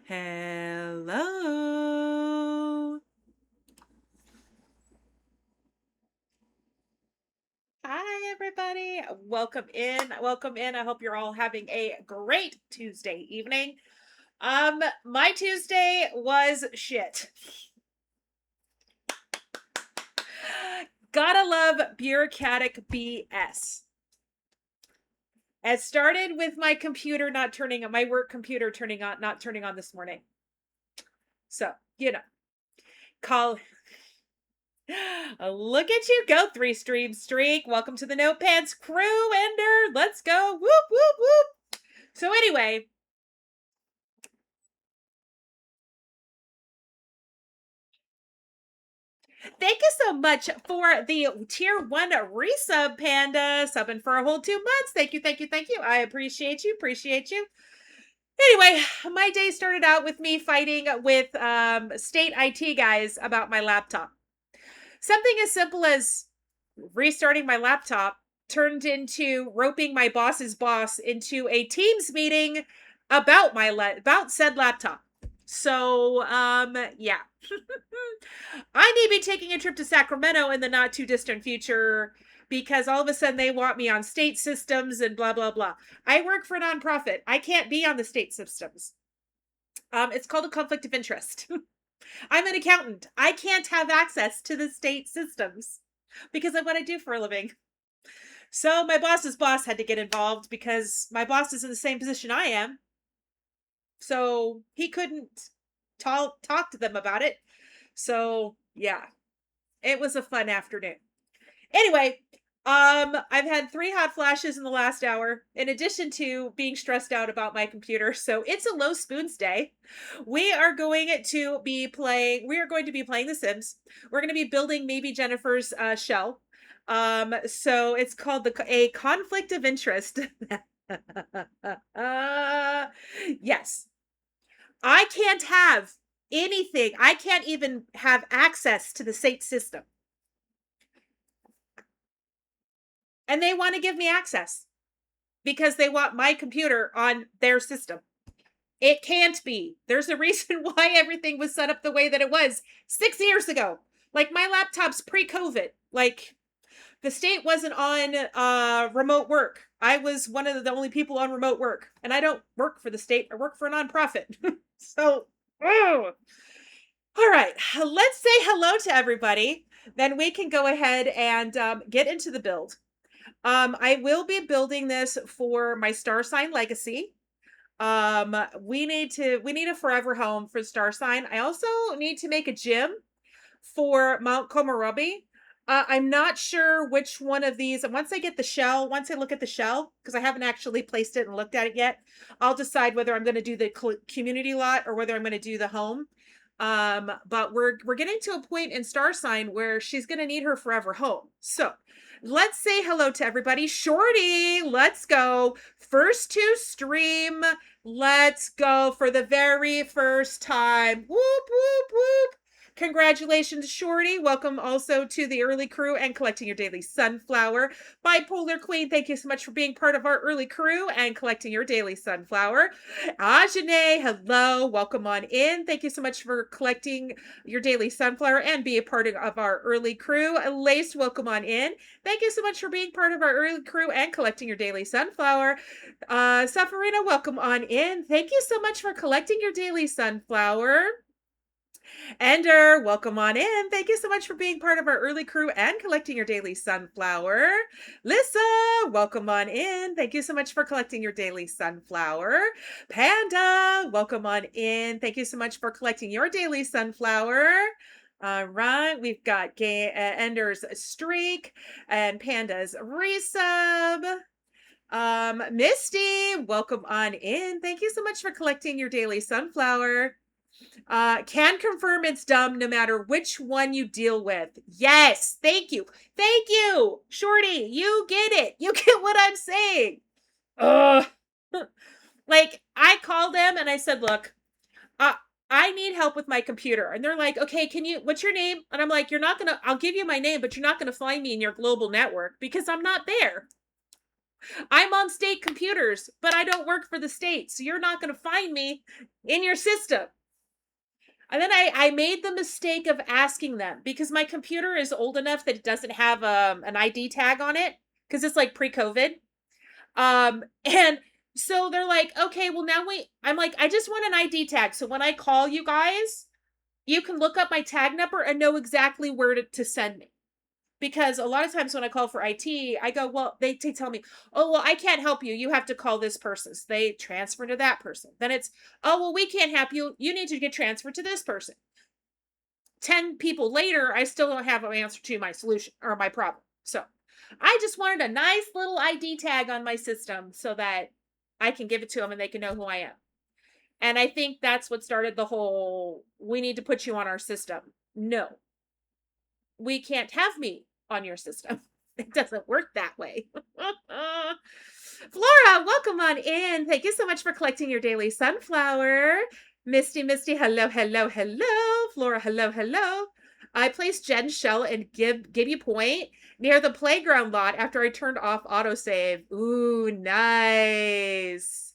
Hello. Hi, everybody. Welcome in. Welcome in. I hope you're all having a great Tuesday evening. My Tuesday was shit. Gotta love bureaucratic BS. It started with my computer not turning on, my work computer not turning on this morning. So, call look at you go, 3 stream streak. Welcome to the Notepads crew, Ender. Let's go. Whoop, whoop, whoop. So anyway, thank you so much for the tier 1 resub, Panda. Subbing for a whole 2 months. Thank you, thank you, thank you. I appreciate you, appreciate you. Anyway, my day started out with me fighting with state IT guys about my laptop. Something as simple as restarting my laptop turned into roping my boss's boss into a Teams meeting about about said laptop. So, yeah. I may be taking a trip to Sacramento in the not too distant future because all of a sudden they want me on state systems and blah blah blah. I work for a nonprofit. I can't be on the state systems. It's called a conflict of interest. I'm an accountant. I can't have access to the state systems because of what I do for a living. So my boss's boss had to get involved because my boss is in the same position I am. So he couldn't talk to them about it. So yeah, it was a fun afternoon. Anyway, I've had 3 hot flashes in the last hour, in addition to being stressed out about my computer. So it's a low spoons day. We are going to be playing The Sims. We're going to be building MaybeJennifer's shell. So it's called a conflict of interest. Yes. I can't have anything. I can't even have access to the state system. And they want to give me access because they want my computer on their system. It can't be. There's a reason why everything was set up the way that it was 6 years ago. Like my laptop's pre-COVID. Like the state wasn't on remote work. I was one of the only people on remote work, and I don't work for the state. I work for a nonprofit. So, oh. All right, let's say hello to everybody. Then we can go ahead and get into the build. I will be building this for my star sign legacy. We need a forever home for star sign. I also need to make a gym for Mount Komorebi. I'm not sure which one of these. And once I look at the shell, because I haven't actually placed it and looked at it yet, I'll decide whether I'm going to do the community lot or whether I'm going to do the home. But we're getting to a point in star sign where she's going to need her forever home. So let's say hello to everybody. Shorty, let's go. First to stream. Let's go for the very first time. Whoop, whoop, whoop. Congratulations, Shorty. Welcome also to the early crew and collecting your daily sunflower. Bipolar Queen, thank you so much for being part of our early crew and collecting your daily sunflower. Ajane, hello. Welcome on in. Thank you so much for collecting your daily sunflower and be a part of our early crew. Lace, welcome on in. Thank you so much for being part of our early crew and collecting your daily sunflower. Safarina, welcome on in. Thank you so much for collecting your daily sunflower. Ender, welcome on in. Thank you so much for being part of our early crew and collecting your daily sunflower. Lissa, welcome on in. Thank you so much for collecting your daily sunflower. Panda, welcome on in. Thank you so much for collecting your daily sunflower. All right, we've got Ender's streak and Panda's resub. Misty, welcome on in. Thank you so much for collecting your daily sunflower. Can confirm it's dumb no matter which one you deal with. Yes, thank you. Thank you, Shorty. You get it. You get what I'm saying. Ugh. Like, I called them and I said, look, I need help with my computer. And they're like, okay, what's your name? And I'm like, I'll give you my name, but you're not going to find me in your global network because I'm not there. I'm on state computers, but I don't work for the state. So you're not going to find me in your system. And then I made the mistake of asking them because my computer is old enough that it doesn't have an ID tag on it because it's like pre-COVID. And so they're like, okay, well now I'm like, I just want an ID tag. So when I call you guys, you can look up my tag number and know exactly where to send me. Because a lot of times when I call for IT, I go, well, they tell me, oh, well, I can't help you. You have to call this person. So they transfer to that person. Then it's, oh, well, we can't help you. You need to get transferred to this person. 10 people later, I still don't have an answer to my solution or my problem. So I just wanted a nice little ID tag on my system so that I can give it to them and they can know who I am. And I think that's what started the whole, we need to put you on our system. No, we can't have me on your system. It doesn't work that way. Flora, welcome on in. Thank you so much for collecting your daily sunflower. Misty, hello, hello, hello. Flora, hello, hello. I placed Jen's shell and Gibby Point near the playground lot after I turned off autosave. Ooh, nice.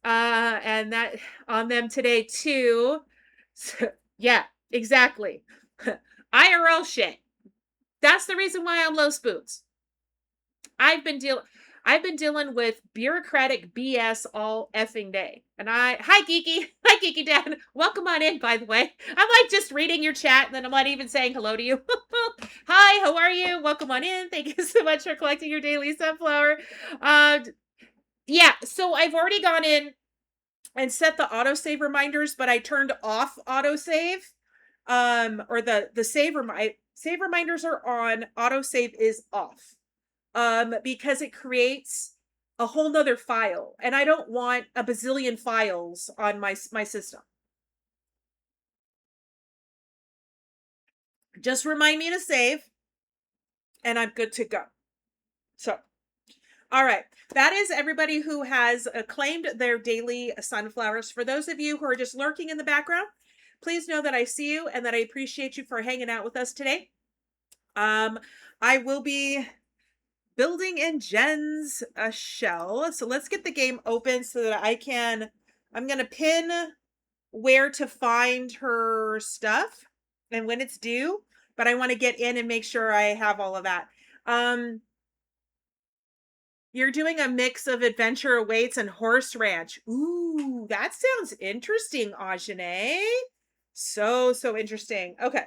And that on them today too. So, yeah, exactly. IRL shit. That's the reason why I'm low spoons. I've been dealing with bureaucratic BS all effing day. And hi Geeky Dad. Welcome on in, by the way. I'm like just reading your chat and then I'm not even saying hello to you. Hi, how are you? Welcome on in. Thank you so much for collecting your daily sunflower. Yeah, so I've already gone in and set the autosave reminders, but I turned off autosave. Or the save reminders are on, autosave is off. Because it creates a whole nother file, and I don't want a bazillion files on my system. Just remind me to save, and I'm good to go. So, all right. That is everybody who has claimed their daily sunflowers. For those of you who are just lurking in the background, please know that I see you and that I appreciate you for hanging out with us today. I will be building in Jen's shell. So let's get the game open so that I'm going to pin where to find her stuff and when it's due, but I want to get in and make sure I have all of that. You're doing a mix of Adventure Awaits and Horse Ranch. Ooh, that sounds interesting, Ajane. So interesting. Okay.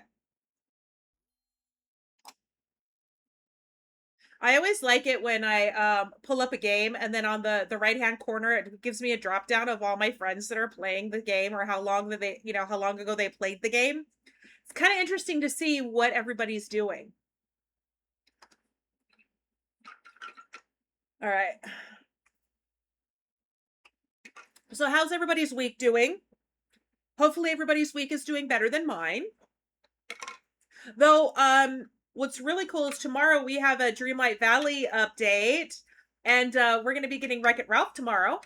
I always like it when I pull up a game and then on the right-hand corner, it gives me a drop down of all my friends that are playing the game or how long ago they played the game. It's kind of interesting to see what everybody's doing. All right. So how's everybody's week doing? Hopefully everybody's week is doing better than mine. Though, what's really cool is tomorrow we have a Dreamlight Valley update, and we're going to be getting Wreck-It Ralph tomorrow.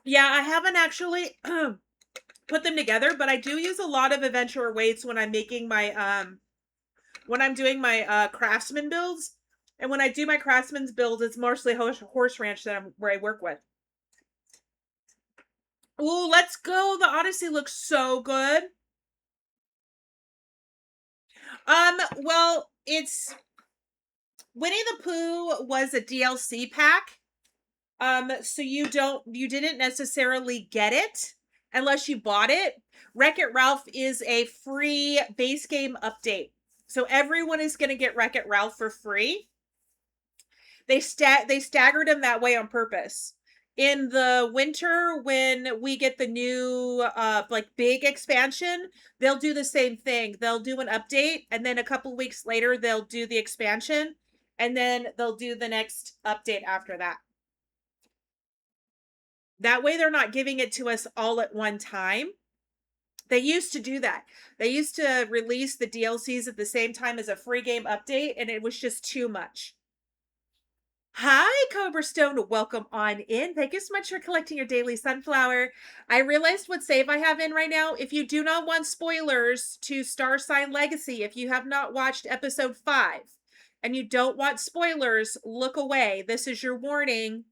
Yeah, I haven't actually put them together, but I do use a lot of Adventure Awaits when I'm making my when I'm doing my craftsman builds. And when I do my craftsman's builds, it's mostly Horse Ranch where I work with. Ooh, let's go. The Odyssey looks so good. Well, it's Winnie the Pooh was a DLC pack. So you didn't necessarily get it unless you bought it. Wreck-It Ralph is a free base game update. So everyone is going to get Wreck-It Ralph for free. They staggered them that way on purpose. In the winter, when we get the new big expansion, they'll do the same thing. They'll do an update, and then a couple weeks later they'll do the expansion, and then they'll do the next update after that. That way they're not giving it to us all at one time. They used to do that. They used to release the DLCs at the same time as a free game update, and it was just too much. Hi, Cobra Stone. Welcome on in. Thank you so much for collecting your daily sunflower. I realized what save I have in right now. If you do not want spoilers to Star Sign Legacy, if you have not watched episode 5, and you don't want spoilers, look away. This is your warning.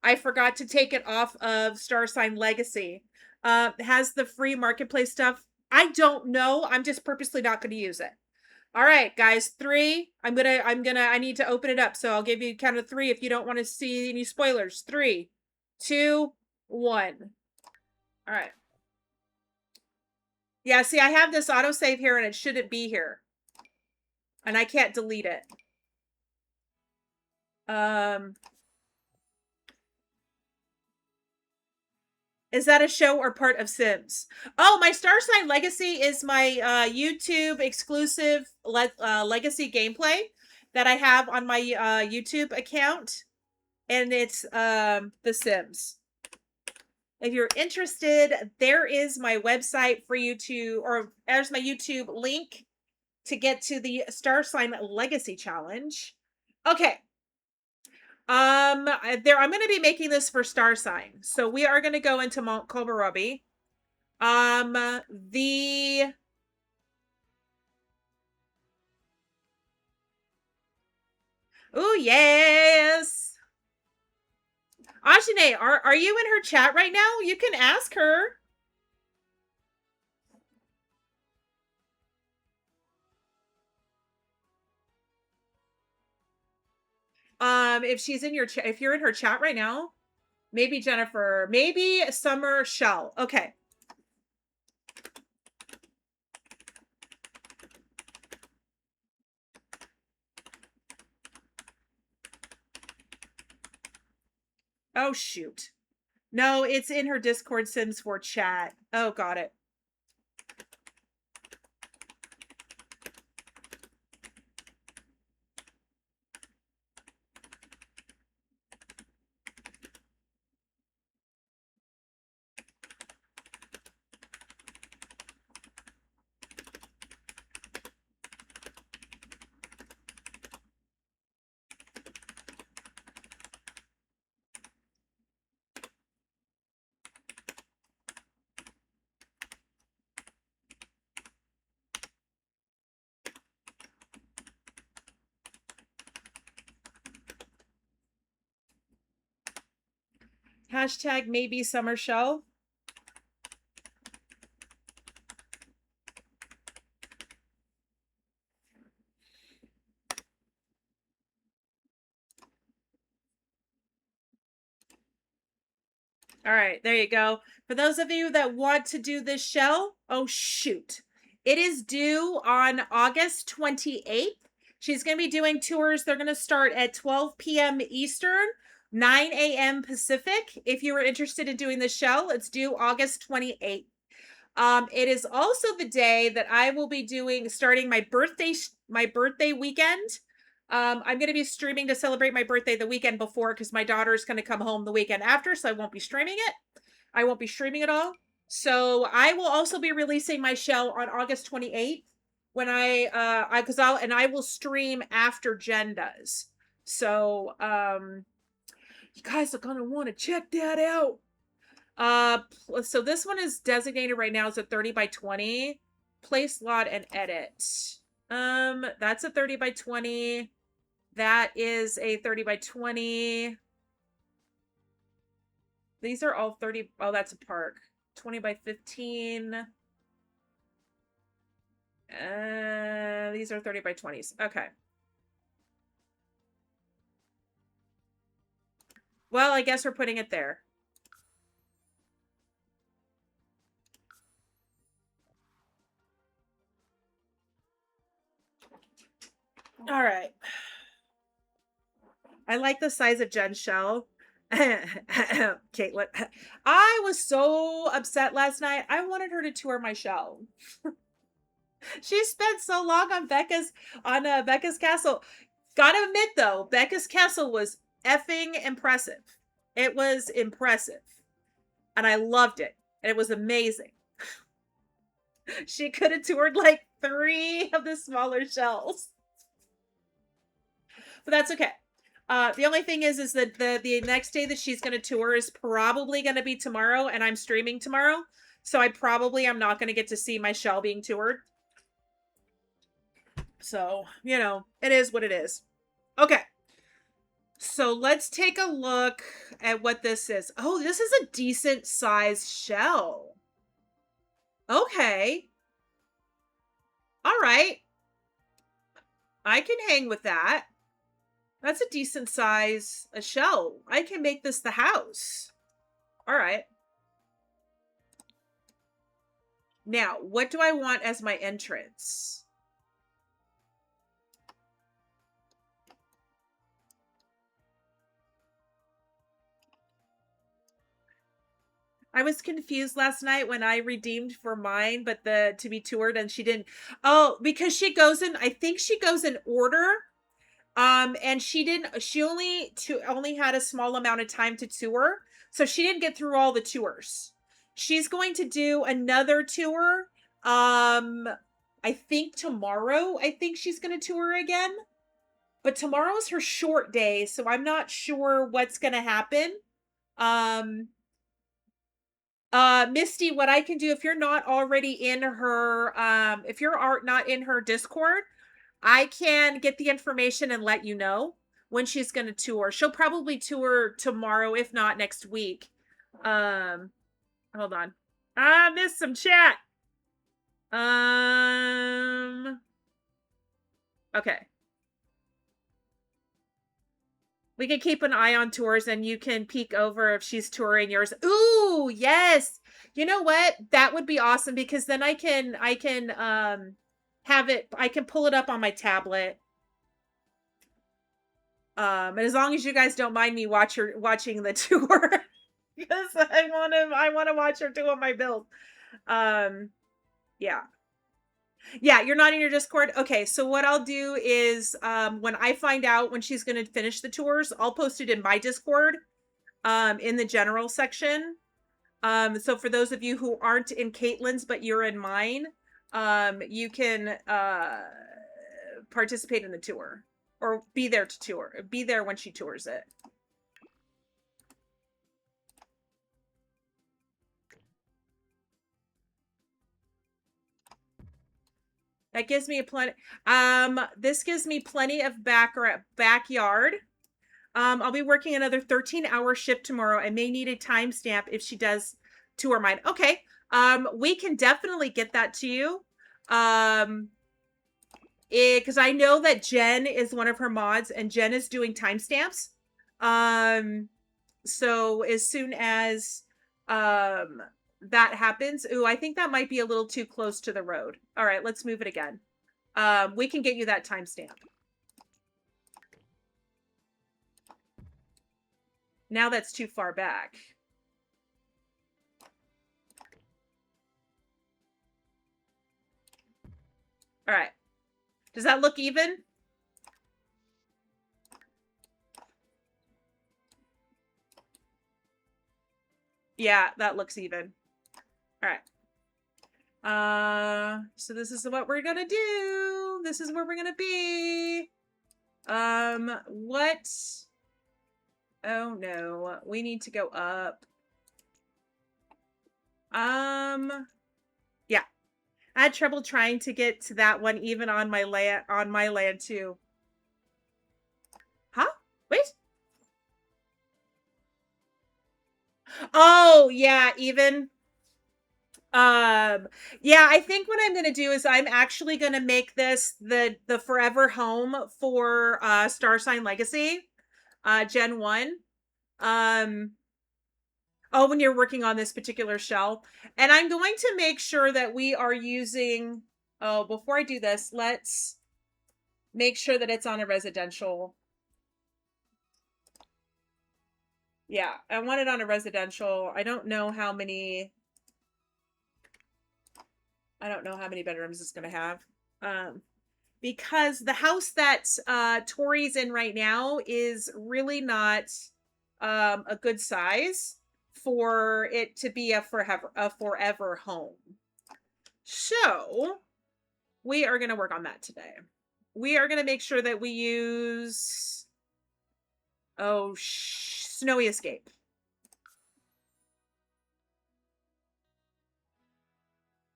I forgot to take it off of Star Sign Legacy. Has the free marketplace stuff. I don't know. I'm just purposely not going to use it. All right, guys, 3. I need to open it up. So I'll give you a count of 3 if you don't want to see any spoilers. 3, 2, 1. All right. Yeah, see, I have this autosave here and it shouldn't be here. And I can't delete it. Is that a show or part of Sims? Oh, my Star Sign Legacy is my YouTube exclusive legacy gameplay that I have on my YouTube account. And it's The Sims. If you're interested, there is my website for you to, or there's my YouTube link to get to the Star Sign Legacy Challenge. Okay. I'm going to be making this for Star Sign. So we are going to go into Mount Kohlrabi. Oh, yes. Ajane, are you in her chat right now? You can ask her. If she's in your chat, if you're in her chat right now, maybe Jennifer, maybe Summer Shell. Okay. Oh, shoot. No, it's in her Discord Sims 4 chat. Oh, got it. Hashtag maybe Summer Shell. All right, there you go. For those of you that want to do this shell, oh, shoot. It is due on August 28th. She's going to be doing tours. They're going to start at 12 p.m. Eastern, 9 a.m. Pacific. If you were interested in doing the shell, it's due August 28th. It is also the day that I will be starting my birthday weekend. I'm going to be streaming to celebrate my birthday the weekend before because my daughter's going to come home the weekend after, so I won't be streaming it. I won't be streaming it all. So I will also be releasing my shell on August 28th when I will stream after Jen does. So, you guys are going to want to check that out. So this one is designated right now as a 30 by 20. Place, lot, and edit. That's a 30 by 20. That is a 30 by 20. These are all 30. Oh, that's a park. 20 by 15. These are 30 by 20s. Okay. Well, I guess we're putting it there. All right. I like the size of Jen's shell. Caitlin, I was so upset last night. I wanted her to tour my shell. She spent so long on Becca's castle. Gotta admit though, Becca's castle was effing impressive. It was impressive. And I loved it. And it was amazing. She could have toured like 3 of the smaller shells. But that's okay. The only thing is that the next day that she's going to tour is probably going to be tomorrow, and I'm streaming tomorrow. So I probably am not going to get to see my shell being toured. So, you know, it is what it is. Okay. So let's take a look at what this is. Oh, this is a decent sized shell. Okay. All right. I can hang with that. That's a decent size a shell. I can make this the house. All right. Now, what do I want as my entrance? I was confused last night when I redeemed for mine, but to be toured and she didn't. Oh, because she goes in, I think she goes in order. And she only had a small amount of time to tour. So she didn't get through all the tours. She's going to do another tour. I think tomorrow, I think she's going to tour again. But tomorrow's her short day, so I'm not sure what's going to happen. Um, Misty, what I can do if you're not already in her, if you're not in her Discord, I can get the information and let you know when she's going to tour. She'll probably tour tomorrow, if not next week. Hold on. I missed some chat. Okay. We can keep an eye on tours and you can peek over if she's touring yours. Ooh, yes. You know what? That would be awesome because then I can have it, I can pull it up on my tablet. And as long as you guys don't mind me watching the tour because I want to watch her do my build. Yeah. Yeah, you're not in your Discord. Okay, so what I'll do is when I find out when she's going to finish the tours, I'll post it in my Discord in the general section. So for those of you who aren't in Caitlin's but you're in mine, you can participate in the tour or be there to tour. Be there when she tours it. That gives me this gives me plenty of backyard. I'll be working another 13-hour shift tomorrow. I may need a timestamp if she does tour mine. Okay. We can definitely get that to you. Because I know that Jen is one of her mods and Jen is doing timestamps. So as soon as that happens, ooh, I think that might be a little too close to the road. All right, let's move it again. We can get you that timestamp. Now that's too far back. All right. Does that look even? Yeah, that looks even. All right. So this is what we're gonna do. This is where we're gonna be. What? Oh no, we need to go up. Yeah. I had trouble trying to get to that one even on my land too. Huh? Wait. Oh, yeah, even yeah, I think what I'm going to do is I'm actually going to make this the forever home for Star Sign Legacy Gen 1. Um oh, when you're working on this particular shell. And I'm going to make sure that we are using before I do this, let's make sure that it's on a residential. Yeah, I want it on a residential. I don't know how many bedrooms it's going to have. Because the house that Tori's in right now is really not a good size for it to be a forever home. So we are going to work on that today. We are going to make sure that we use Snowy Escape.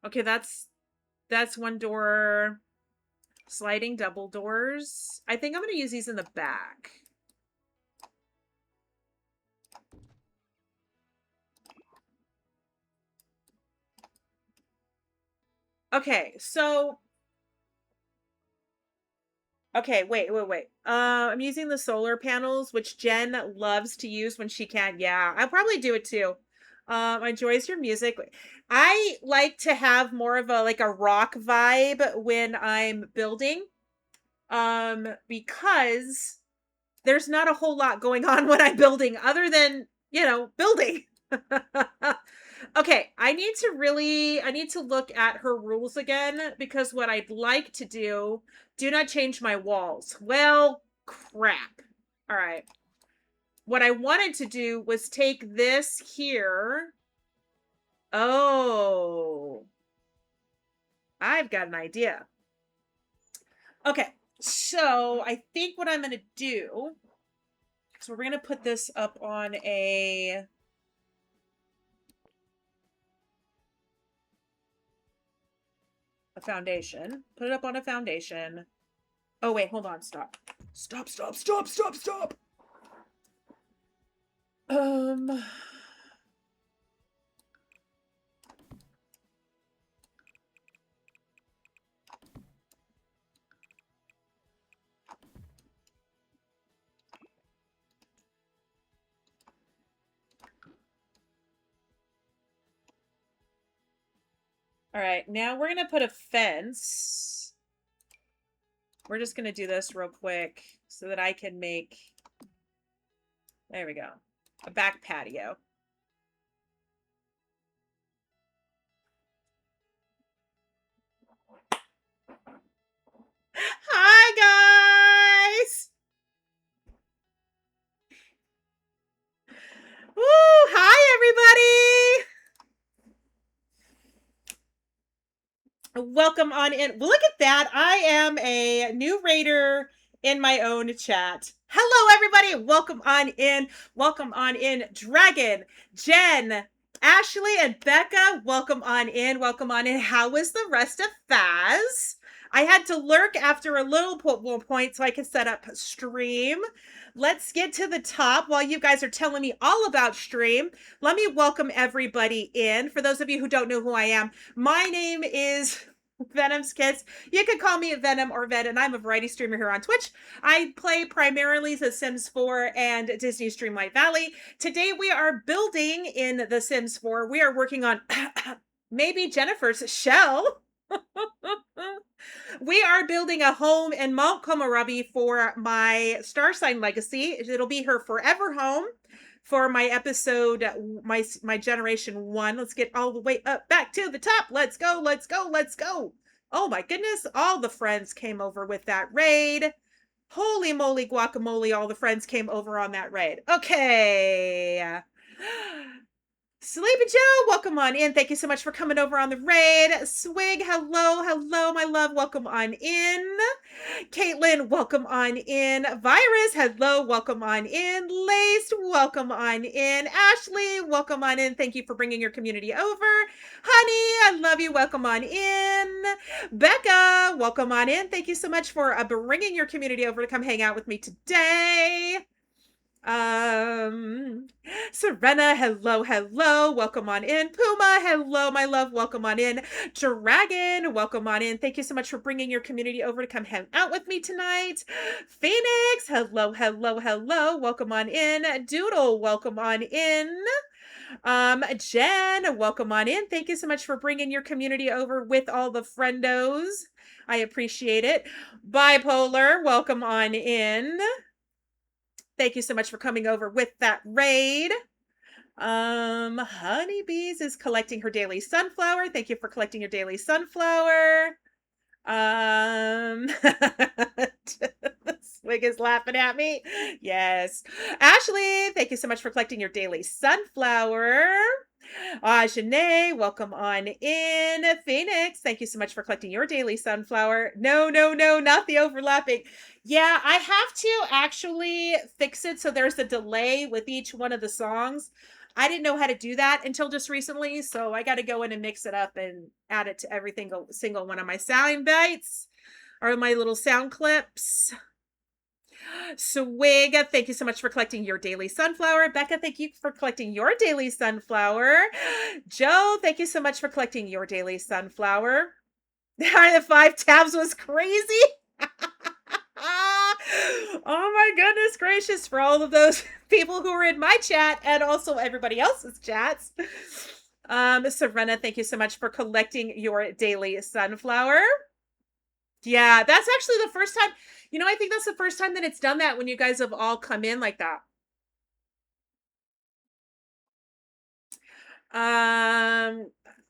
Okay, that's one door. Sliding double doors. I think I'm going to use these in the back. Okay, so okay, wait. I'm using the solar panels, which Jen loves to use when she can. Yeah, I'll probably do it too. Enjoys your music. I like to have more of a like a rock vibe when I'm building. Because there's not a whole lot going on when I'm building other than, building. Okay, I need to look at her rules again because what I'd like to do not change my walls. Well, crap. All right. What I wanted to do was take this here. Oh, I've got an idea. Okay. So I think what I'm going to do, so we're going to put this up on a foundation. Put it up on a foundation. Oh, wait, hold on. Stop. Stop. Um, all right, now we're going to put a fence. We're just going to do this real quick so that I can make, there we go, a back patio. Hi, guys. Woo, hi, everybody. Welcome on in. Well, look at that. I am a new raider in my own chat. Hello, everybody. Welcome on in. Welcome on in. Dragon, Jen, Ashley, and Becca. Welcome on in. Welcome on in. How was the rest of Faz? I had to lurk after a little point so I could set up stream. Let's get to the top while you guys are telling me all about stream. Let me welcome everybody in. For those of you who don't know who I am, my name is Venom's Kids. You can call me Venom or Ven, and I'm a variety streamer here on Twitch. I play primarily The Sims 4 and Disney Streamlight Valley. Today we are building in The Sims 4. We are working on MaybeJennifer's shell. We are building a home in Mount Komorebi for my star sign legacy. It'll be her forever home for my episode, my generation 1. Let's get all the way up back to the top. Let's go. Oh my goodness, all the friends came over with that raid. Holy moly guacamole, all the friends came over on that raid. Okay. Sleepy Joe, welcome on in. Thank you so much for coming over on the raid. Swig, hello, my love. Welcome on in. Caitlin, welcome on in. Virus, hello, welcome on in. Laced, welcome on in. Ashley, welcome on in. Thank you for bringing your community over. Honey, I love you. Welcome on in. Becca, welcome on in. Thank you so much for bringing your community over to come hang out with me today. Serena, hello, welcome on in. Puma, hello, my love, welcome on in. Dragon, welcome on in. Thank you so much for bringing your community over to come hang out with me tonight. Phoenix, hello, welcome on in. Doodle, welcome on in. Jen, welcome on in. Thank you so much for bringing your community over with all the friendos. I appreciate it. Bipolar, welcome on in. Thank you so much for coming over with that raid. Honeybees is collecting her daily sunflower. Thank you for collecting your daily sunflower. Swig is laughing at me. Yes. Ashley, thank you so much for collecting your daily sunflower. Janae, welcome on in. Phoenix, thank you so much for collecting your daily sunflower. No, not the overlapping. Yeah, I have to actually fix it so there's a delay with each one of the songs. I didn't know how to do that until just recently, so I got to go in and mix it up and add it to every single one of my sound bites. are my little sound clips. Swig, thank you so much for collecting your daily sunflower. Becca, thank you for collecting your daily sunflower. Joe, thank you so much for collecting your daily sunflower. The 5 tabs was crazy. Oh my goodness gracious, for all of those people who were in my chat and also everybody else's chats. Serena, thank you so much for collecting your daily sunflower. Yeah, that's actually the first time, I think that's the first time that it's done that, when you guys have all come in like that.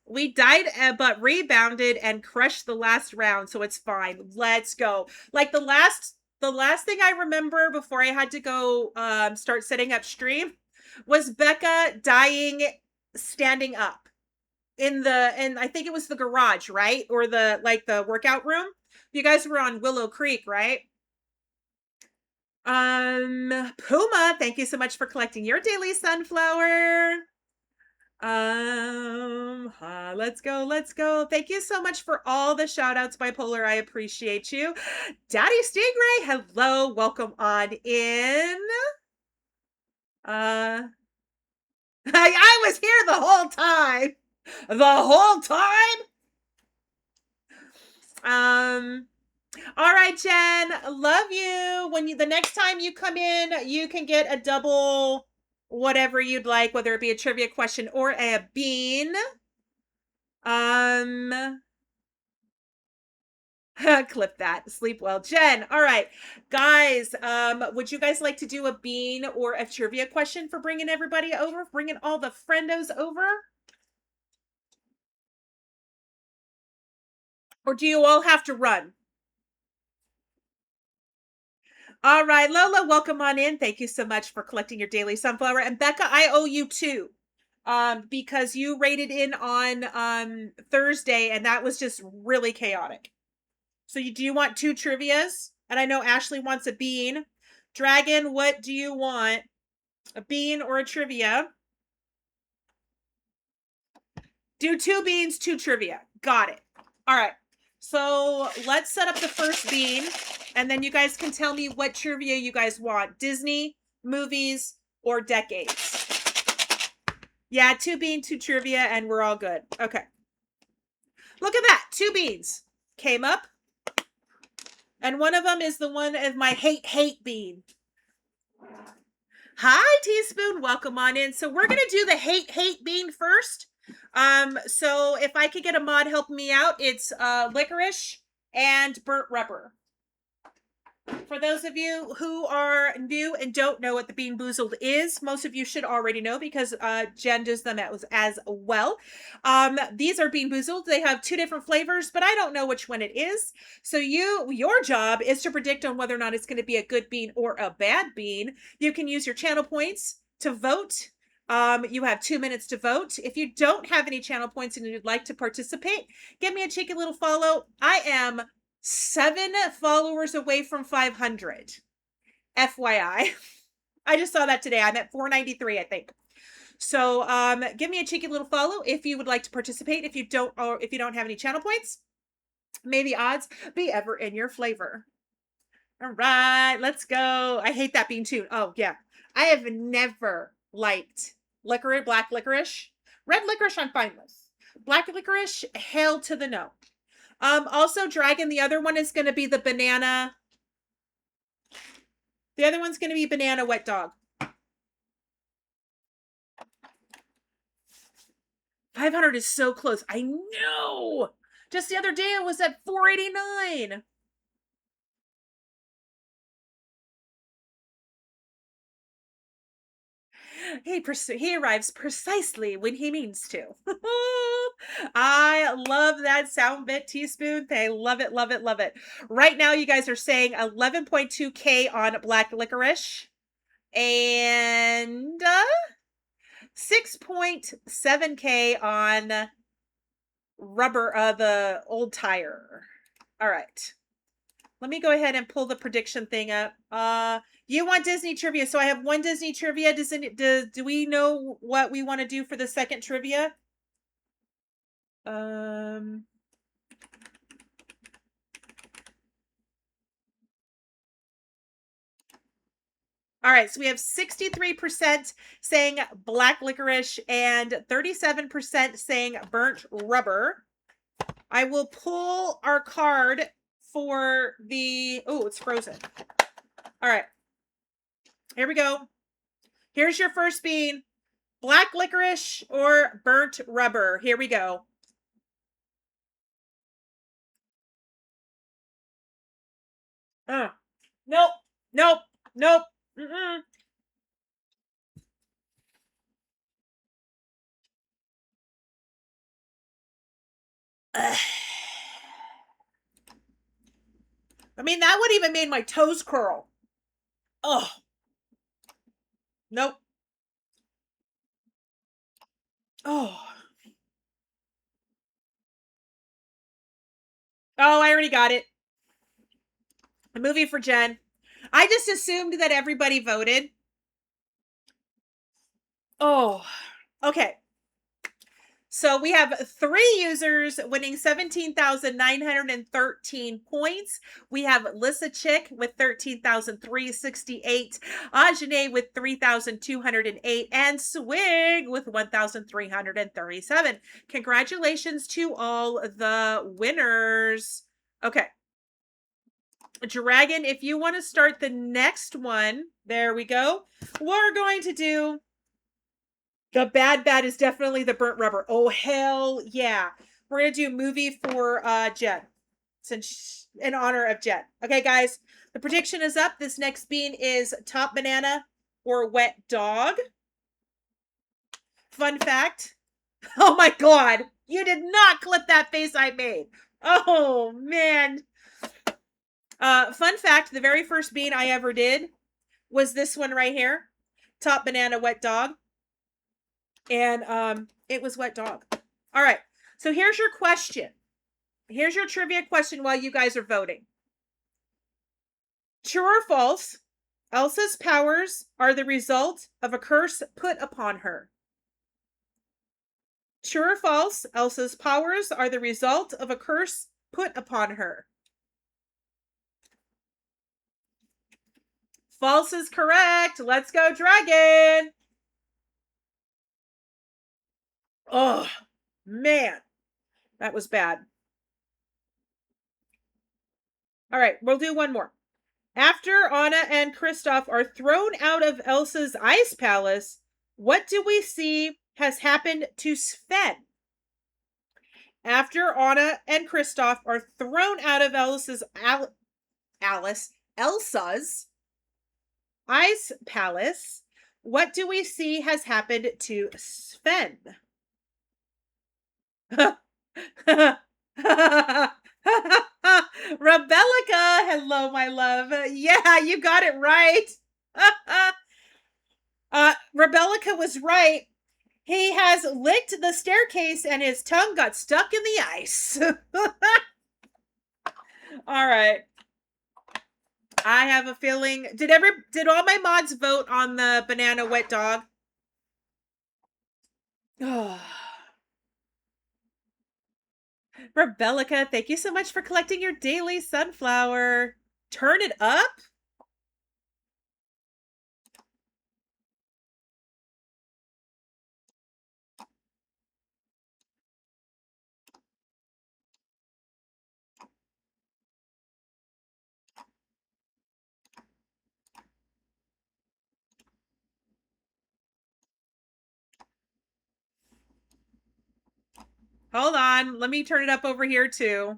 We died, but rebounded and crushed the last round, so it's fine. Let's go. Like the last thing I remember before I had to go start setting up stream was Becca dying standing up in I think it was the garage, right? Or the workout room. You guys were on Willow Creek, right? Puma, thank you so much for collecting your daily sunflower. Let's go. Thank you so much for all the shout outs, Bipolar. I appreciate you. Daddy Stingray, hello, welcome on in. I was here the whole time. All right, Jen, love you. The next time you come in, you can get a double whatever you'd like, whether it be a trivia question or a bean. Clip that. Sleep well, Jen. All right, guys. Would you guys like to do a bean or a trivia question for bringing everybody over, bringing all the friendos over? Or do you all have to run? All right, Lola, welcome on in. Thank you so much for collecting your daily sunflower. And Becca, I owe you 2. Because you rated in on Thursday, and that was just really chaotic. So do you want 2 trivias? And I know Ashley wants a bean. Dragon, what do you want? A bean or a trivia? Do 2 beans, 2 trivia. Got it. All right. So let's set up the first bean, and then you guys can tell me what trivia you guys want. Disney, movies, or decades. Yeah, 2 bean, 2 trivia, and we're all good. Okay. Look at that. 2 beans came up. And one of them is the one of my hate bean. Hi, Teaspoon. Welcome on in. So we're going to do the hate bean first. So if I could get a mod help me out, it's licorice and burnt rubber. For those of you who are new and don't know what the Bean Boozled is, most of you should already know because Jen does them as well. These are Bean Boozled. They have 2 different flavors, but I don't know which one it is. So your job is to predict on whether or not it's going to be a good bean or a bad bean. You can use your channel points to vote. You have 2 minutes to vote. If you don't have any channel points and you'd like to participate, give me a cheeky little follow. I am 7 followers away from 500. FYI. I just saw that today. I'm at 493, I think. So, give me a cheeky little follow if you would like to participate. If you don't have any channel points, may the odds be ever in your flavor. All right, let's go. I hate that bean too. Oh yeah. I have never liked black licorice. Red licorice I'm fine with. Black licorice, hell to the no. Also, Dragon, the other one is going to be the banana. The other one's going to be banana wet dog. 500 is so close. I know. Just the other day, it was at 489. He arrives precisely when he means to. I love that sound bit, Teaspoon. They love it, love it, love it. Right now, you guys are saying 11.2K on black licorice and 6.7K on rubber, the old tire. All right. Let me go ahead and pull the prediction thing up. You want Disney trivia. So I have 1 Disney trivia. Do we know what we want to do for the second trivia? All right, so we have 63% saying black licorice and 37% saying burnt rubber. I will pull our card for the, oh, it's frozen. All right, here we go. Here's your first bean, black licorice or burnt rubber. Here we go. Nope, nope, nope. Mm-mm. Ugh. I mean, that would even made my toes curl. Oh, nope. Oh, oh, I already got it. A movie for Jen. I just assumed that everybody voted. Oh, okay. So we have 3 users winning 17,913 points. We have Lissa Chick with 13,368, Ajane with 3,208, and Swig with 1,337. Congratulations to all the winners. Okay. Dragon, if you want to start the next one, there we go. We're going to do the bad is definitely the burnt rubber. Oh, hell yeah. We're going to do movie for Jen, since in honor of Jen. Okay, guys, the prediction is up. This next bean is top banana or wet dog. Fun fact. Oh my God. You did not clip that face I made. Oh, man. Fun fact, the very first bean I ever did was this one right here. Top banana, wet dog. And it was wet dog. All right. So here's your question. Here's your trivia question while you guys are voting. True or false? Elsa's powers are the result of a curse put upon her. True or false? Elsa's powers are the result of a curse put upon her. False is correct. Let's go, dragon. Oh, man. That was bad. All right, we'll do one more. After Anna and Kristoff are thrown out of Elsa's ice palace, what do we see has happened to Sven? After Anna and Kristoff are thrown out of Elsa's ice palace, what do we see has happened to Sven? Rebellica, hello, my love. Yeah, you got it right. Rebellica was right. He has licked the staircase and his tongue got stuck in the ice. All right. I have a feeling. Did all my mods vote on the banana wet dog? Oh. Rebellica, thank you so much for collecting your daily sunflower. Turn it up? Hold on. Let me turn it up over here too.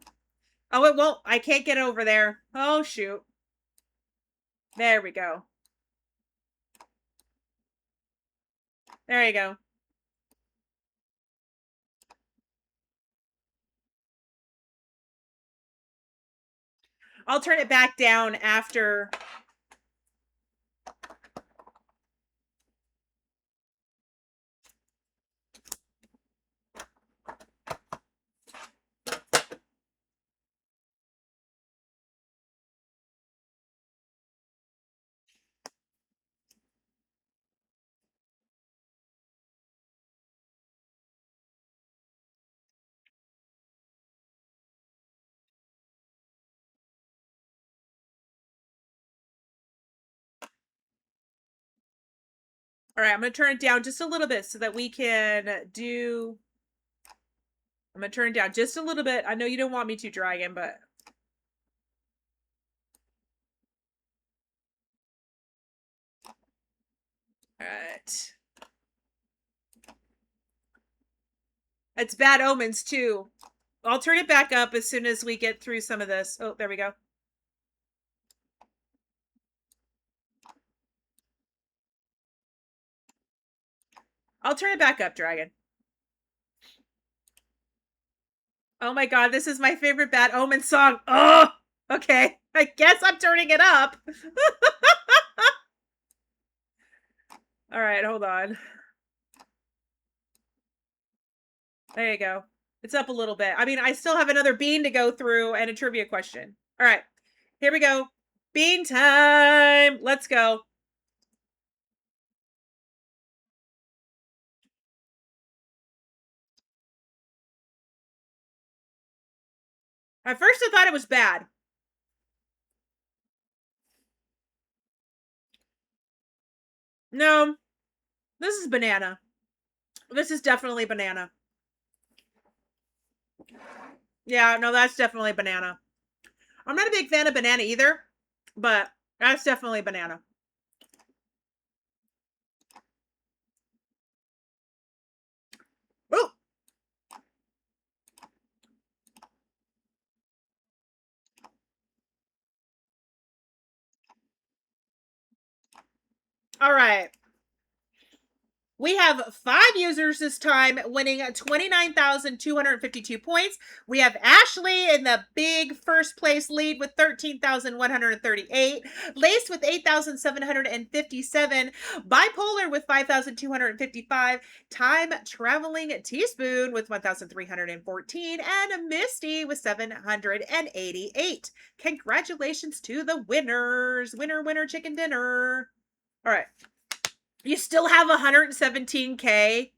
Oh, it won't. I can't get over there. Oh, shoot. There we go. There you go. I'll turn it back down after. All right, I'm going to turn it down just a little bit so that we can do... I'm going to turn it down just a little bit. I know you don't want me to, Dragon, but... All right. It's Bad Omens, too. I'll turn it back up as soon as we get through some of this. Oh, there we go. I'll turn it back up, Dragon. Oh my god, this is my favorite Bad Omen song. Oh, okay. I guess I'm turning it up. All right, hold on. There you go. It's up a little bit. I mean, I still have another bean to go through and a trivia question. All right, here we go. Bean time. Let's go. At first, I thought it was bad. No, this is banana. This is definitely banana. Yeah, no, that's definitely banana. I'm not a big fan of banana either, but that's definitely banana. Oh! All right. We have 5 users this time, winning 29,252 points. We have Ashley in the big first place lead with 13,138. Lace with 8,757. Bipolar with 5,255. Time Traveling Teaspoon with 1,314. And Misty with 788. Congratulations to the winners. Winner, winner, chicken dinner. All right. You still have 117K.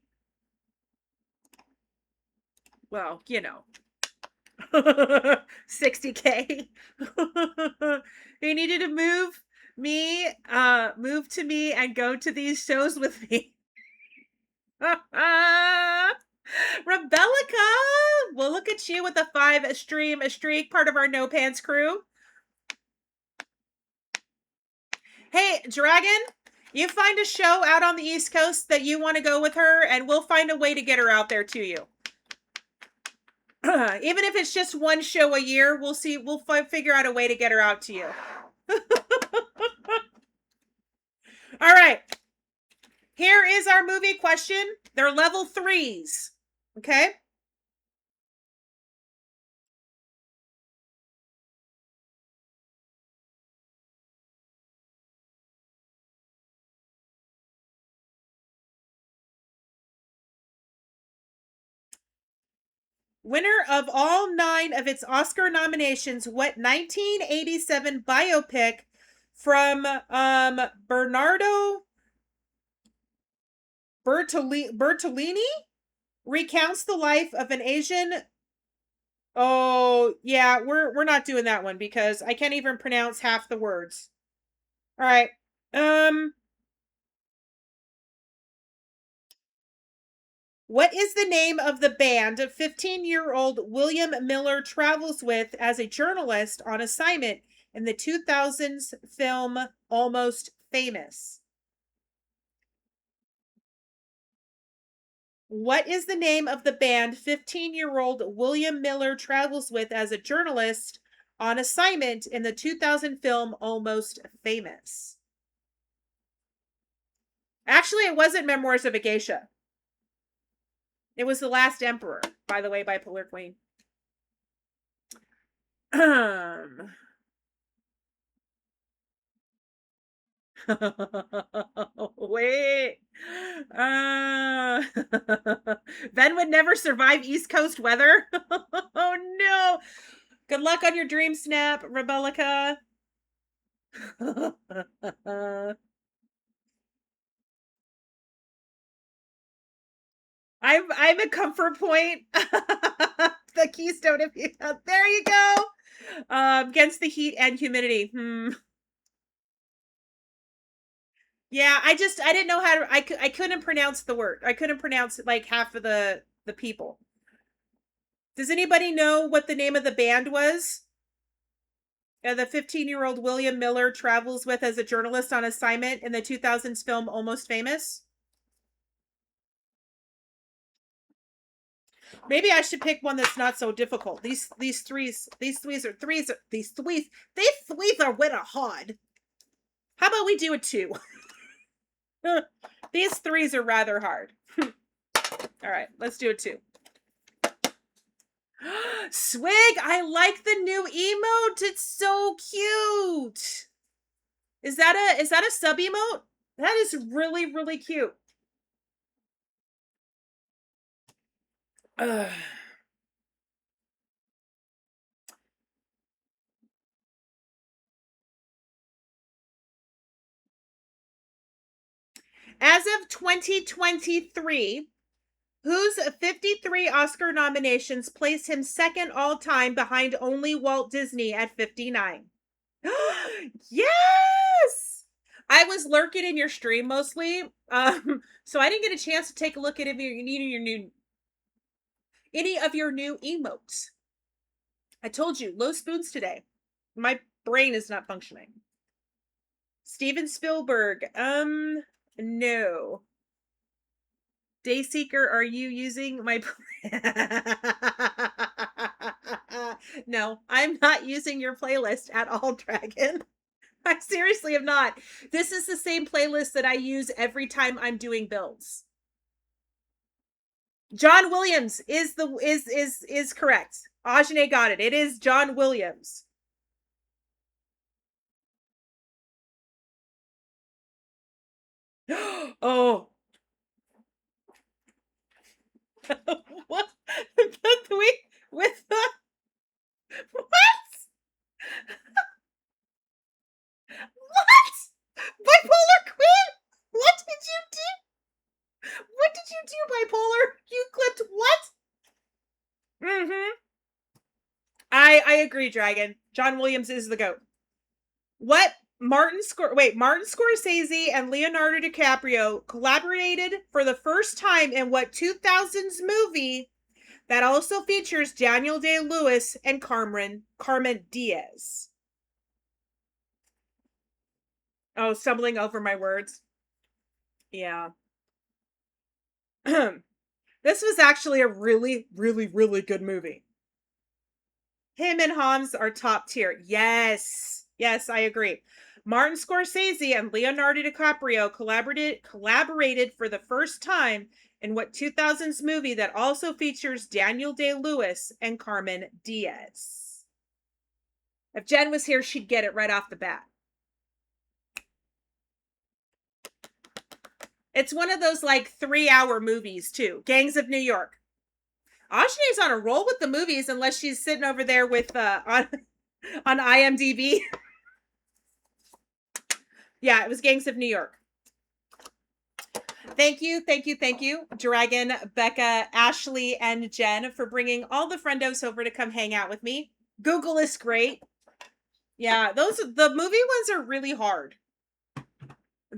Well, you know. 60K. You needed to move to me and go to these shows with me. Rebellica! Well, look at you with a 5 streak, part of our No Pants crew. Hey, Dragon, you find a show out on the East Coast that you want to go with her, and we'll find a way to get her out there to you. Even if it's just one show a year, we'll see. We'll figure out a way to get her out to you. All right. Here is our movie question. They're level 3s. Okay. Winner of all 9 of its Oscar nominations, what 1987 biopic from Bernardo Bertolini recounts the life of an Asian... Oh, yeah, we're not doing that one because I can't even pronounce half the words. All right. What is the name of the band 15-year-old William Miller travels with as a journalist on assignment in the 2000s film Almost Famous? What is the name of the band 15-year-old William Miller travels with as a journalist on assignment in the 2000 film Almost Famous? Actually, it wasn't Memoirs of a Geisha. It was The Last Emperor, by the way, by Bipolar Queen. Wait. Ben would never survive East Coast weather. Oh no. Good luck on your dream snap, Rebellica. I'm a comfort point. The keystone of you. There you go. Against the heat and humidity. Yeah, I didn't know how to, I couldn't pronounce the word. I couldn't pronounce like half of the people. Does anybody know what the name of the band was? The 15-year-old William Miller travels with as a journalist on assignment in the 2000s film Almost Famous. Maybe I should pick one that's not so difficult. These threes are winner hard. How about we do a 2? These threes are rather hard. All right, let's do a 2. Swig, I like the new emote. It's so cute. Is that a sub emote? That is really, really cute. Ugh. As of 2023, whose 53 Oscar nominations place him second all time behind only Walt Disney at 59? Yes! I was lurking in your stream mostly, so I didn't get a chance to take a look at any of your new emotes. I told you, low spoons today. My brain is not functioning. Steven Spielberg, no. Dayseeker, are you using my No, I'm not using your playlist at all, Dragon. I seriously am not. This is the same playlist that I use every time I'm doing builds. John Williams is correct. Ajane got it. It is John Williams. Oh. What? With the what? What? Bipolar queen? What did you do? What did you do, Bipolar? You clipped what? Mm-hmm. I agree, Dragon. John Williams is the GOAT. What? Martin Scorsese and Leonardo DiCaprio collaborated for the first time in what 2000s movie that also features Daniel Day-Lewis and Carmen Diaz? Oh, stumbling over my words. Yeah. This was actually a really, really, really good movie. Him and Hans are top tier. Yes. Yes, I agree. Martin Scorsese and Leonardo DiCaprio collaborated for the first time in what 2000s movie that also features Daniel Day-Lewis and Carmen Diaz? If Jen was here, she'd get it right off the bat. It's one of those like 3-hour movies too. Gangs of New York. Ajani's on a roll with the movies unless she's sitting over there with on IMDb. Yeah, it was Gangs of New York. Thank you, Dragon, Becca, Ashley, and Jen for bringing all the friendos over to come hang out with me. Google is great. Yeah, the movie ones are really hard.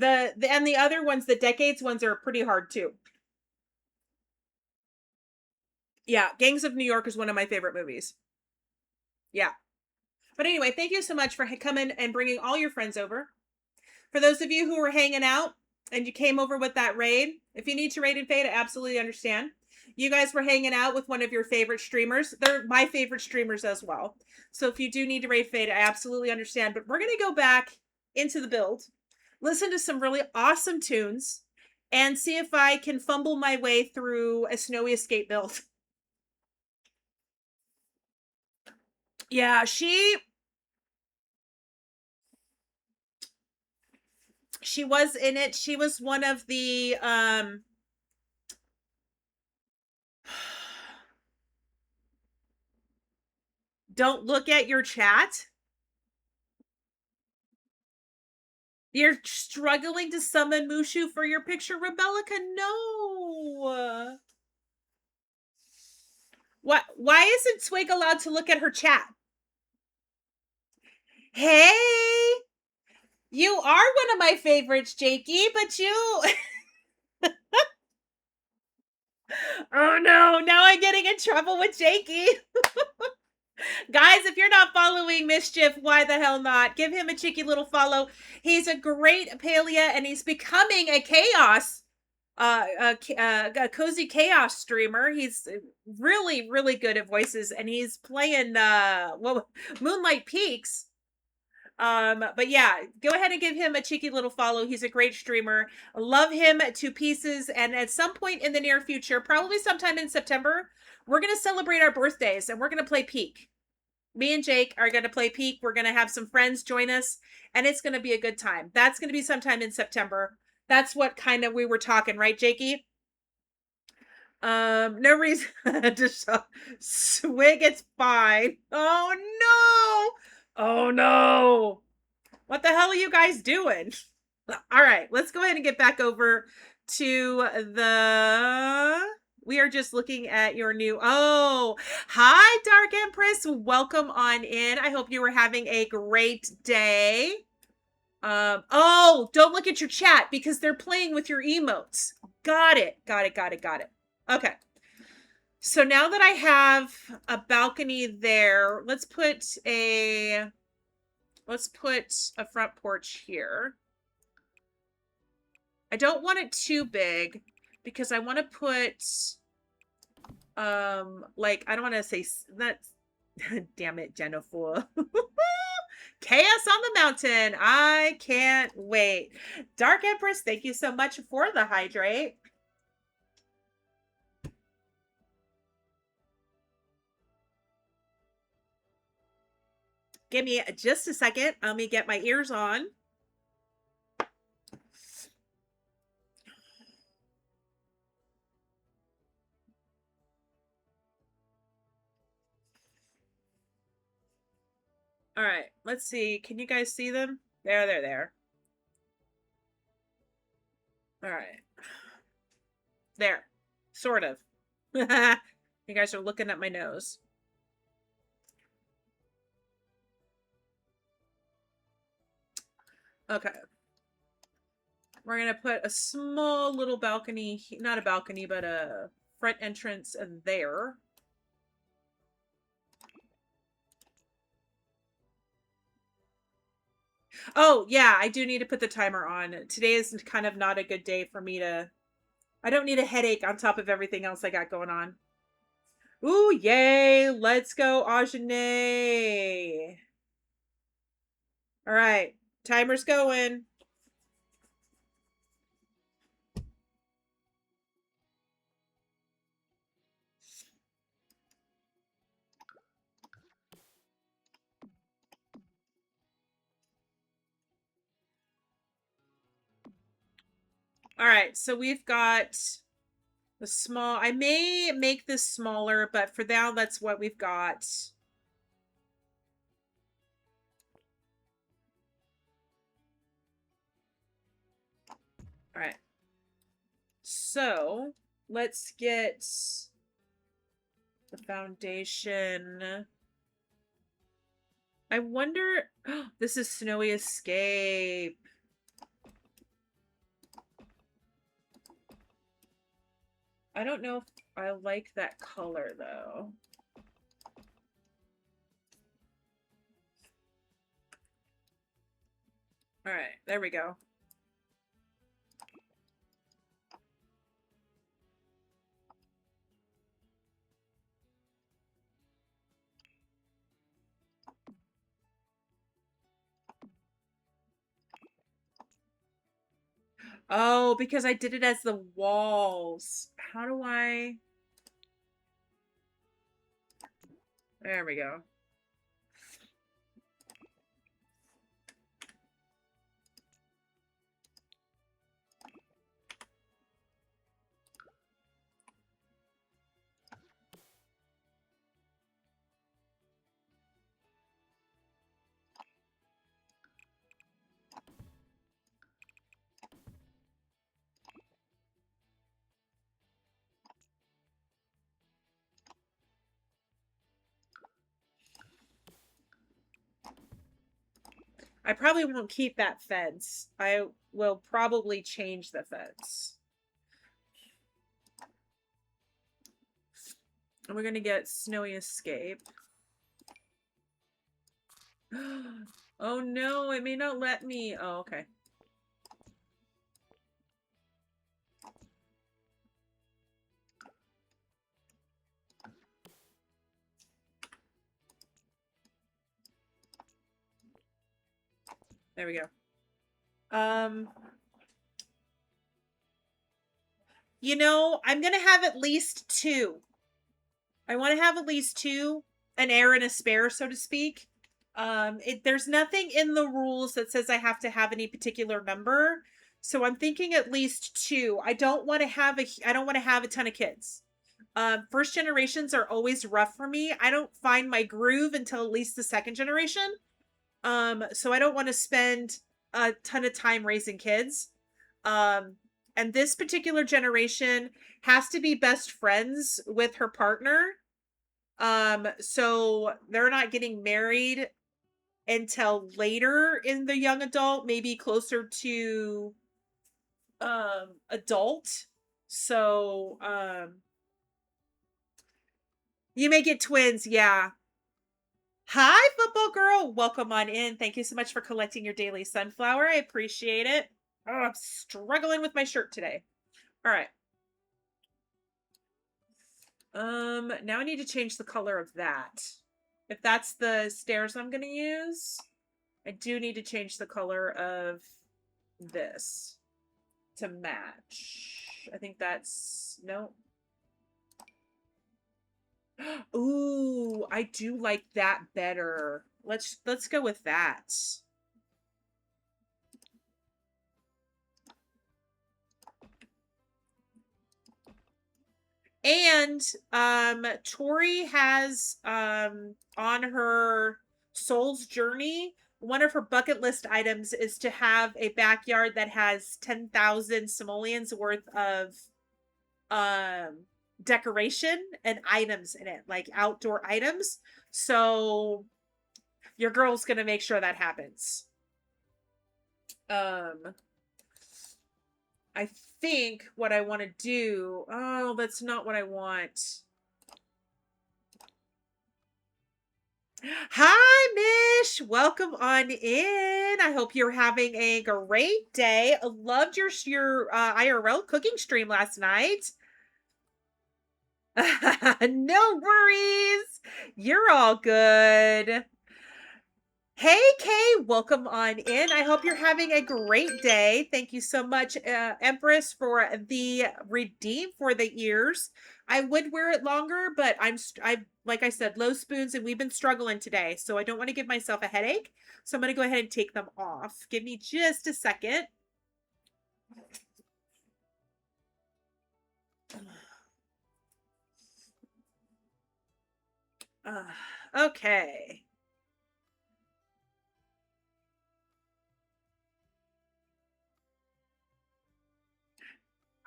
And the other ones, the decades ones, are pretty hard too. Yeah, Gangs of New York is one of my favorite movies. Yeah. But anyway, thank you so much for coming and bringing all your friends over. For those of you who were hanging out and you came over with that raid, if you need to raid and fade, I absolutely understand. You guys were hanging out with one of your favorite streamers. They're my favorite streamers as well. So if you do need to raid fade, I absolutely understand. But we're going to go back into the build, listen to some really awesome tunes, and see if I can fumble my way through a Snowy Escape build. Yeah, she was in it. She was one of the don't look at your chat. You're struggling to summon Mushu for your picture, Rebellica? No. What? Why isn't Swig allowed to look at her chat? Hey, You are one of my favorites, Jakey, but you... Oh no, now I'm getting in trouble with Jakey. Guys, if you're not following Mischief, why the hell not? Give him a cheeky little follow. He's a great Palia, and he's becoming a chaos, a cozy chaos streamer. He's really, really good at voices, and he's playing Moonlight Peaks. But yeah, go ahead and give him a cheeky little follow. He's a great streamer. Love him to pieces. And at some point in the near future, probably sometime in September, we're gonna celebrate our birthdays and we're gonna play Peak. Me and Jake are going to play Peak. We're going to have some friends join us, and it's going to be a good time. That's going to be sometime in September. That's what kind of we were talking, right, Jakey? No reason to show. Swig, it's fine. Oh no! Oh no! What the hell are you guys doing? All right, let's go ahead and get back over to the... We are just looking at your new... Oh, hi, Dark Empress. Welcome on in. I hope you were having a great day. Oh, don't look at your chat because they're playing with your emotes. Got it. Okay. So now that I have a balcony there, let's put a front porch here. I don't want it too big because I want to put, like, I don't want to say that. Damn it, Jennifer. Chaos on the mountain. I can't wait. Dark Empress, thank you so much for the hydrate. Give me just a second. Let me get my ears on. All right, let's see. Can you guys see them? There. All right. There. Sort of. You guys are looking at my nose. Okay. We're going to put a small little balcony, not a balcony, but a front entrance there. Oh, yeah, I do need to put the timer on. Today is kind of not a good day for me to... I don't need a headache on top of everything else I got going on. Ooh, yay! Let's go, Ajane! All right, timer's going. All right, so we've got the small... I may make this smaller, but for now, that's what we've got. All right. So let's get the foundation. I wonder... This is Snowy Escape. I don't know if I like that color, though. All right, there we go. Oh, because I did it as the walls. How do I... There we go. I probably won't keep that fence. I will probably change the fence. And we're going to get Snowy Escape. Oh no, it may not let me. Oh, okay. There we go. You know, I'm going to have at least two. I want to have at least two, an heir and a spare, so to speak. There's nothing in the rules that says I have to have any particular number. So I'm thinking at least two. I don't want to have a ton of kids. First generations are always rough for me. I don't find my groove until at least the second generation. So I don't want to spend a ton of time raising kids. And this particular generation has to be best friends with her partner. So they're not getting married until later in the young adult, maybe closer to adult. So you may get twins, yeah. Hi, football girl. Welcome on in. Thank you so much for collecting your daily sunflower. I appreciate it. Oh, I'm struggling with my shirt today. All right. Now I need to change the color of that. If that's the stairs I'm going to use, I do need to change the color of this to match. I think that's, no. Ooh, I do like that better. Let's go with that. And Tori has on her soul's journey, one of her bucket list items is to have a backyard that has 10,000 simoleons worth of decoration and items in it, like outdoor items. So your girl's gonna make sure that happens. I think what I want to do, oh, that's not what I want. Hi, Mish. Welcome on in. I hope you're having a great day. I loved your IRL cooking stream last night. No worries. You're all good. Hey, Kay, welcome on in. I hope you're having a great day. Thank you so much, Empress, for the redeem for the ears. I would wear it longer, but I like I said, low spoons, and we've been struggling today, so I don't want to give myself a headache. So I'm going to go ahead and take them off. Give me just a second. Okay.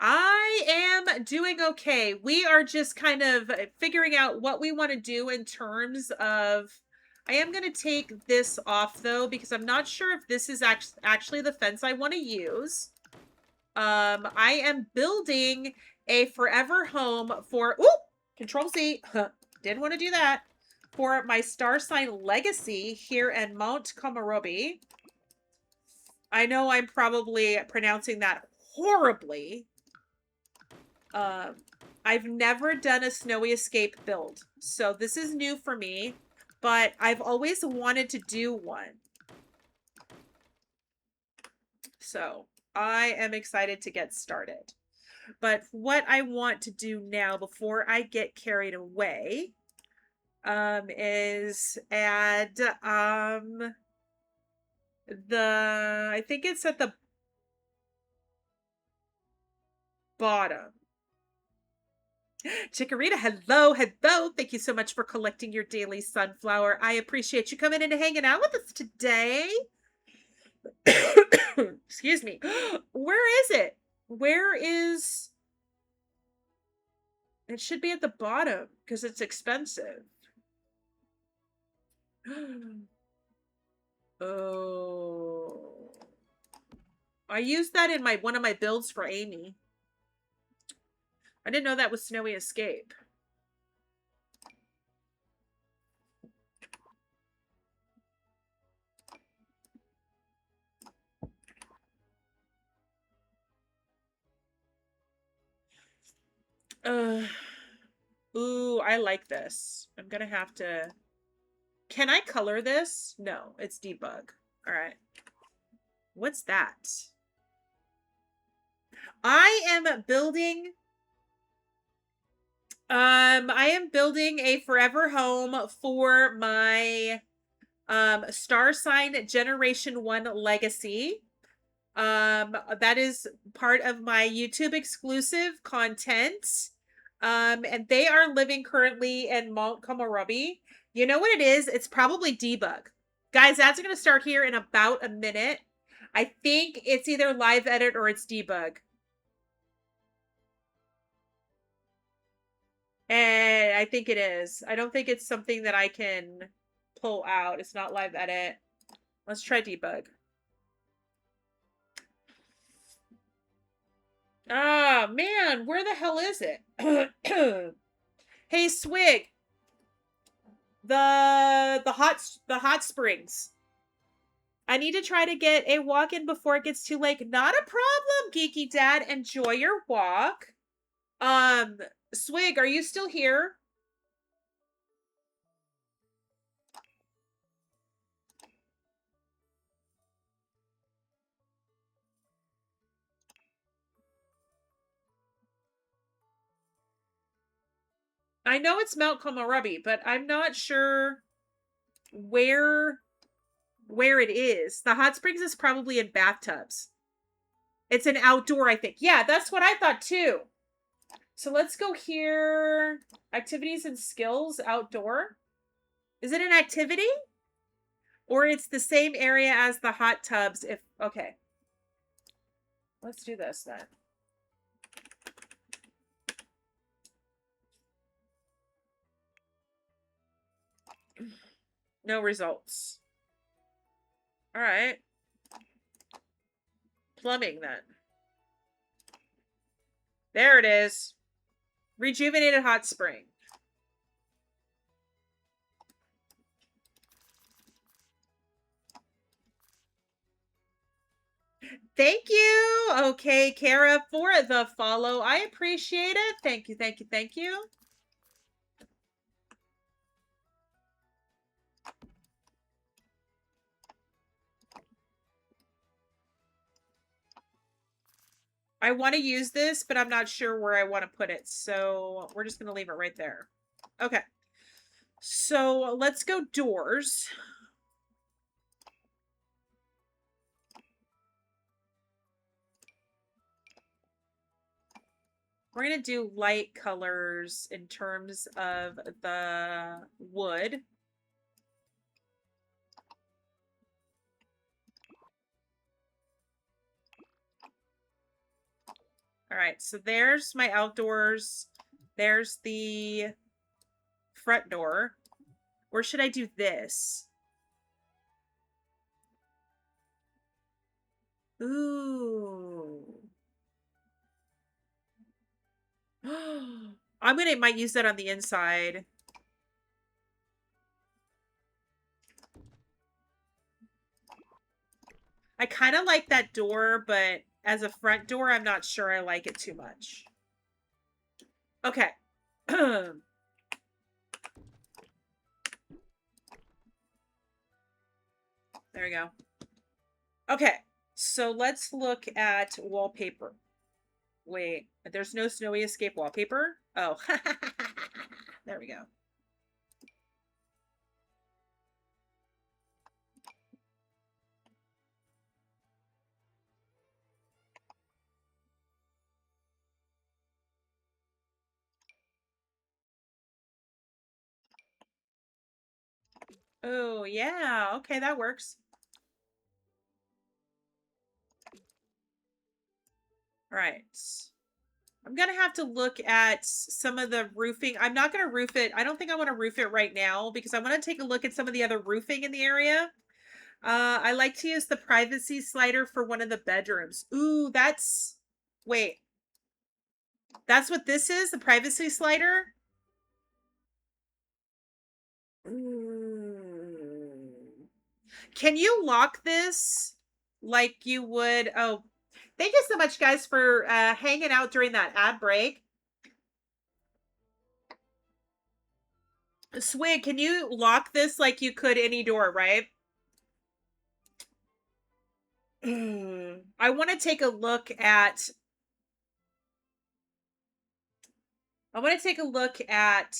I am doing okay. We are just kind of figuring out what we want to do in terms of. I am going to take this off though, because I'm not sure if this is actually the fence I want to use. I am building a forever home for, Control Z, didn't want to do that, for my star sign legacy here in Mount Komarobi. I know I'm probably pronouncing that horribly. I've never done a Snowy Escape build, so this is new for me, but I've always wanted to do one. So I am excited to get started. But what I want to do now before I get carried away is add I think it's at the bottom. Chikorita, hello. Thank you so much for collecting your daily sunflower. I appreciate you coming in and hanging out with us today. Excuse me. Where is it? Where is... It should be at the bottom because it's expensive. Oh. I used that in one of my builds for Amy. I didn't know that was Snowy Escape. Ooh, I like this. I'm gonna have to... Can I color this? No, it's debug. All right. What's that? I am building... I am building a forever home for my star sign Generation 1 legacy. That is part of my YouTube exclusive content. And they are living currently in Mount Komorebi. You know what it is? It's probably debug. Guys, that's going to start here in about a minute. I think it's either live edit or it's debug. And I think it is. I don't think it's something that I can pull out. It's not live edit. Let's try debug. Ah, man, where the hell is it? Hey, Swig. The hot springs. I need to try to get a walk in before it gets too late. Not a problem, Geeky Dad. Enjoy your walk. Swig, are you still here? I know it's Mount Komorebi, but I'm not sure where it is. The hot springs is probably in bathtubs. It's an outdoor, I think. Yeah, that's what I thought too. So let's go here. Activities and skills, outdoor. Is it an activity? Or it's the same area as the hot tubs if... Okay. Let's do this then. No results. All right. Plumbing then. There it is. Rejuvenated hot spring. Thank you. Okay, Kara, for the follow. I appreciate it. Thank you, thank you, thank you. I want to use this, but I'm not sure where I want to put it. So we're just going to leave it right there. Okay. So let's go doors. We're going to do light colors in terms of the wood. All right, so there's my outdoors. There's the front door. Or should I do this? Ooh. Might use that on the inside. I kind of like that door, but as a front door, I'm not sure I like it too much. Okay. There we go. Okay, so let's look at wallpaper. Wait, there's no Snowy Escape wallpaper? Oh, there we go. Oh, yeah. Okay, that works. All right. I'm going to have to look at some of the roofing. I'm not going to roof it. I don't think I want to roof it right now because I want to take a look at some of the other roofing in the area. I like to use the privacy slider for one of the bedrooms. Ooh, that's... Wait. That's what this is? The privacy slider? Mm. Can you lock this like you would? Oh, thank you so much, guys, for hanging out during that ad break. Swig, can you lock this like you could any door, right? I want to take a look at... I want to take a look at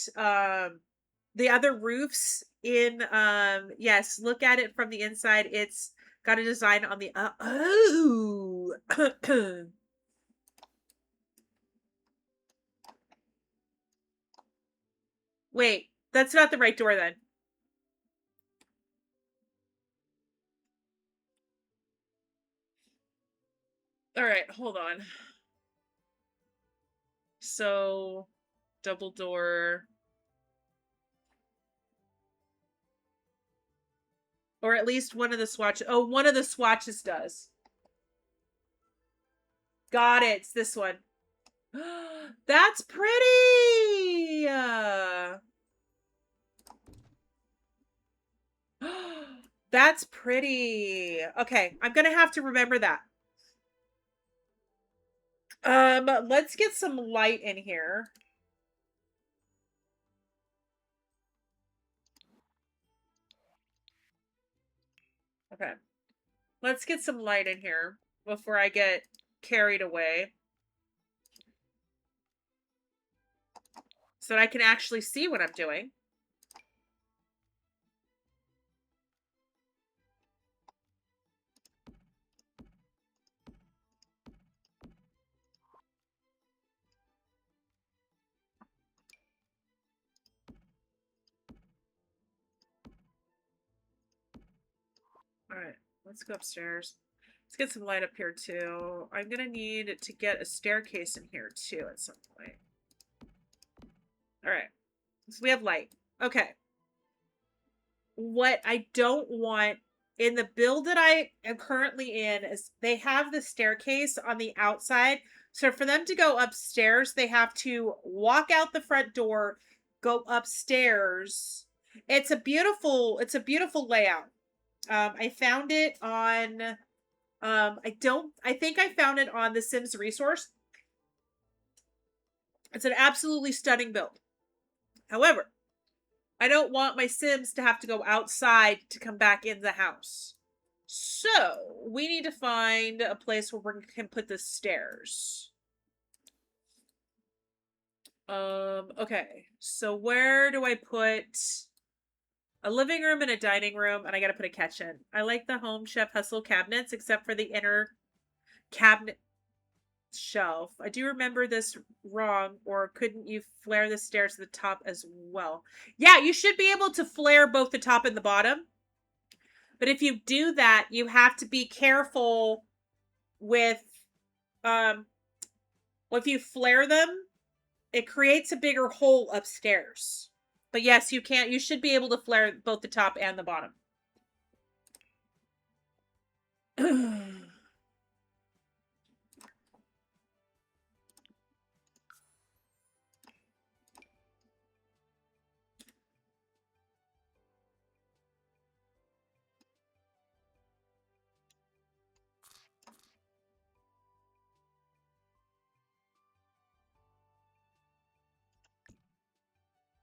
the other roofs in yes, look at it from the inside. It's got a design on the oh. Wait, that's not the right door then. All right, hold on. So, double door. Or at least one of the swatches. Oh, one of the swatches does. Got it. It's this one. That's pretty. That's pretty. Okay, I'm gonna have to remember that. Let's get some light in here. Okay. Let's get some light in here before I get carried away. So that I can actually see what I'm doing. All right, let's go upstairs. Let's get some light up here too. I'm gonna need to get a staircase in here too at some point. All right, so we have light. Okay. What I don't want in the build that I am currently in is they have the staircase on the outside. So for them to go upstairs, they have to walk out the front door, go upstairs. It's a beautiful layout. I found it on I think I found it on the Sims resource. It's an absolutely stunning build. However, I don't want my Sims to have to go outside to come back in the house. So we need to find a place where we can put the stairs. Okay. So where do I put a living room and a dining room? And I gotta put a kitchen. I like the Home Chef Hustle cabinets, except for the inner cabinet shelf. I do remember this wrong, or couldn't you flare the stairs to the top as well? Yeah, you should be able to flare both the top and the bottom. But if you do that, you have to be careful with if you flare them, it creates a bigger hole upstairs. But yes, you should be able to flare both the top and the bottom.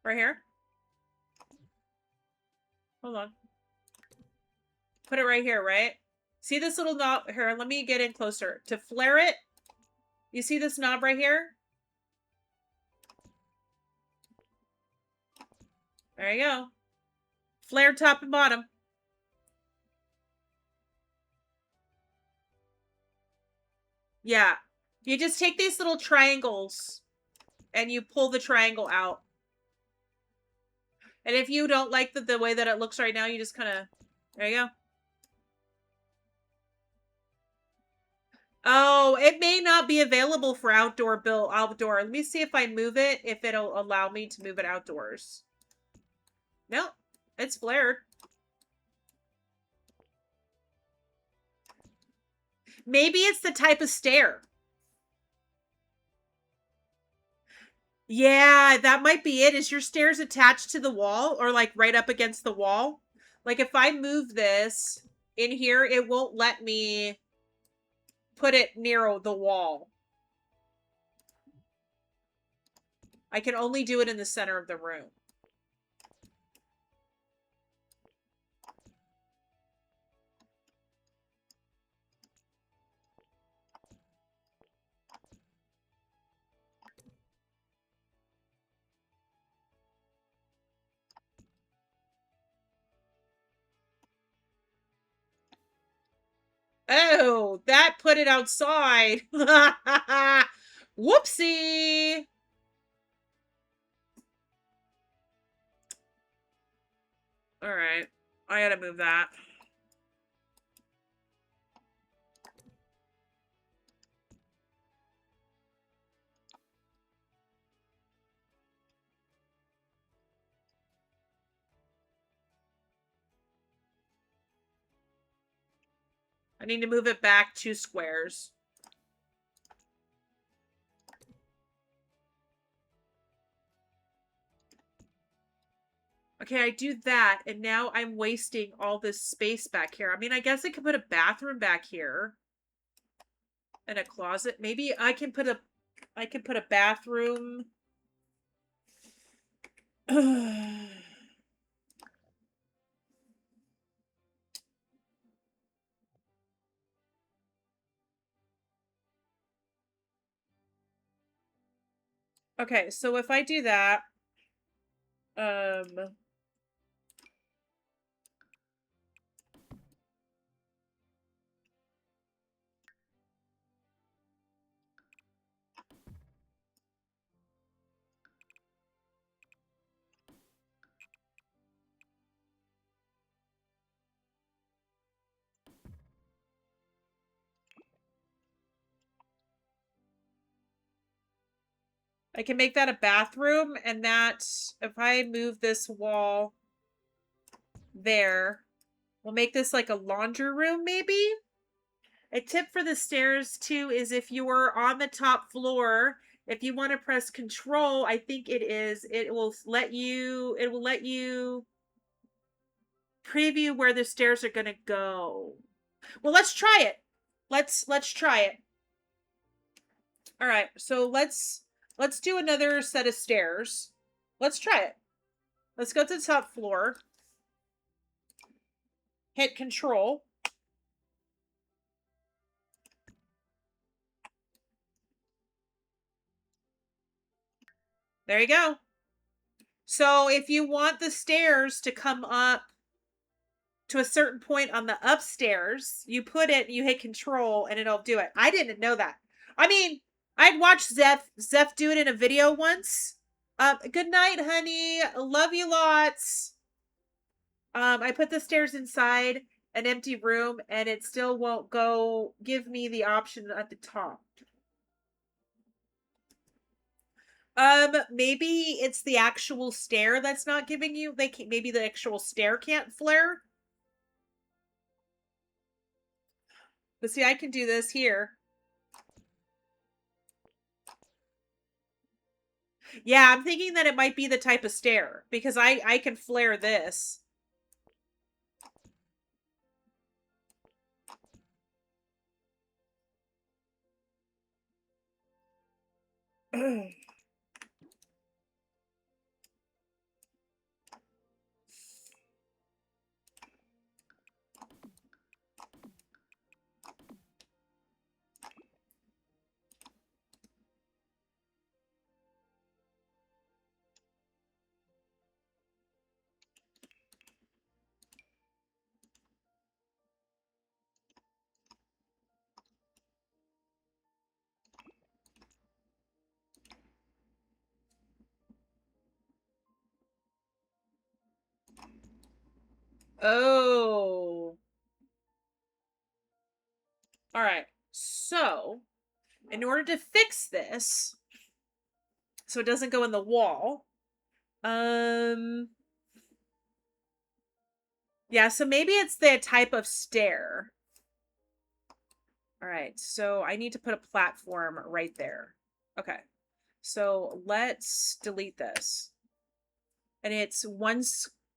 Right here. Hold on. Put it right here, right? See this little knob here? Let me get in closer. To flare it, you see this knob right here? There you go. Flare top and bottom. Yeah. You just take these little triangles and you pull the triangle out. And if you don't like the way that it looks right now, you just kind of... There you go. Oh, it may not be available for outdoor. Let me see if I move it, if it'll allow me to move it outdoors. Nope. It's flared. Maybe it's the type of stair. Yeah, that might be it. Is your stairs attached to the wall or like right up against the wall? Like if I move this in here, it won't let me put it near the wall. I can only do it in the center of the room. Oh, that put it outside. Whoopsie. All right. I gotta move that. I need to move it back 2 squares. Okay, I do that, and now I'm wasting all this space back here. I mean, I guess I could put a bathroom back here. And a closet. Maybe I can put a bathroom. Okay, so if I do that, I can make that a bathroom, and that if I move this wall there, we'll make this like a laundry room, maybe? A tip for the stairs too is if you are on the top floor, if you want to press control, I think it will let you preview where the stairs are going to go. Well, let's try it. Let's try it. All right. So let's do another set of stairs. Let's try it. Let's go to the top floor. Hit control. There you go. So if you want the stairs to come up to a certain point on the upstairs, you put it, you hit control, and it'll do it. I didn't know that. I mean, I'd watched Zeph do it in a video once. Good night, honey. Love you lots. I put the stairs inside an empty room, and it still won't give me the option at the top. Maybe it's the actual stair that's not giving you. Maybe the actual stair can't flare. But see, I can do this here. Yeah, I'm thinking that it might be the type of stair because I can flare this. Oh. All right. So, in order to fix this, so it doesn't go in the wall, yeah, so maybe it's the type of stair. All right, so I need to put a platform right there. Okay, so let's delete this. And it's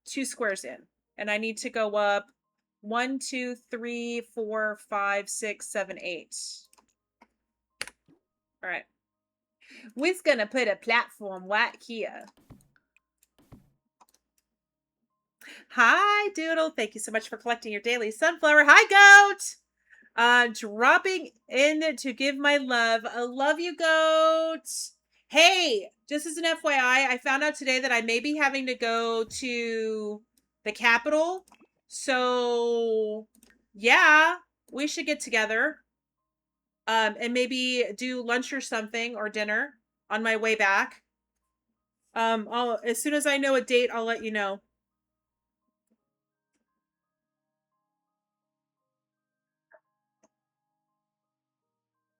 two squares in. And I need to go up 1, 2, 3, 4, 5, 6, 7, 8. All right. We're gonna put a platform right here. Hi, Doodle. Thank you so much for collecting your daily sunflower. Hi, Goat. Dropping in to give my love. I love you, Goat. Hey, just as an FYI, I found out today that I may be having to go to the Capitol. So, yeah, we should get together. And maybe do lunch or something or dinner on my way back. As soon as I know a date, I'll let you know.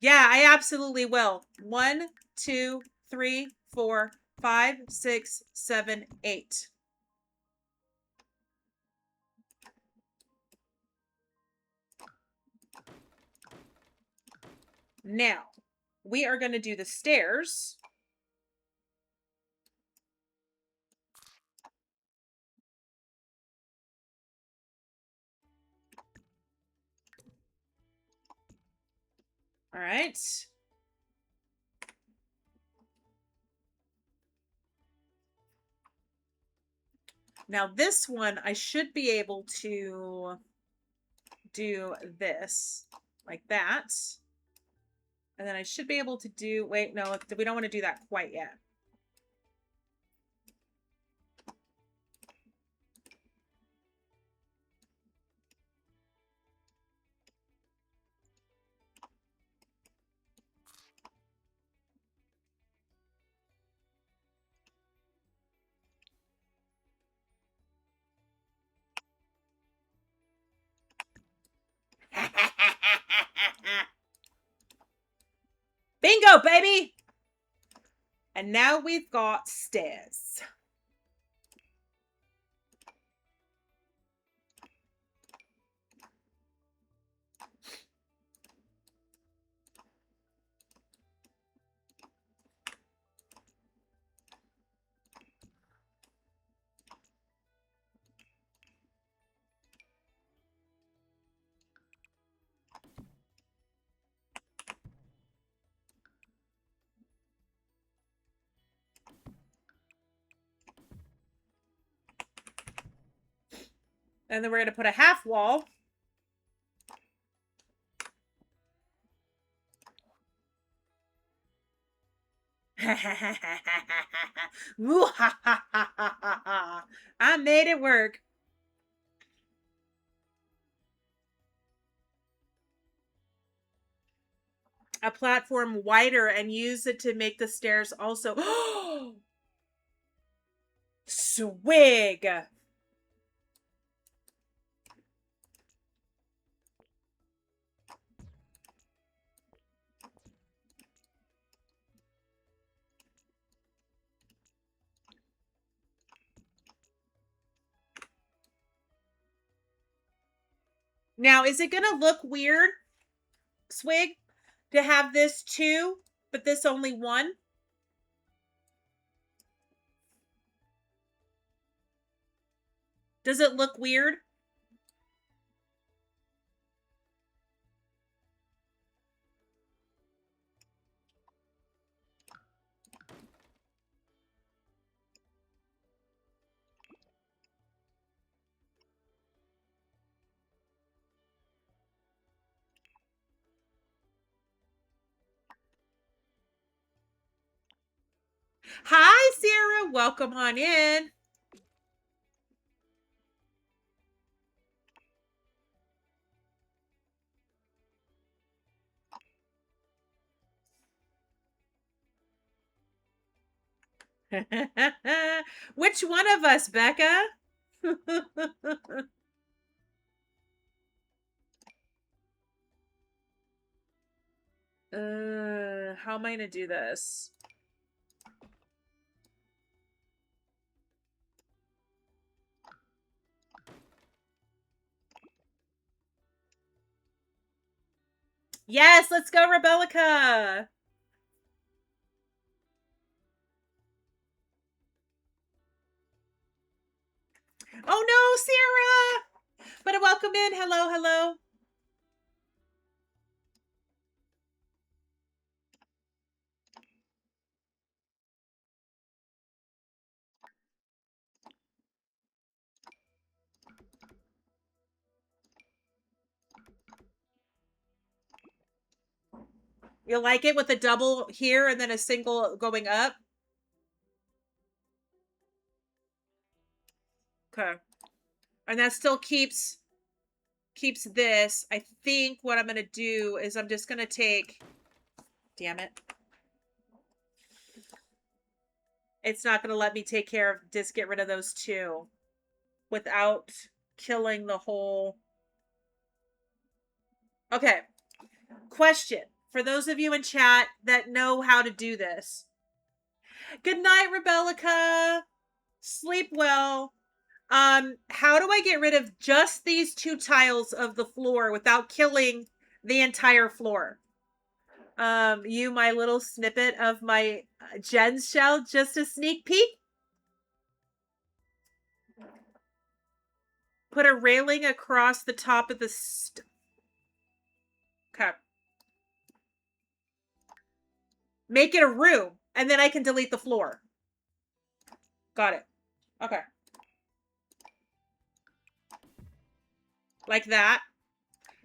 Yeah, I absolutely will. 1, 2, 3, 4, 5, 6, 7, 8. Now, we are going to do the stairs. All right. Now, this one, I should be able to do this like that. And then I should be able to do, wait, no, we don't want to do that quite yet. Bingo, baby! And now we've got stairs. And then we're going to put a half wall. I made it work. A platform wider and use it to make the stairs also. Swig. Now, is it going to look weird, Swig, to have this 2, but this only 1? Does it look weird? Hi, Sarah. Welcome on in. Which one of us, Becca? How am I gonna do this? Yes, let's go, Rebellica. Oh no, Sarah! But welcome in. Hello, hello. You like it with a double here and then a single going up? Okay. And that still keeps this. I think what I'm going to do is I'm just going to take, damn it. It's not going to let me take care of, just get rid of those two without killing the whole. Okay. Question for those of you in chat that know how to do this. Good night, Rebellica. Sleep well. How do I get rid of just these two tiles of the floor without killing the entire floor? You, my little snippet of my Jen's shell, just a sneak peek. Put a railing across the top of the okay. Make it a room, and then I can delete the floor. Got it. Okay. Like that.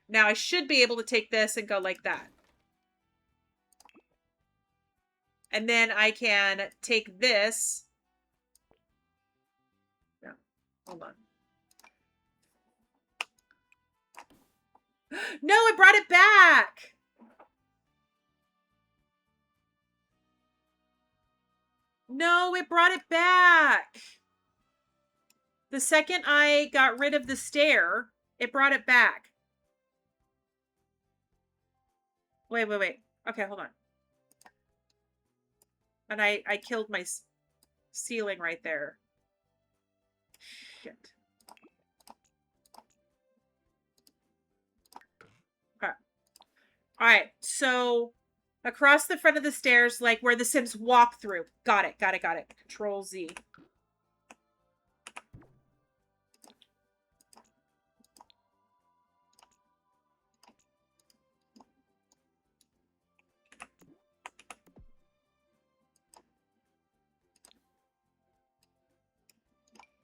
Now I should be able to take this and go like that. And then I can take this. No, hold on. No, it brought it back. No, it brought it back. The second I got rid of the stair, it brought it back. Wait. Okay, hold on. And I killed my ceiling right there. Shit. Okay. All right, so across the front of the stairs, like where the Sims walk through. Got it. Control Z.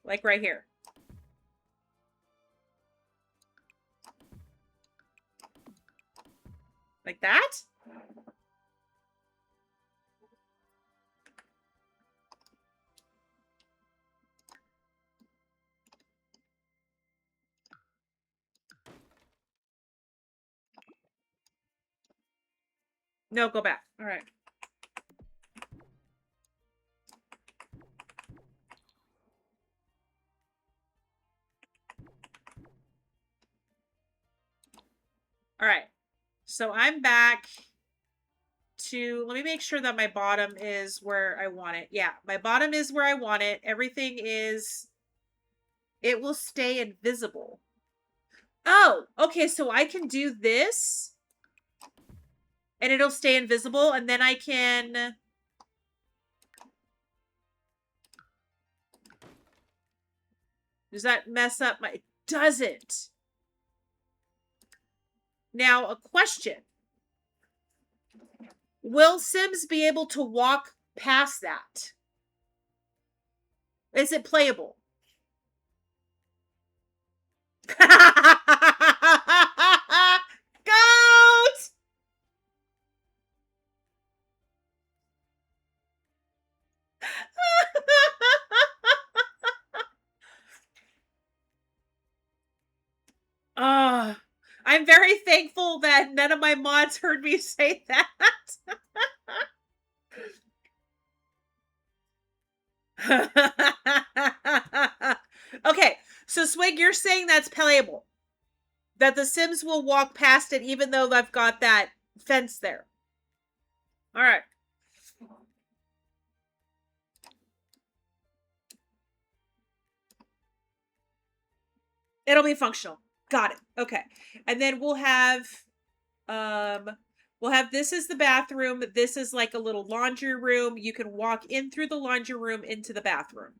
Like right here. Like that? No, go back. All right. All right. So I'm back to, let me make sure that my bottom is where I want it. Yeah, my bottom is where I want it. Everything is, it will stay invisible. Oh, okay. So I can do this and it'll stay invisible. And then I can, does that mess up my, it doesn't. Now a question. Will Sims be able to walk past that? Is it playable? Goat! I'm very thankful that none of my mods heard me say that. Okay, so Swig, you're saying that's playable. That the Sims will walk past it even though I've got that fence there. All right. It'll be functional. Got it. Okay. And then we'll have We'll have this as the bathroom. This is like a little laundry room. You can walk in through the laundry room into the bathroom.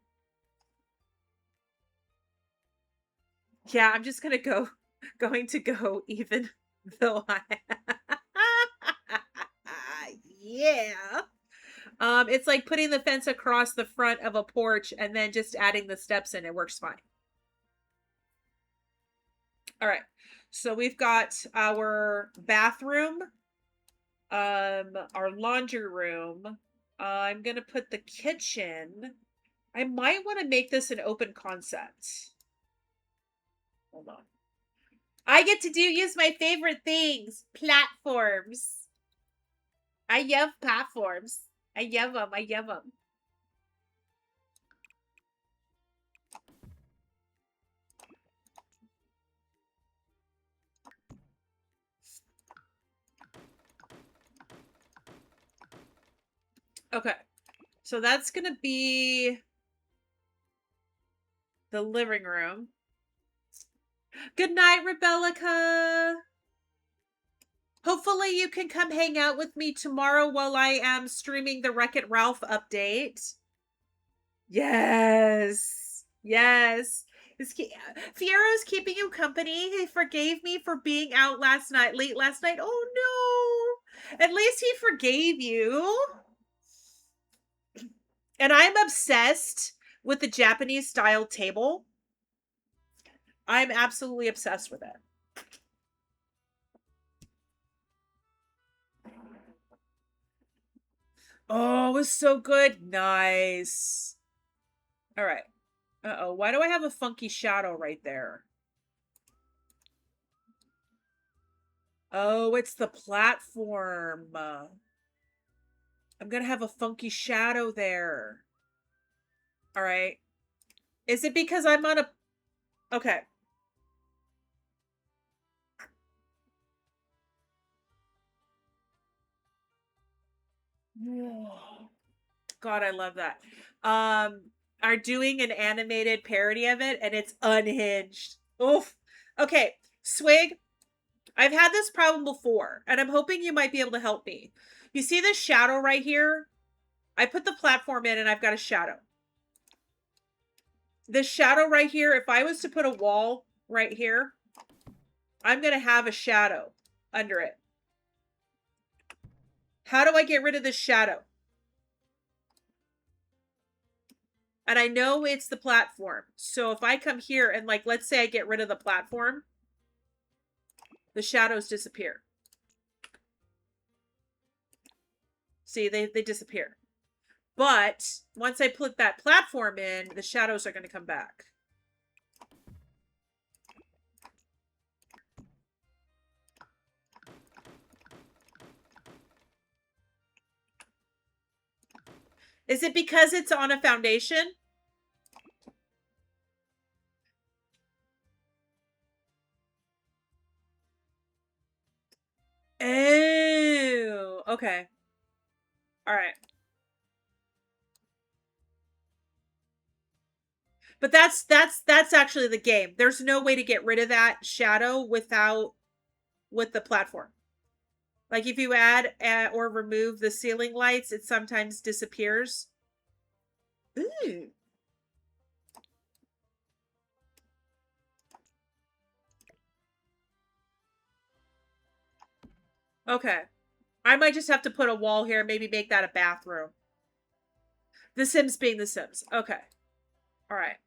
Yeah, I'm just going to go even though I yeah. It's like putting the fence across the front of a porch and then just adding the steps in. It works fine. All right. So we've got our bathroom, our laundry room. I'm going to put the kitchen. I might want to make this an open concept. Hold on. I get to use my favorite things, platforms. I love platforms. I love them. I love them. Okay. So that's going to be the living room. Good night, Rebellica. Hopefully you can come hang out with me tomorrow while I am streaming the Wreck-It Ralph update. Yes. Yes. Fiero's keeping you company. He forgave me for being out late last night. Oh no. At least he forgave you. And I'm obsessed with the Japanese style table. I'm absolutely obsessed with it. Oh, it was so good. Nice. All right. Uh-oh. Why do I have a funky shadow right there? Oh, it's the platform. I'm going to have a funky shadow there. All right. Is it because I'm on a... Okay. God, I love that. Are doing an animated parody of it, and it's unhinged. Oof. Okay, Swig, I've had this problem before, and I'm hoping you might be able to help me. You see this shadow right here? I put the platform in, and I've got a shadow. This shadow right here, if I was to put a wall right here, I'm going to have a shadow under it. How do I get rid of this shadow? And I know it's the platform. So if I come here and like, let's say I get rid of the platform, the shadows disappear. See, they disappear. But once I put that platform in, the shadows are going to come back. Is it because it's on a foundation? Oh, okay. All right. But that's actually the game. There's no way to get rid of that shadow with the platform. Like if you add or remove the ceiling lights, it sometimes disappears. Ooh. Okay. I might just have to put a wall here, maybe make that a bathroom. The Sims being The Sims. Okay. All right.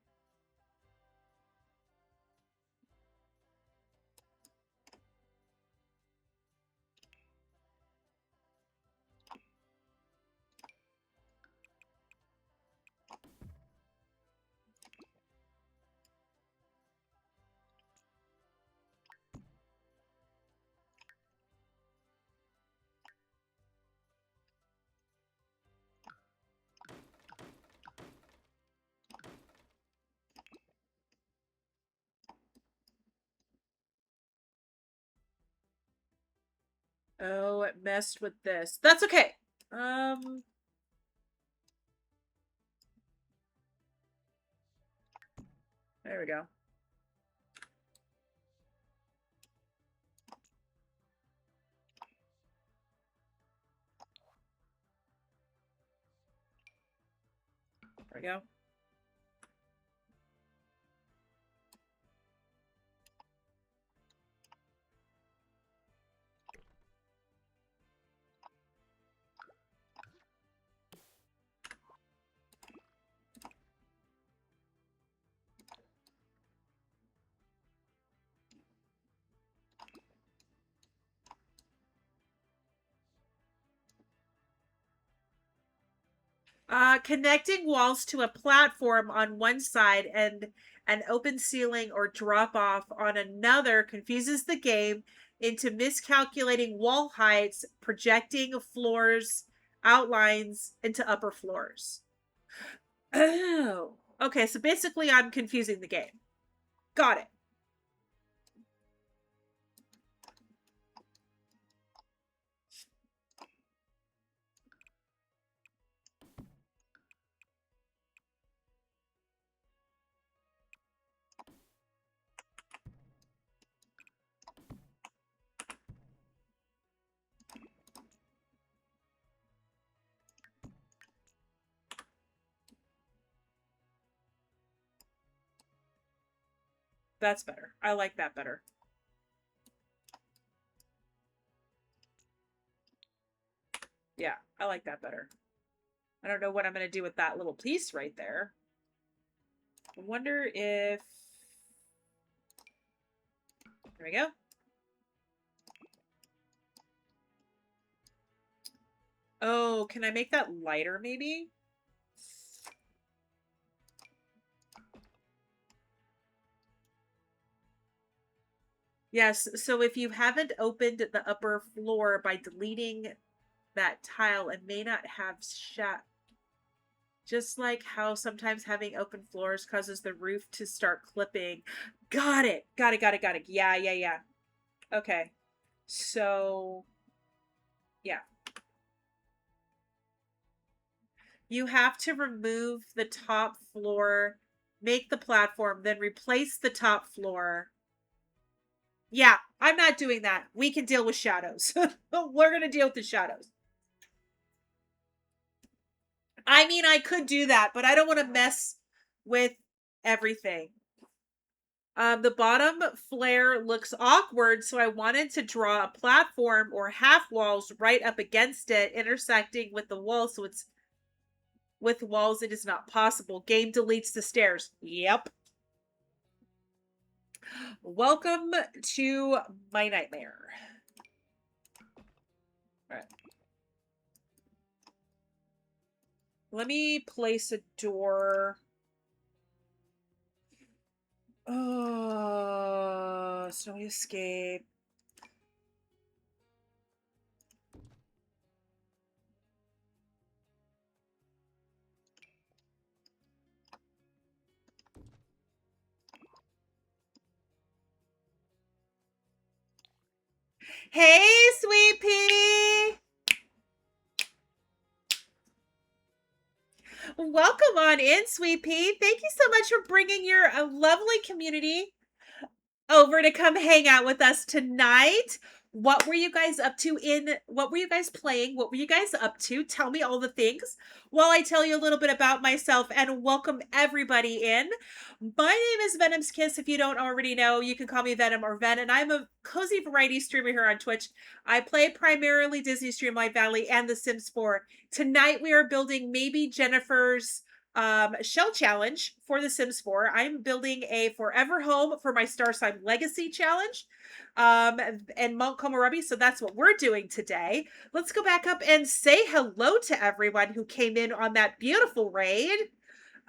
Oh, it messed with this. That's okay. There we go. There we go. Connecting walls to a platform on one side and an open ceiling or drop off on another confuses the game into miscalculating wall heights, projecting floors outlines into upper floors. Oh, okay. So basically, I'm confusing the game. Got it. That's better. I like that better. Yeah, I like that better. I don't know what I'm going to do with that little piece right there. I wonder if... There we go. Oh, can I make that lighter maybe? Yes, so if you haven't opened the upper floor by deleting that tile, it may not have just like how sometimes having open floors causes the roof to start clipping. Got it. Got it. Yeah. Okay. So, yeah. You have to remove the top floor, make the platform, then replace the top floor. Yeah, I'm not doing that. We can deal with shadows. We're going to deal with the shadows. I mean, I could do that, but I don't want to mess with everything. The bottom flare looks awkward, so I wanted to draw a platform or half walls right up against it, intersecting with the wall, so it's with walls it is not possible. Game deletes the stairs. Yep. Welcome to my nightmare. All right. Let me place a door. Oh, snowy escape. Hey, Sweet Pea. Welcome on in, Sweet Pea. Thank you so much for bringing your lovely community over to come hang out with us tonight. What were you guys up to what were you guys playing? What were you guys up to? Tell me all the things while I tell you a little bit about myself and welcome everybody in. My name is Venom's Kiss. If you don't already know, you can call me Venom or Ven, and I'm a cozy variety streamer here on Twitch. I play primarily Disney Streamlight Valley and The Sims 4. Tonight we are building MaybeJennifer's shell challenge for The Sims 4. I'm building a forever home for my Star Sign Legacy challenge and Mount Komorebi. So that's what we're doing today. Let's go back up and say hello to everyone who came in on that beautiful raid.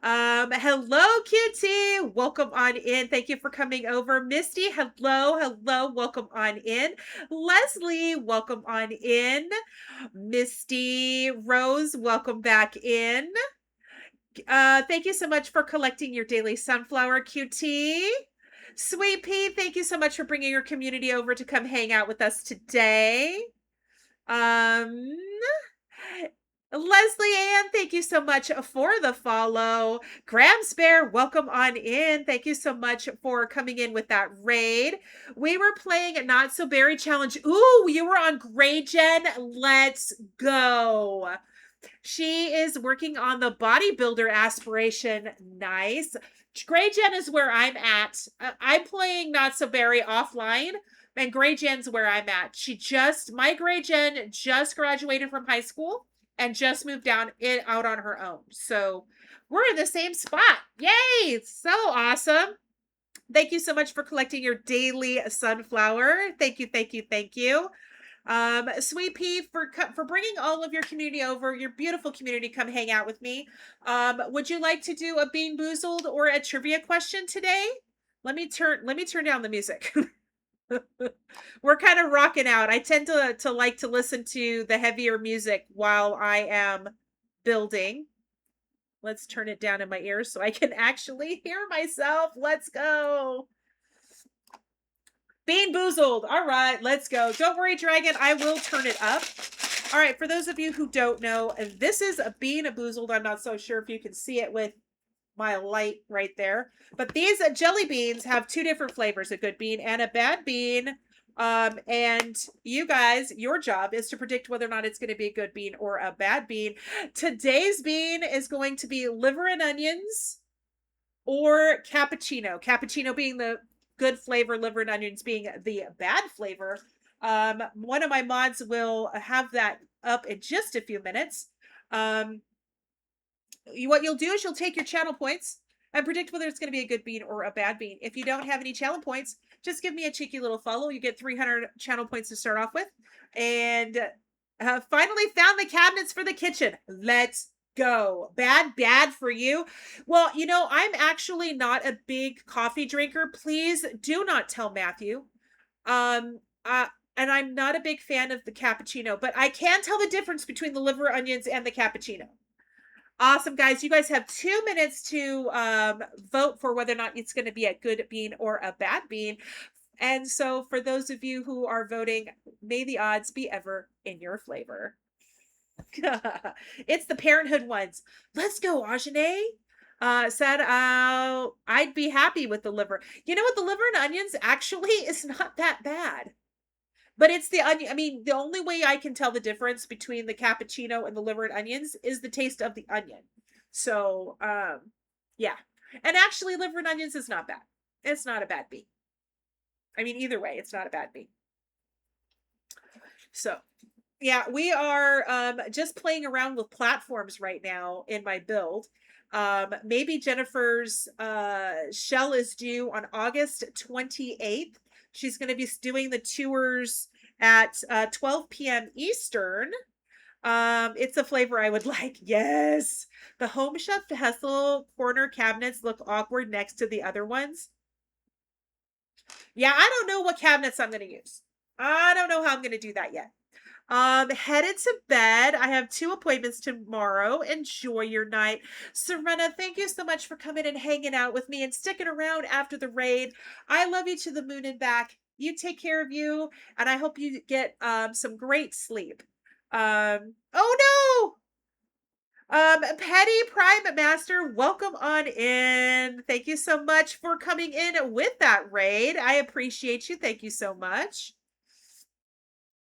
Hello, Cutie. Welcome on in. Thank you for coming over. Misty, hello. Welcome on in. Leslie, welcome on in. Misty Rose, welcome back in. Thank you so much for collecting your daily sunflower, QT. Sweet Pea, thank you so much for bringing your community over to come hang out with us today. Leslie Ann, thank you so much for the follow. Grams Bear, welcome on in. Thank you so much for coming in with that raid. We were playing a Not So Berry Challenge. Ooh, you were on Grey Gen. Let's go. She is working on the bodybuilder aspiration. Nice. Gray Jen is where I'm at. I'm playing Not So Berry offline, and Gray Jen's where I'm at. My Gray Jen just graduated from high school and just moved out on her own. So we're in the same spot. Yay! So awesome. Thank you so much for collecting your daily sunflower. Thank you, thank you, thank you. Sweet Pea, for bringing all of your community over, your beautiful community, come hang out with me. Would you like to do a Bean Boozled or a trivia question today? Let me turn down the music. We're kind of rocking out. I tend to like to listen to the heavier music while I am building. Let's turn it down in my ears so I can actually hear myself. Let's go. Bean Boozled. All right, let's go. Don't worry, Dragon. I will turn it up. All right, for those of you who don't know, this is a Bean Boozled. I'm not so sure if you can see it with my light right there. But these jelly beans have two different flavors, a good bean and a bad bean. And you guys, your job is to predict whether or not it's going to be a good bean or a bad bean. Today's bean is going to be liver and onions or cappuccino. Cappuccino being the good flavor, liver and onions being the bad flavor. One of my mods will have that up in just a few minutes. What you'll do is you'll take your channel points and predict whether it's going to be a good bean or a bad bean. If you don't have any channel points, just give me a cheeky little follow. You get 300 channel points to start off with. And finally found the cabinets for the kitchen. Let's go. Bad for you. Well, I'm actually not a big coffee drinker. Please do not tell Matthew. And I'm not a big fan of the cappuccino, but I can tell the difference between the liver onions and the cappuccino. Awesome, guys. You guys have 2 minutes to vote for whether or not it's going to be a good bean or a bad bean. And so for those of you who are voting, may the odds be ever in your flavor. It's the Parenthood ones. Let's go, Ajane. Said I'd be happy with the liver. You know what? The liver and onions actually is not that bad. But it's the onion. I mean, the only way I can tell the difference between the cappuccino and the liver and onions is the taste of the onion. So, yeah. And actually, liver and onions is not bad. It's not a bad bean. I mean, either way, it's not a bad bean. So, yeah, we are just playing around with platforms right now in my build. Maybe Jennifer's shell is due on August 28th. She's going to be doing the tours at 12 p.m. Eastern. It's a flavor I would like. Yes. The Home Chef Hessel corner cabinets look awkward next to the other ones. Yeah, I don't know what cabinets I'm going to use. I don't know how I'm going to do that yet. Headed to bed. I have 2 appointments tomorrow. Enjoy your night. Serena, thank you so much for coming and hanging out with me and sticking around after the raid. I love you to the moon and back. You take care of you, and I hope you get some great sleep. Oh no! Petty Prime Master, welcome on in. Thank you so much for coming in with that raid. I appreciate you. Thank you so much.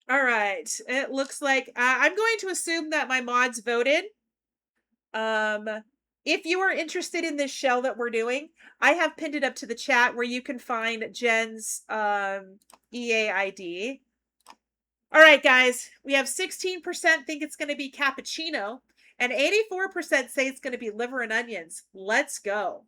All right. It looks like I'm going to assume that my mods voted. If you are interested in this shell that we're doing, I have pinned it up to the chat where you can find Jen's EA ID. All right, guys. We have 16% think it's going to be cappuccino, and 84% say it's going to be liver and onions. Let's go.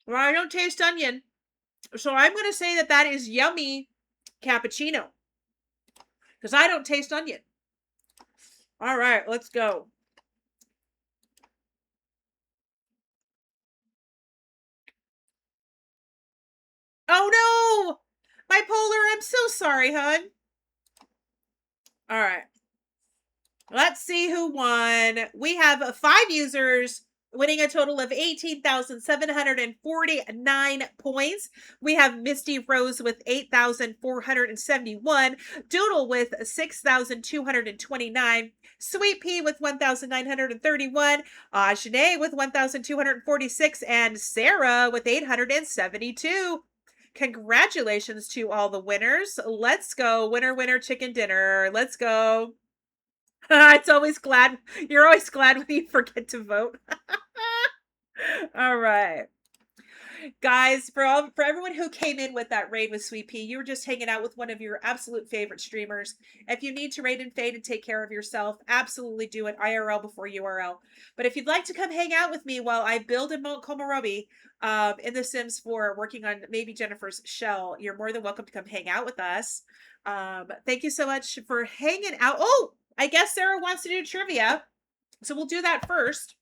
Well, I don't taste onion, so I'm going to say that is yummy cappuccino, because I don't taste onion. All right, let's go. Oh no! Bipolar, I'm so sorry, hon. All right. Let's see who won. We have 5 users winning a total of 18,749 points. We have Misty Rose with 8,471, Doodle with 6,229, Sweet Pea with 1,931, Ajane with 1,246, and Sarah with 872. Congratulations to all the winners. Let's go. Winner, winner, chicken dinner. Let's go. It's always glad. You're always glad when you forget to vote. All right. Guys, for everyone who came in with that raid with Sweet Pea, you were just hanging out with one of your absolute favorite streamers. If you need to raid and fade and take care of yourself, absolutely do it IRL before URL. But if you'd like to come hang out with me while I build in Mount Komorebi in The Sims 4, working on Maybe Jennifer's shell, you're more than welcome to come hang out with us. Thank you so much for hanging out. Oh, I guess Sarah wants to do trivia, so we'll do that first.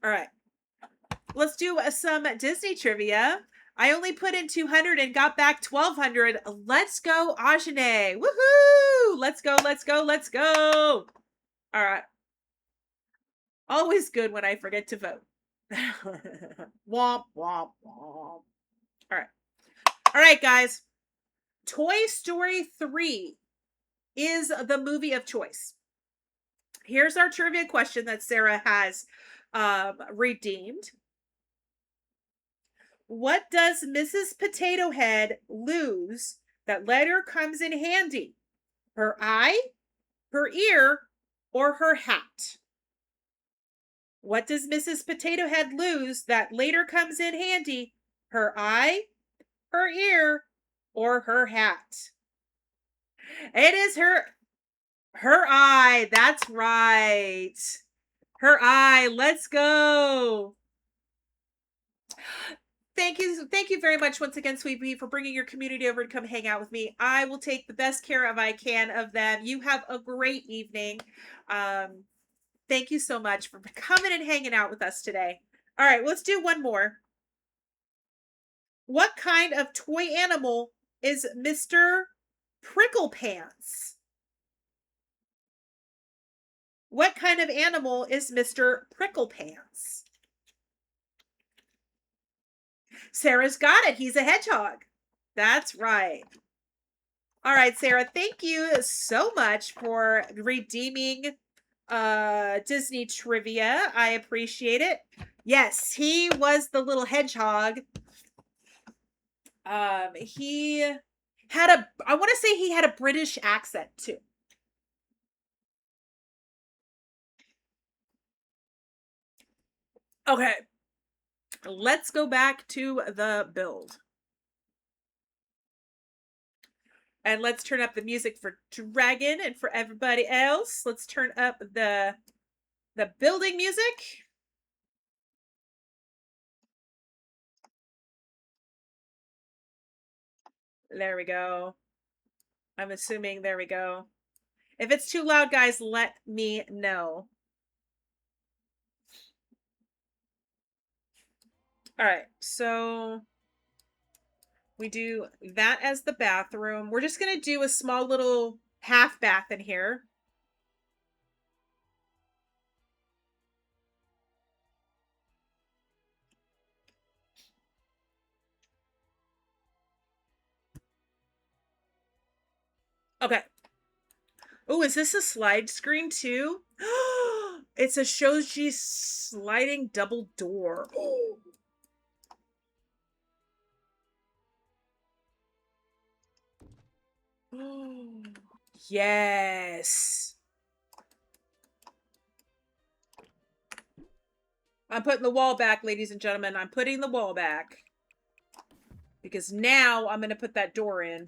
All right. Let's do some Disney trivia. I only put in 200 and got back 1,200. Let's go, Ajane. Woohoo! Let's go, let's go, let's go. All right. Always good when I forget to vote. Womp, womp, womp. All right. All right, guys. Toy Story 3 is the movie of choice. Here's our trivia question that Sarah has redeemed. What does Mrs. Potato Head lose that later comes in handy? Her eye, her ear, or her hat? What does Mrs. Potato Head lose that later comes in handy? Her eye, her ear, or her hat? It is her eye. That's right. Her eye. Let's go. Thank you very much once again, Sweet Pea, for bringing your community over to come hang out with me. I will take the best care of I can of them. You have a great evening. Thank you so much for coming and hanging out with us today. All right, let's do one more. What kind of toy animal is Mr. Pricklepants? What kind of animal is Mr. Pricklepants? Sarah's got it. He's a hedgehog. That's right. All right, Sarah, thank you so much for redeeming Disney trivia. I appreciate it. Yes, he was the little hedgehog. He had I want to say he had a British accent too. Okay. Let's go back to the build. And let's turn up the music for Dragon and for everybody else. Let's turn up the building music. There we go. I'm assuming there we go. If it's too loud, guys, let me know. All right, so we do that as the bathroom. We're just going to do a small little half bath in here. Okay. Oh, is this a slide screen too? It's a Shoji sliding double door. Oh. Yes. I'm putting the wall back, ladies and gentlemen. I'm putting the wall back. Because now I'm going to put that door in.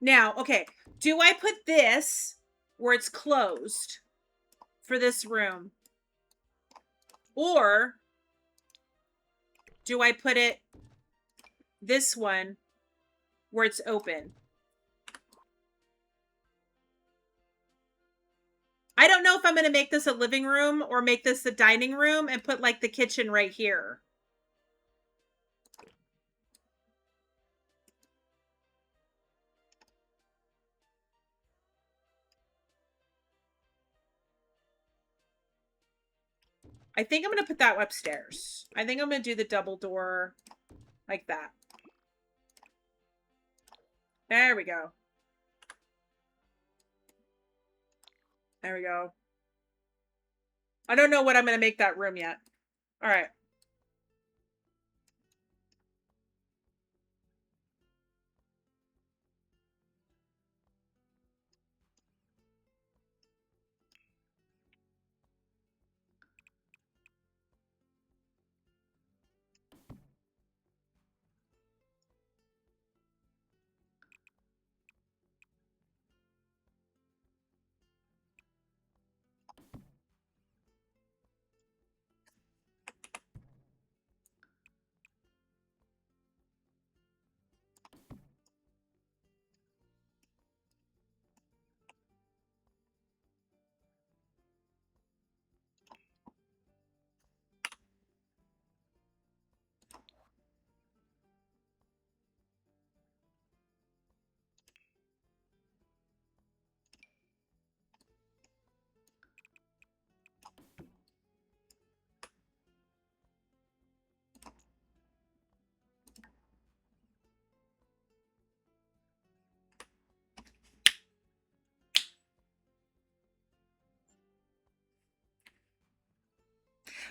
Now, okay. Do I put this where it's closed for this room? Or do I put it this one where it's open? I don't know if I'm going to make this a living room or make this a dining room and put like the kitchen right here. I think I'm going to put that upstairs. I think I'm going to do the double door like that. There we go. There we go. I don't know what I'm going to make that room yet. All right.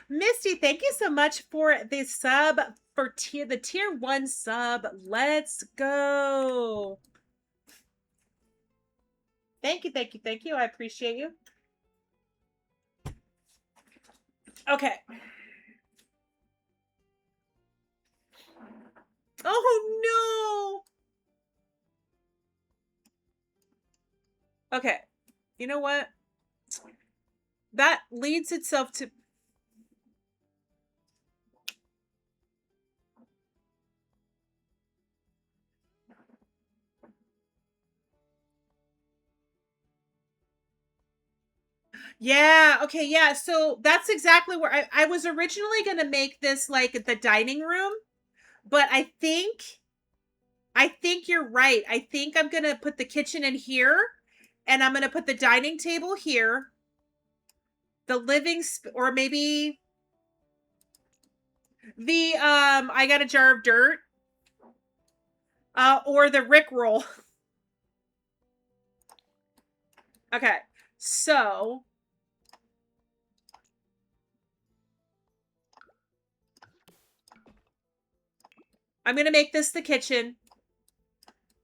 Misty, thank you so much for the sub for the tier 1 sub. Let's go. Thank you, thank you, thank you. I appreciate you. Okay. Oh no. Okay. You know what? That leads itself to yeah, okay, yeah. So that's exactly where I was originally gonna make this like the dining room, but I think you're right. I think I'm gonna put the kitchen in here, and I'm gonna put the dining table here, the or maybe the I got a jar of dirt, or the Rickroll. Okay, so I'm gonna make this the kitchen,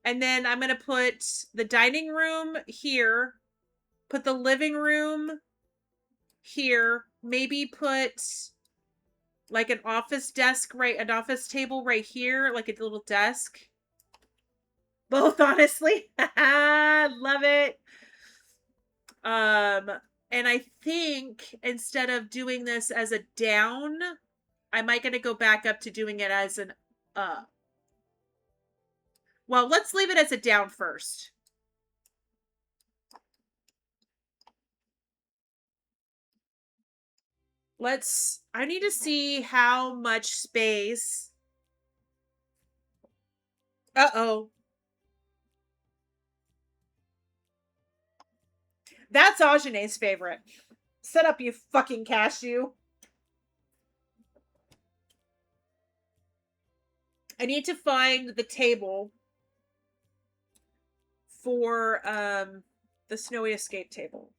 and then I'm gonna put the dining room here, put the living room here, maybe put like an office desk, right? An office table right here, like a little desk. Both, honestly. Love it. And I think instead of doing this as a down, I might gonna go back up to doing it as an up. Well, let's leave it as a down first. I need to see how much space. Uh-oh. That's Ajane's favorite. Set up, you fucking cashew. I need to find the table for the snowy escape table.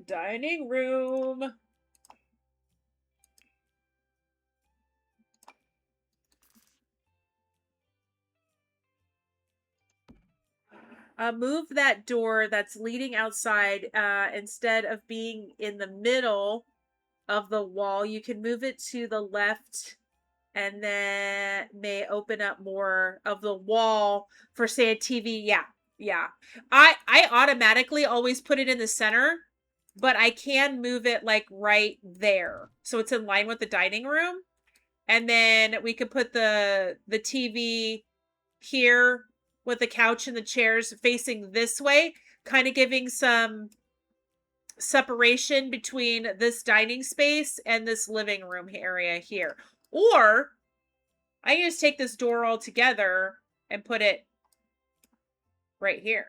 Dining room. Move that door that's leading outside. Instead of being in the middle of the wall, you can move it to the left, and then may open up more of the wall for, say, a TV. Yeah. I automatically always put it in the center, but I can move it like right there, so it's in line with the dining room. And then we could put the TV here with the couch and the chairs facing this way, kind of giving some separation between this dining space and this living room area here. Or I can just take this door all together and put it right here.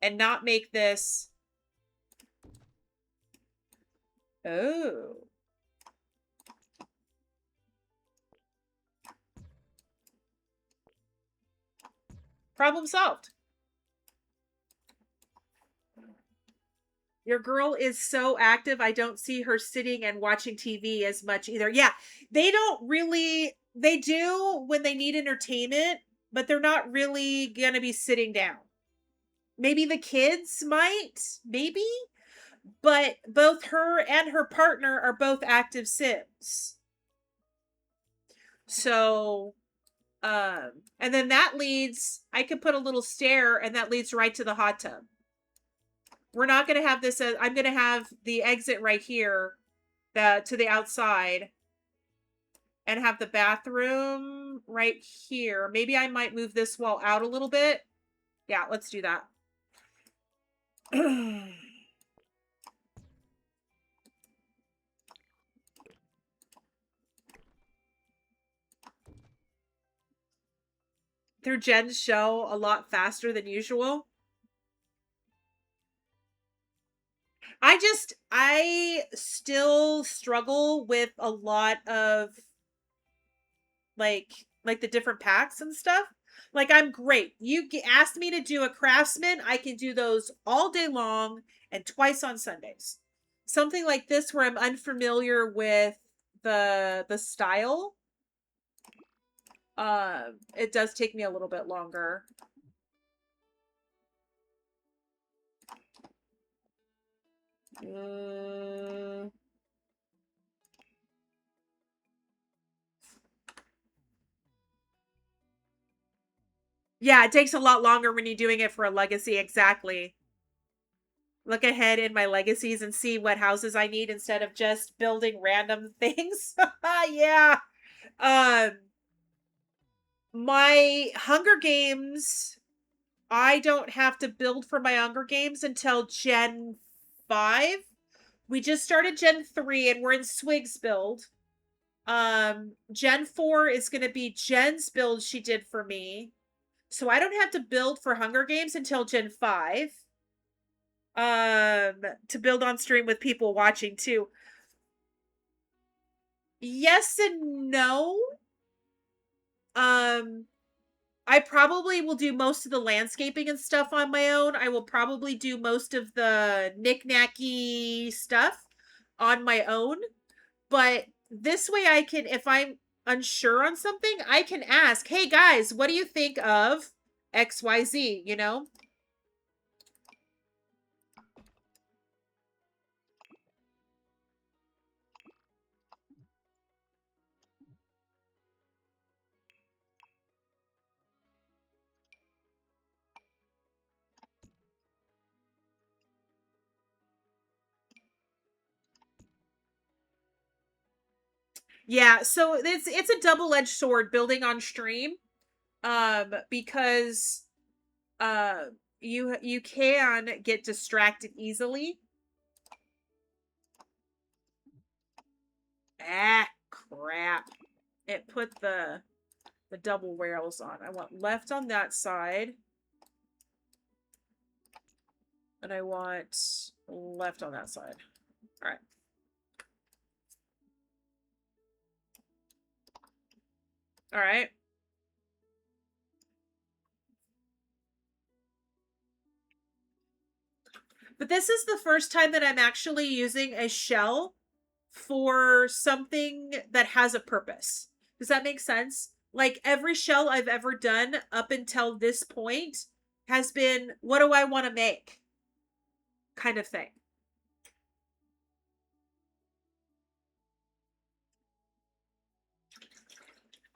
And not make this. Oh. Problem solved. Your girl is so active. I don't see her sitting and watching TV as much either. Yeah, they don't really, they do when they need entertainment, but they're not really going to be sitting down. Maybe the kids might, maybe, but both her and her partner are both active Sims. So, and then that leads, I could put a little stair and that leads right to the hot tub. We're not going to have this, I'm going to have the exit right here, to the outside, and have the bathroom right here. Maybe I might move this wall out a little bit. Yeah, let's do that. Through Jen's show a lot faster than usual. I still struggle with a lot of like the different packs and stuff. Like, I'm great. You asked me to do a craftsman. I can do those all day long and twice on Sundays. Something like this where I'm unfamiliar with the style. It does take me a little bit longer. Yeah, it takes a lot longer when you're doing it for a legacy. Exactly. Look ahead in my legacies and see what houses I need instead of just building random things. Yeah. My Hunger Games, I don't have to build for my Hunger Games until Gen 5. We just started Gen 3 and we're in Swig's build. Gen 4 is going to be Jen's build she did for me. So I don't have to build for Hunger Games until Gen 5. To build on stream with people watching too. Yes and no. I probably will do most of the landscaping and stuff on my own. I will probably do most of the knick-knacky stuff on my own. But this way I can, if I'm unsure on something, I can ask, hey guys, what do you think of XYZ, you know? Yeah, so it's a double-edged sword building on stream. Because you can get distracted easily. Ah, crap. It put the double rails on. I want left on that side. And I want left on that side. All right. All right. But this is the first time that I'm actually using a shell for something that has a purpose. Does that make sense? Like, every shell I've ever done up until this point has been, what do I want to make? Kind of thing.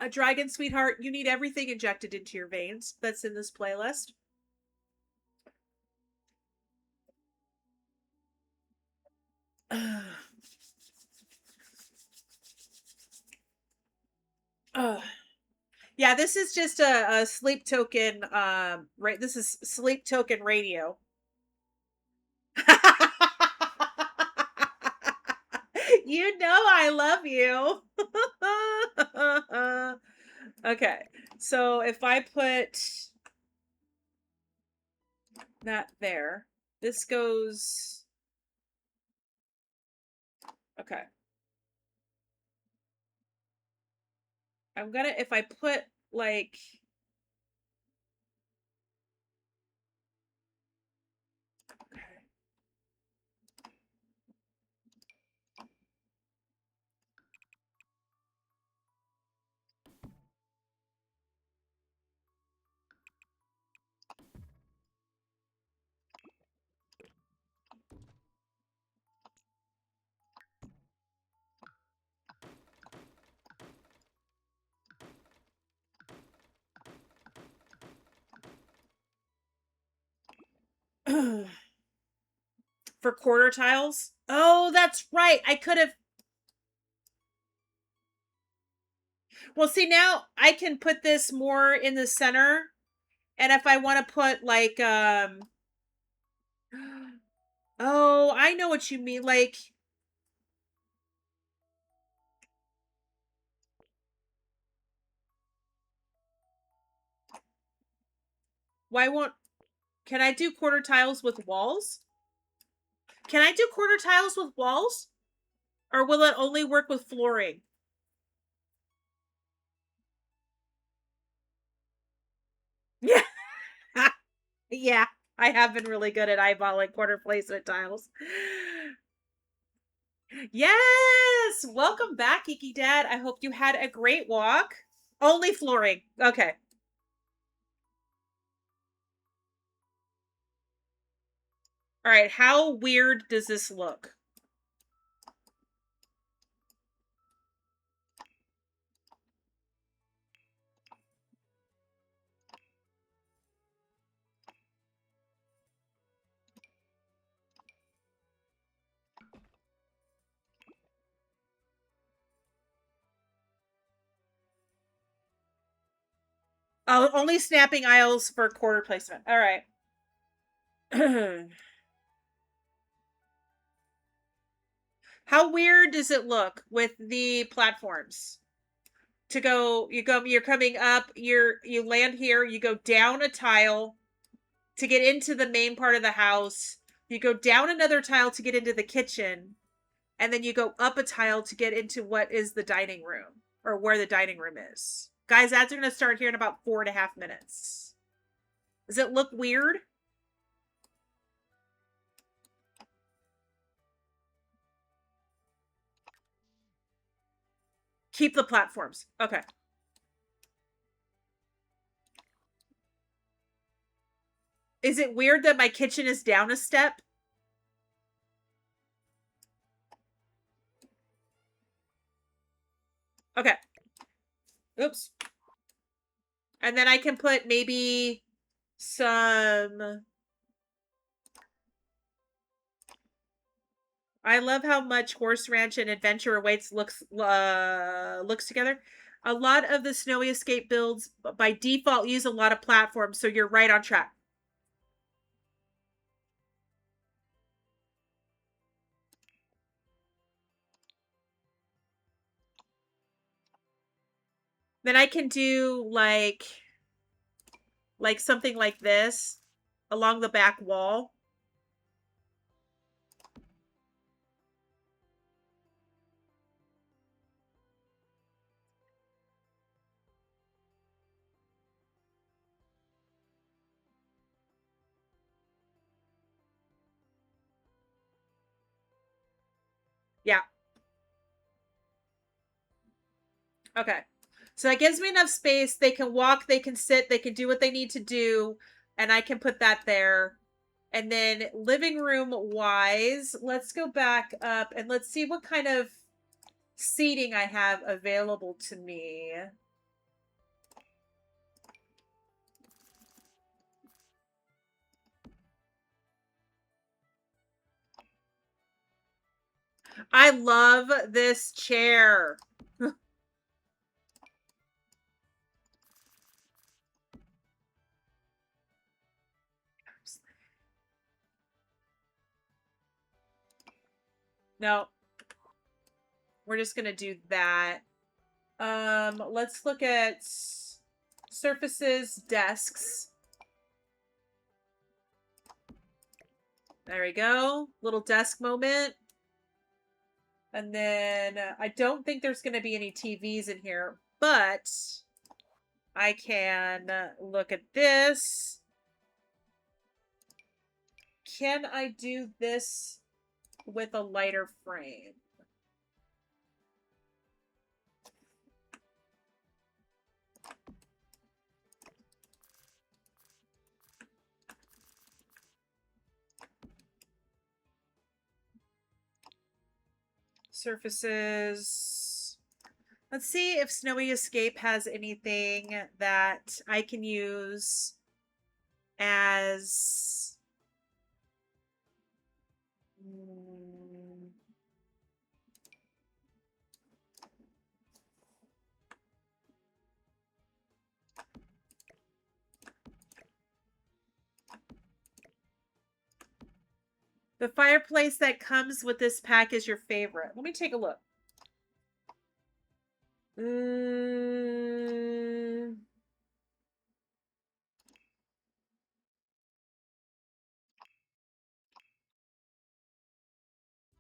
A dragon, sweetheart, you need everything injected into your veins that's in this playlist. Yeah, this is just a sleep token. Right, this is sleep token radio. You know I love you. Okay, so if I put that there, this goes. Okay. I'm gonna, if I put like For quarter tiles? Oh, that's right. I could have. Well, see, now I can put this more in the center. And if I want to put like, oh, I know what you mean. Like, why won't, can I do quarter tiles with walls? Can I do quarter tiles with walls? Or will it only work with flooring? Yeah. Yeah. I have been really good at eyeballing quarter placement tiles. Yes! Welcome back, Geeky Dad. I hope you had a great walk. Only flooring. Okay. All right. How weird does this look? Oh, only snapping aisles for quarter placement. All right. How weird does it look with the platforms? To go, you're coming up, you land here, you go down a tile to get into the main part of the house. You go down another tile to get into the kitchen, and then you go up a tile to get into what is the dining room, or where the dining room is. Guys, ads are going to start here in about 4.5 minutes. Does it look weird? Keep the platforms. Okay. Is it weird that my kitchen is down a step? Okay. Oops. And then I can put maybe some... I love how much Horse Ranch and Adventure Awaits looks together. A lot of the Snowy Escape builds by default use a lot of platforms, so you're right on track. Then I can do like something like this along the back wall. Yeah. Okay. So that gives me enough space. They can walk, they can sit, they can do what they need to do, and I can put that there. And then living room wise, let's go back up and let's see what kind of seating I have available to me. I love this chair. No, we're just going to do that. Let's look at surfaces, desks. There we go. Little desk moment. And then I don't think there's going to be any TVs in here, but I can look at this. Can I do this with a lighter frame? Surfaces. Let's see if Snowy Escape has anything that I can use as The fireplace that comes with this pack is your favorite. Let me take a look.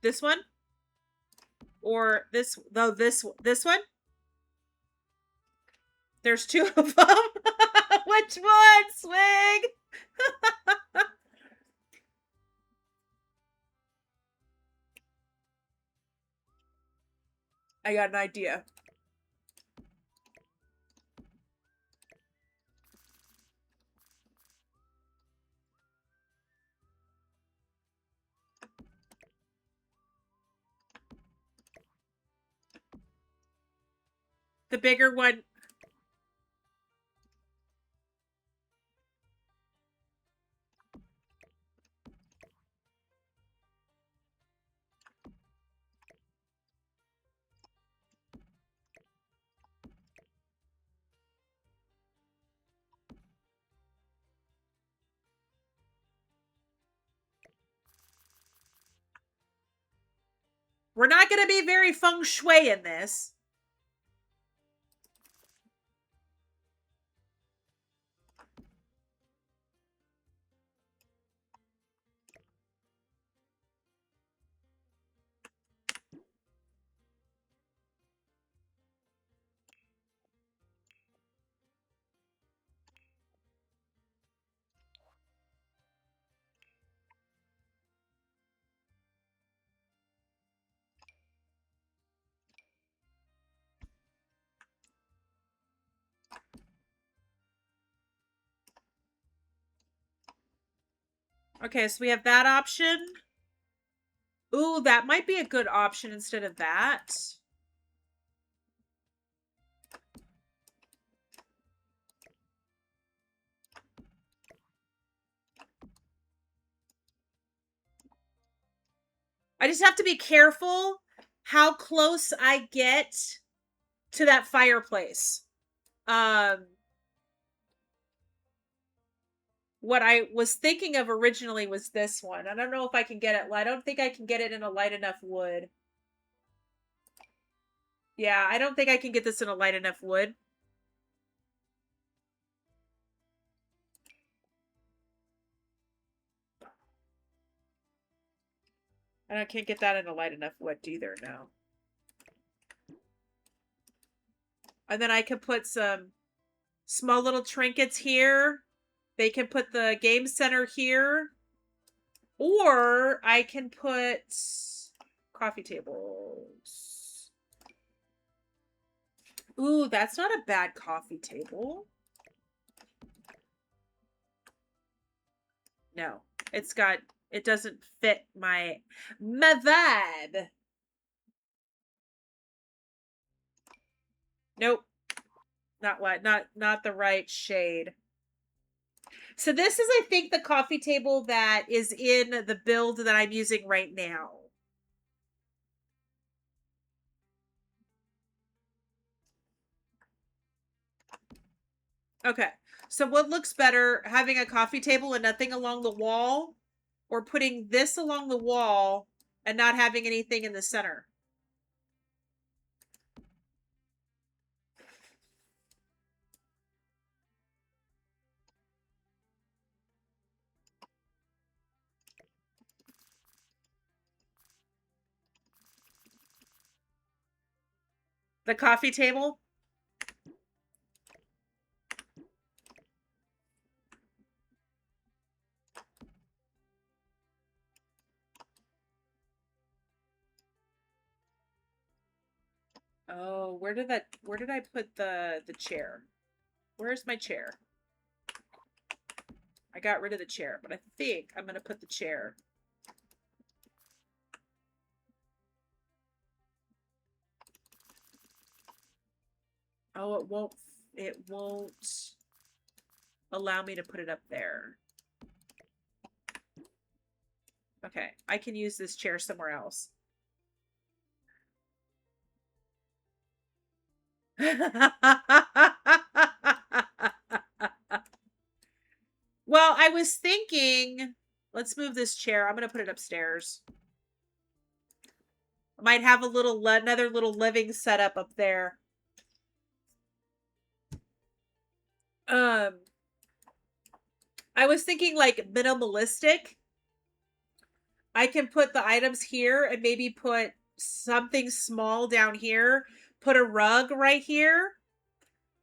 This one? Or this? No, this one? There's two of them. Which one, Swig? I got an idea. The bigger one. We're not going to be very feng shui in this. Okay, so we have that option. Ooh, that might be a good option instead of that. I just have to be careful how close I get to that fireplace. What I was thinking of originally was this one. I don't know if I can get it. I don't think I can get it in a light enough wood. Yeah, I don't think I can get this in a light enough wood. And I can't get that in a light enough wood either, no. And then I can put some small little trinkets here. They can put the game center here. Or I can put coffee tables. Ooh, that's not a bad coffee table. No, it doesn't fit my vibe. Nope. Not the right shade. So this is, I think, the coffee table that is in the build that I'm using right now. Okay. So what looks better, having a coffee table and nothing along the wall, or putting this along the wall and not having anything in the center? The coffee table? Oh, where did I put the chair? Where's my chair? I got rid of the chair, but I think I'm going to put the chair. Oh, it won't allow me to put it up there. Okay, I can use this chair somewhere else. Well, I was thinking, let's move this chair. I'm going to put it upstairs. I might have a little another little living setup up there. Um, I was thinking like minimalistic. I can put the items here and maybe put something small down here. Put a rug right here.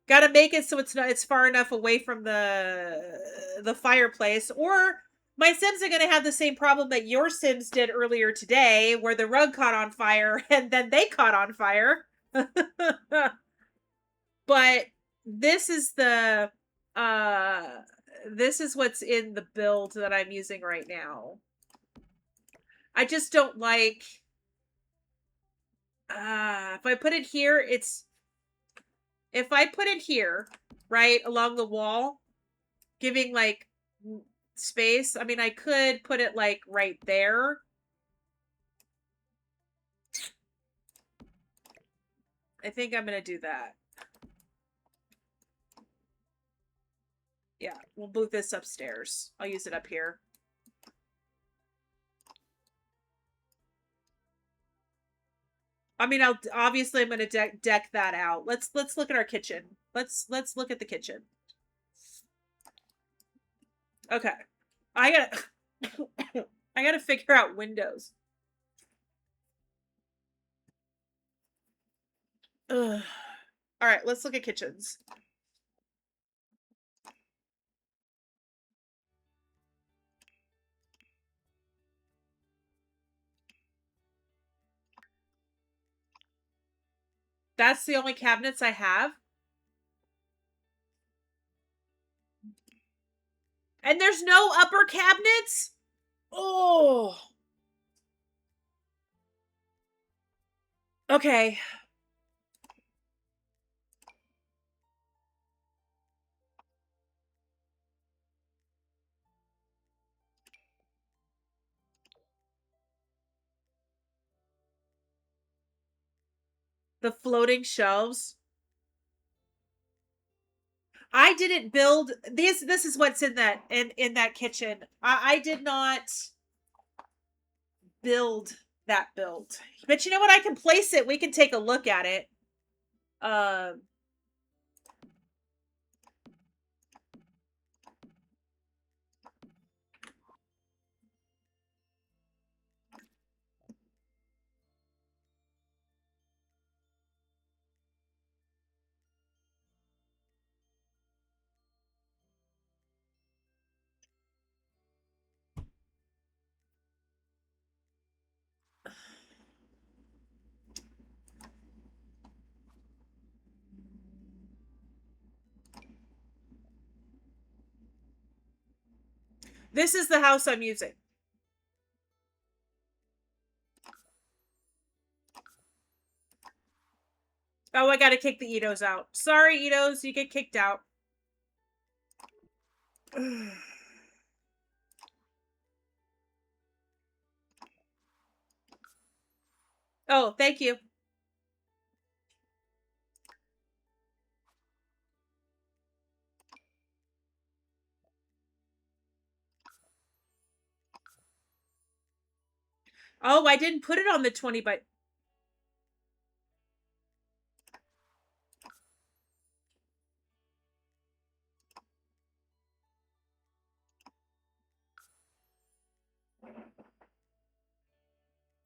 Got to make it so it's far enough away from the fireplace, or my Sims are going to have the same problem that your Sims did earlier today, where the rug caught on fire and then they caught on fire. But this is the uh this is what's in the build that I'm using right now. I just don't like if I put it here, if I put it here, right along the wall, giving like space. I mean, I could put it like right there. I think I'm going to do that. Yeah, we'll move this upstairs. I'll use it up here. I mean, obviously I'm going to deck that out. Let's look at our kitchen. Let's look at the kitchen. Okay. I got I got to figure out windows. Ugh. All right, let's look at kitchens. That's the only cabinets I have. And there's no upper cabinets? Oh. Okay. The floating shelves. I didn't build this. This is what's in that kitchen. I did not build that build. But you know what? I can place it. We can take a look at it. Um this is the house I'm using. Oh, I gotta kick the Itos out. Sorry, Itos, you get kicked out. Oh, thank you. Oh, I didn't put it on the 20 by...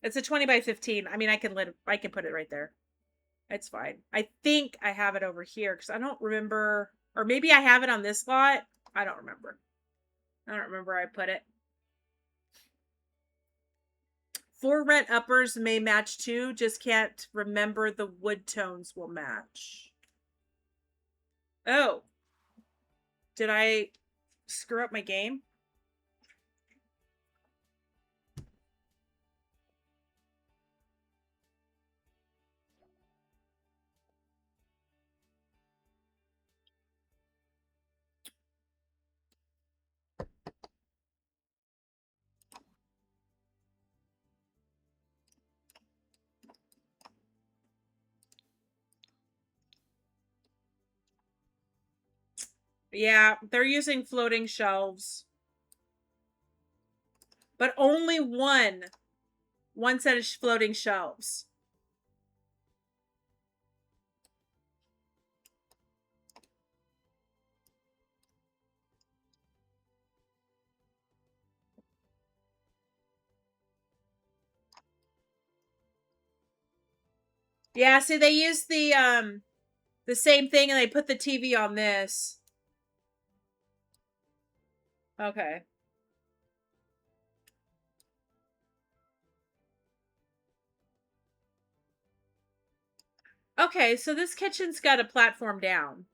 It's a 20 by 15. I mean, I can put it right there. It's fine. I think I have it over here because I don't remember, or maybe I have it on this lot. I don't remember. I don't remember where I put it. For rent uppers may match too, just can't remember the wood tones will match. Oh. Did I screw up my game? Yeah, they're using floating shelves. But only one set of floating shelves. Yeah, see, they use the same thing and they put the TV on this. Okay. Okay, so this kitchen's got a platform down.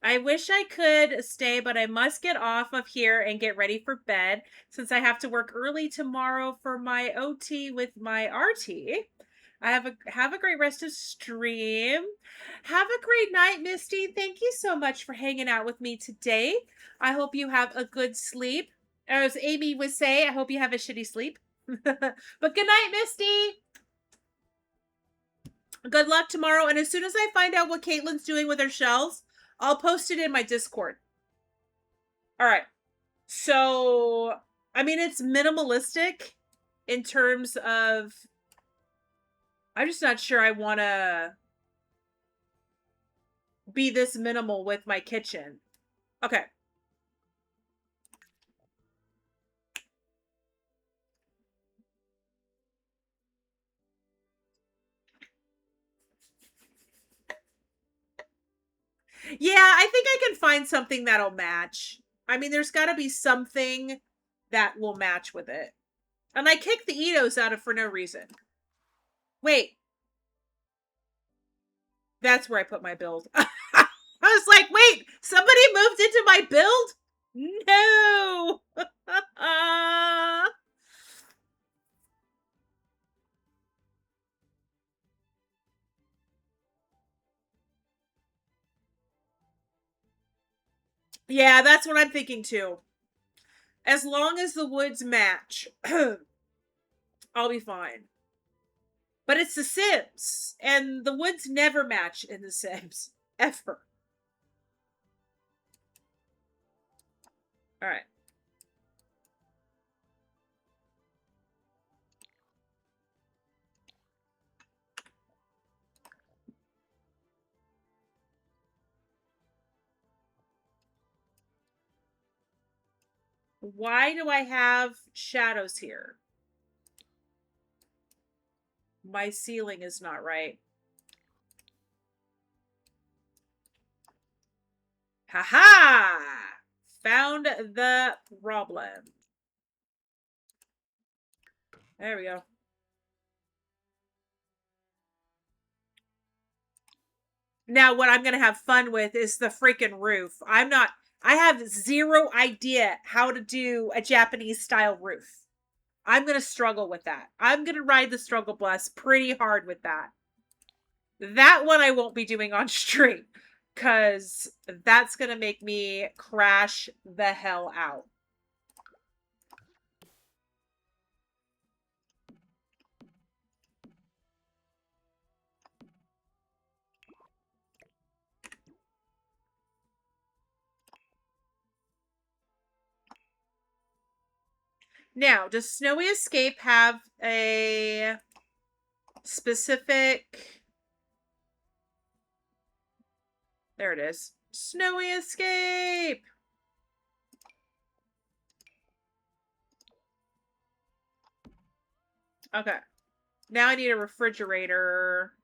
I wish I could stay, but I must get off of here and get ready for bed since I have to work early tomorrow for my OT with my RT. Have a great rest of stream. Have a great night, Misty. Thank you so much for hanging out with me today. I hope you have a good sleep. As Amy would say, I hope you have a shitty sleep. But good night, Misty. Good luck tomorrow. And as soon as I find out what Caitlin's doing with her shells, I'll post it in my Discord. All right. So, I mean, it's minimalistic in terms of. I'm just not sure I want to be this minimal with my kitchen. Okay. Yeah, I think I can find something that'll match. I mean, there's got to be something that will match with it. And I kicked the Edos out of for no reason. Wait. That's where I put my build. I was like, wait, somebody moved into my build? No. Yeah, that's what I'm thinking too. As long as the woods match, I'll be fine. But it's The Sims, and the woods never match in The Sims. Ever. All right. Why do I have shadows here? My ceiling is not right. Haha! Found the problem. There we go. Now, what I'm going to have fun with is the freaking roof. I have zero idea how to do a Japanese style roof. I'm going to struggle with that. I'm going to ride the struggle bus pretty hard with that. That one I won't be doing on stream because that's going to make me crash the hell out. Now, does Snowy Escape have a specific... There it is. Snowy Escape! Okay. Now I need a refrigerator.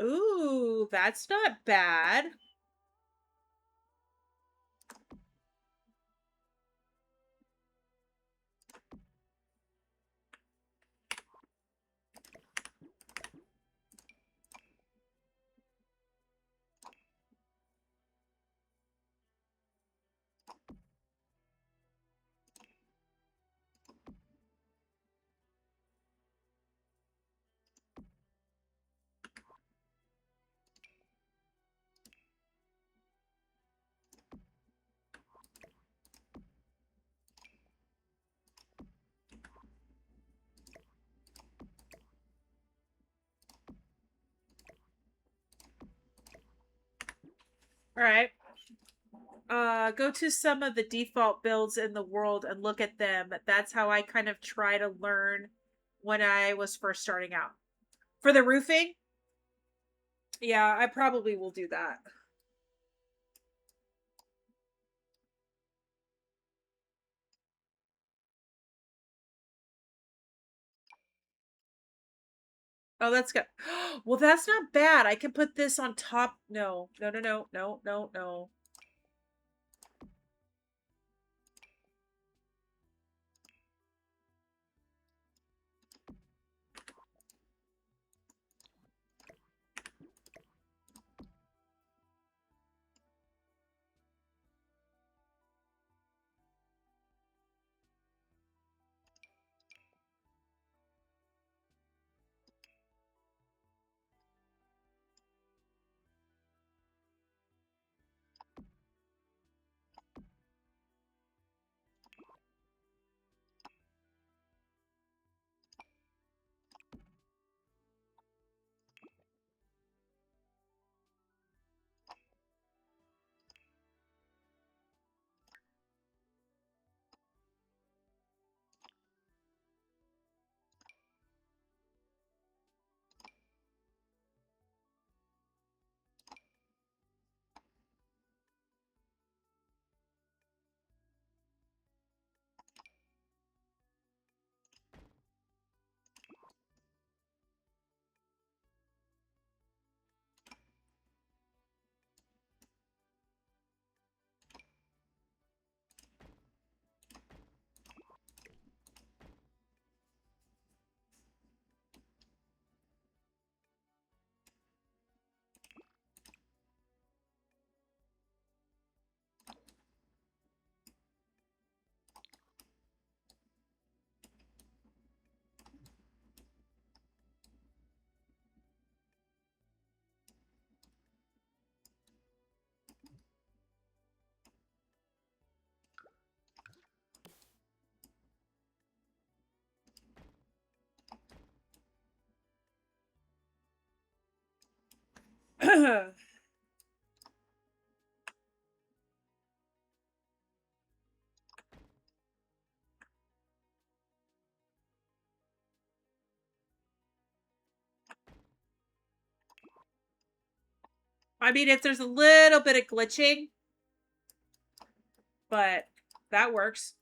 Ooh, that's not bad. All right. Go to some of the default builds in the world and look at them. That's how I kind of try to learn when I was first starting out. For the roofing, yeah, I probably will do that. Oh, that's good. Well, that's not bad. I can put this on top. No, no, no, no, no, no, no. I mean, if there's a little bit of glitching, but that works.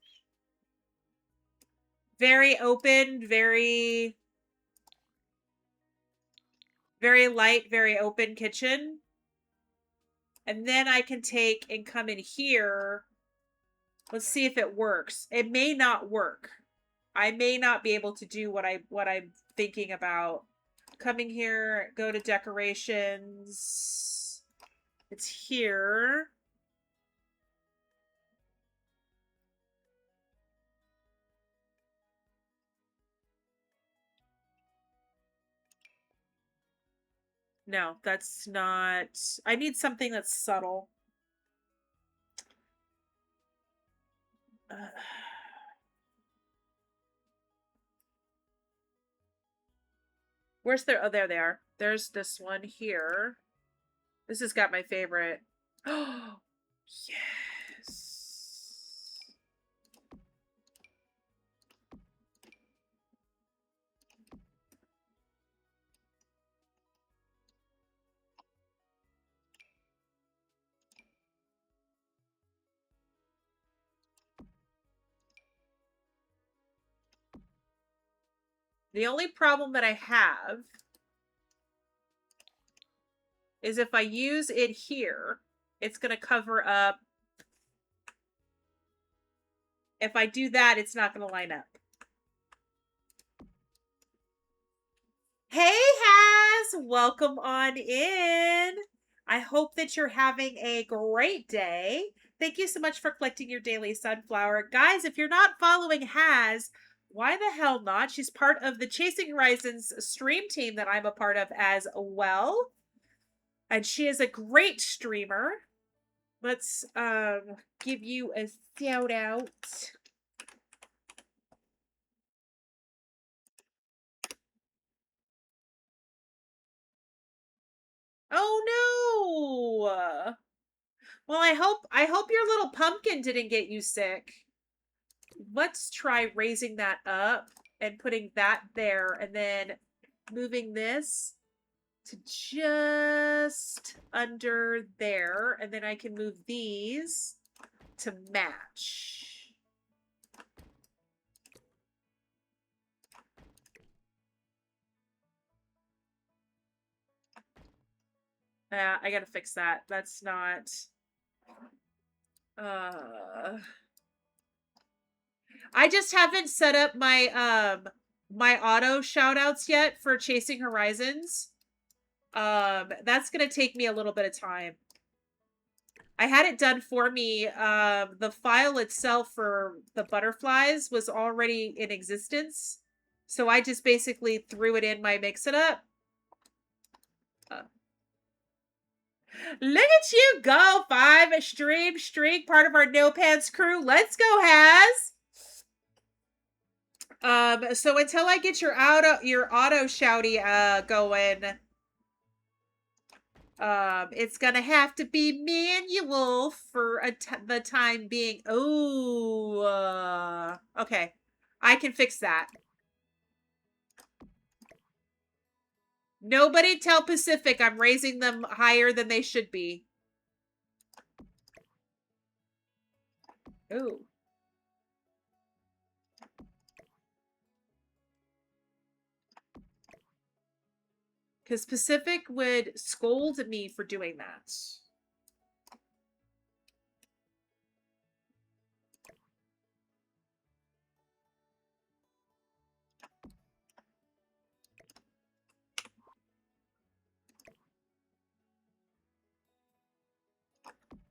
Very open, very light, very open kitchen. And then I can take and come in here. Let's see if it works. It may not work. I may not be able to do what I'm thinking about. Coming here, go to decorations. It's here. No, that's not. I need something that's subtle. Uh, where's there? Oh, there they are. There's this one here. This has got my favorite. Oh, yes. The only problem that I have is if I use it here, it's going to cover up. If I do that, it's not going to line up. Hey, Has! Welcome on in. I hope that you're having a great day. Thank you so much for collecting your daily sunflower. Guys, if you're not following Has, why the hell not? She's part of the Chasing Horizons stream team that I'm a part of as well. And she is a great streamer. Let's give you a shout out. Oh no. Well, I hope your little pumpkin didn't get you sick. Let's try raising that up and putting that there and then moving this to just under there, and then I can move these to match. I gotta fix that. That's not I just haven't set up my my auto shout outs yet for Chasing Horizons. That's gonna take me a little bit of time. I had it done for me. The file itself for the butterflies was already in existence. So I just basically threw it in my Mix It Up. Look at you go, 5 stream streak, part of our No Pants crew. Let's go, Has. So until I get your auto shouty going, it's gonna have to be manual for the time being. Oh, okay. I can fix that. Nobody tell Pacific I'm raising them higher than they should be. Ooh. Because Pacific would scold me for doing that.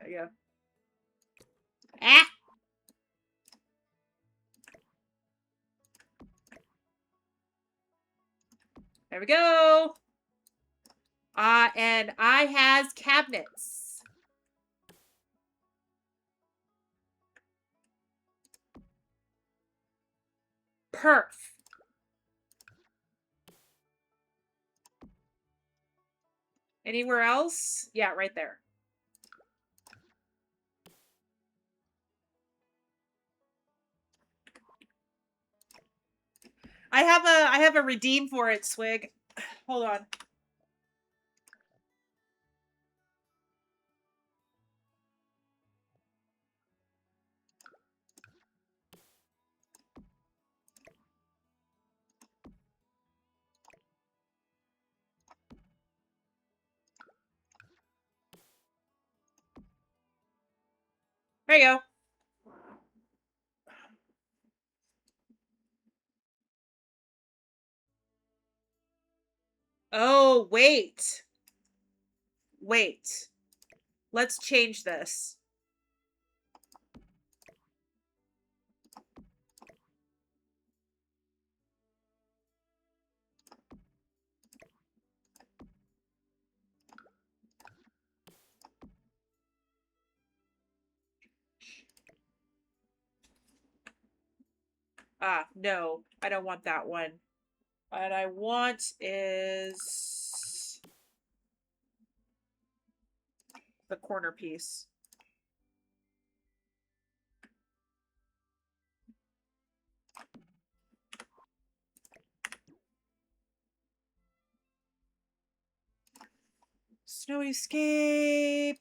There you go. Ah! There we go. And I has cabinets. Perf. Anywhere else? Yeah, right there. I have a redeem for it, Swig. Hold on. There you go. Oh, wait. Wait. Let's change this. No. I don't want that one. What I want is the corner piece. Snowscape.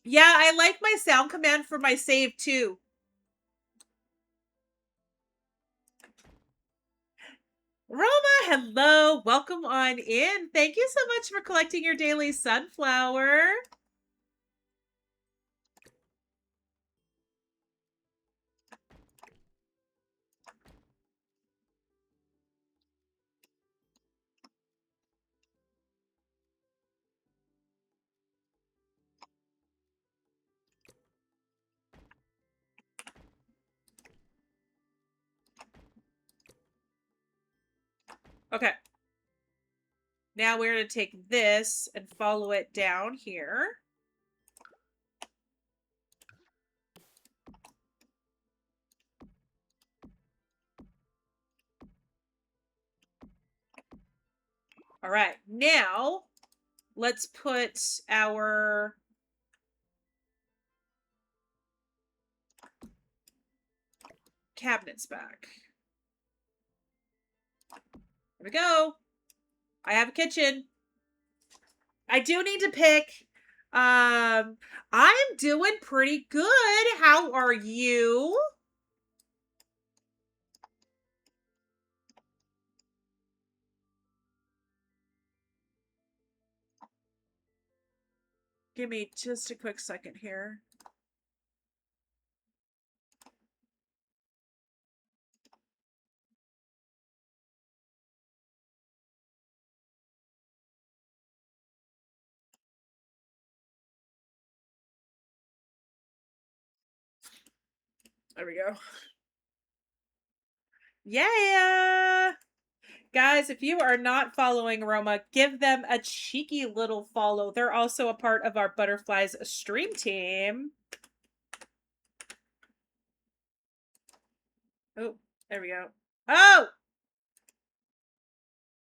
Yeah, I like my sound command for my save too. Roma, hello. Welcome on in. Thank you so much for collecting your daily sunflower. Okay. Now we're going to take this and follow it down here. All right. Now let's put our cabinets back. There we go. I have a kitchen. I do need to pick. I'm doing pretty good. How are you? Give me just a quick second here. There we go. Yeah. Guys, if you are not following Roma, give them a cheeky little follow. They're also a part of our Butterflies stream team. Oh, there we go. Oh!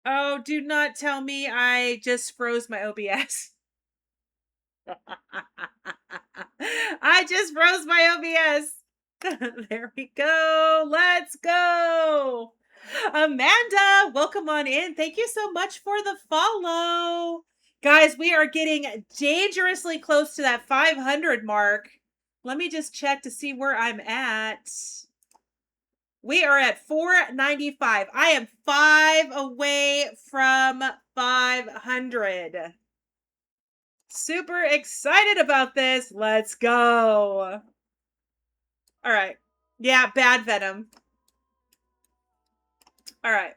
Oh, do not tell me I just froze my OBS. I just froze my OBS. There we go. Let's go. Amanda, welcome on in. Thank you so much for the follow. Guys, we are getting dangerously close to that 500 mark. Let me just check to see where I'm at. We are at 495. I am 5 away from 500. Super excited about this. Let's go. All right. Yeah, bad venom. All right.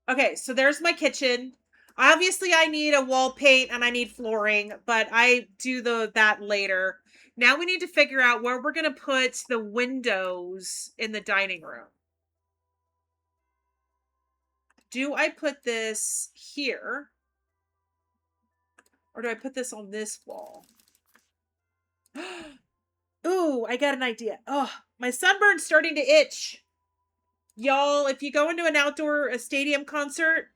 Okay, so there's my kitchen. Obviously, I need a wall paint and I need flooring, but I do that later. Now we need to figure out where we're going to put the windows in the dining room. Do I put this here? Or do I put this on this wall? Ooh, I got an idea. Oh, my sunburn's starting to itch. Y'all, if you go into an outdoor stadium concert,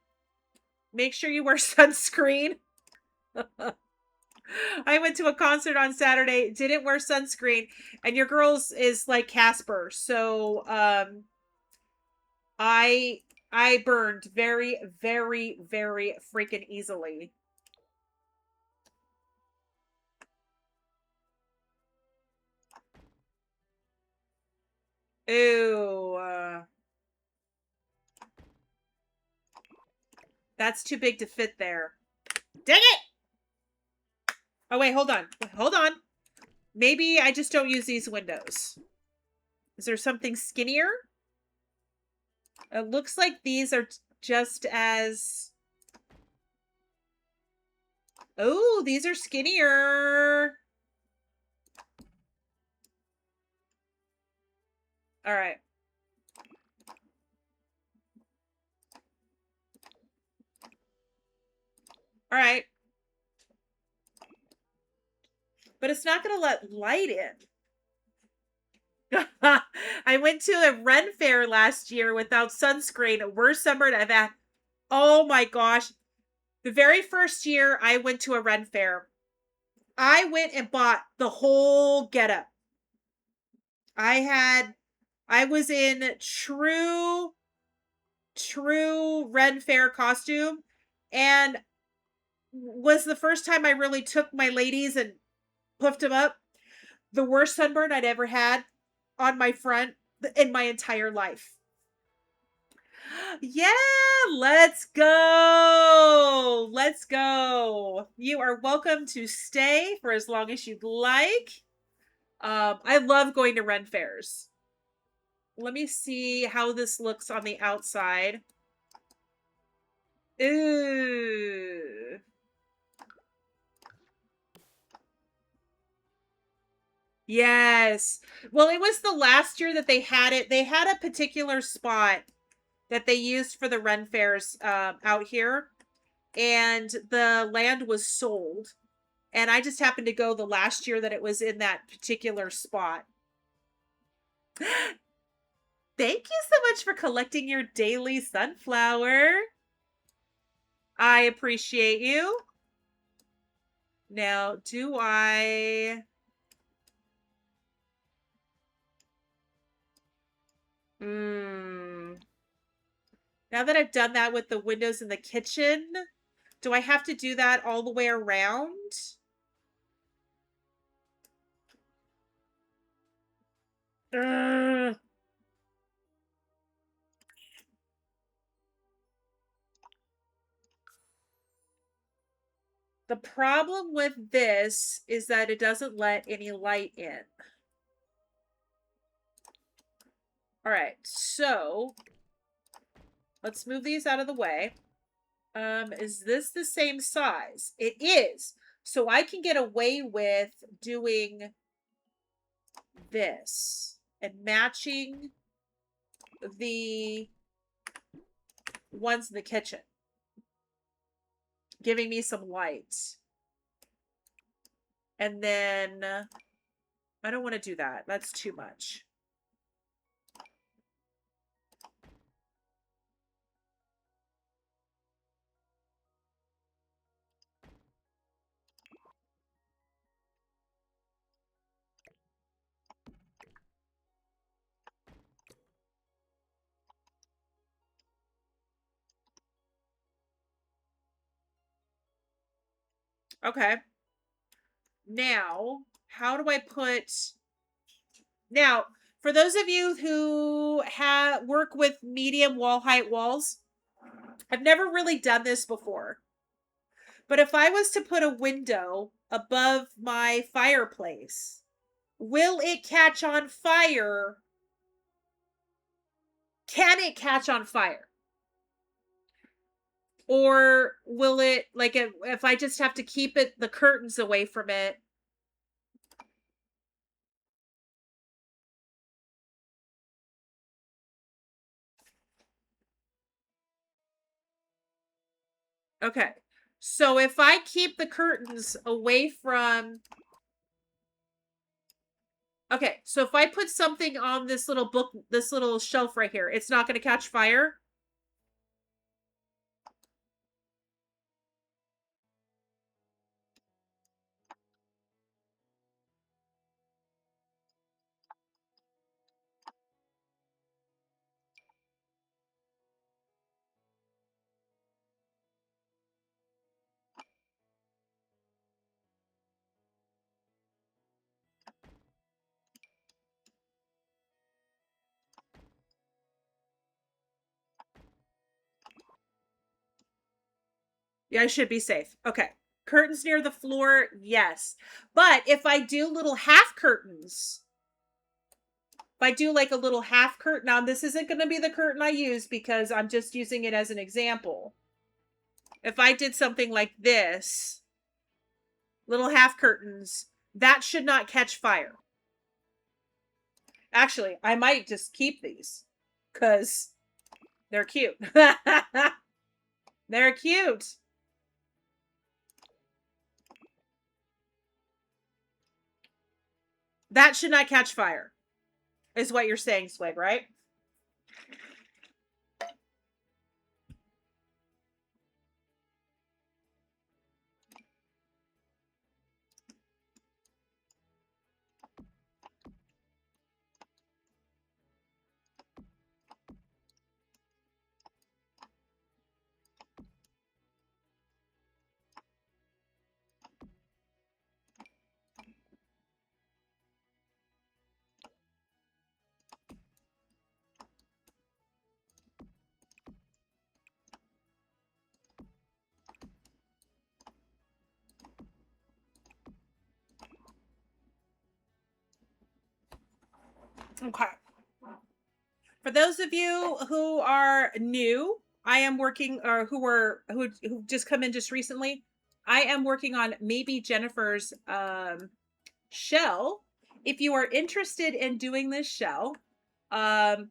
make sure you wear sunscreen. I went to a concert on Saturday, didn't wear sunscreen, and your girl's is like Casper. So I burned very, very, very freaking easily. Ew. That's too big to fit there. Dang it! Oh, wait, hold on. Hold on. Maybe I just don't use these windows. Is there something skinnier? It looks like these are just as... Oh, these are skinnier. All right. All right. But it's not going to let light in. I went to a Ren fair last year without sunscreen. Worst summer I've had. Oh my gosh. The very first year I went to a Ren fair, I went and bought the whole getup. I was in true Ren fair costume, and was the first time I really took my ladies and puffed them up. The worst sunburn I'd ever had on my front in my entire life. Yeah, let's go. Let's go. You are welcome to stay for as long as you'd like. I love going to Ren fairs. Let me see how this looks on the outside. Ooh. Yes. Well, it was the last year that they had it. They had a particular spot that they used for the Ren fairs out here, and the land was sold. And I just happened to go the last year that it was in that particular spot. Thank you so much for collecting your daily sunflower. I appreciate you. Now, do I... Now that I've done that with the windows in the kitchen, do I have to do that all the way around? Ugh. The problem with this is that it doesn't let any light in. All right, so let's move these out of the way. Is this the same size? It is. So I can get away with doing this and matching the ones in the kitchen, giving me some light. And then I don't want to do that. That's too much. Okay. Now, how do I put... Now, for those of you who work with medium wall height walls, I've never really done this before. But if I was to put a window above my fireplace, will it catch on fire? Can it catch on fire? Or will it, like, if I just have to keep the curtains away from it? Okay. So if I keep the curtains away from... Okay, so if I put something on this little this little shelf right here, it's not going to catch fire? Yeah, I should be safe. Okay. Curtains near the floor, yes. But if I do little half curtains, if I do like a little half curtain, now this isn't going to be the curtain I use because I'm just using it as an example. If I did something like this, little half curtains, that should not catch fire. Actually, I might just keep these because they're cute. They're cute. That should not catch fire, is what you're saying, Swig, right? Okay. For those of you who are new, I am working, or who just come in just recently. I am working on MaybeJennifer's shell. If you are interested in doing this shell, um,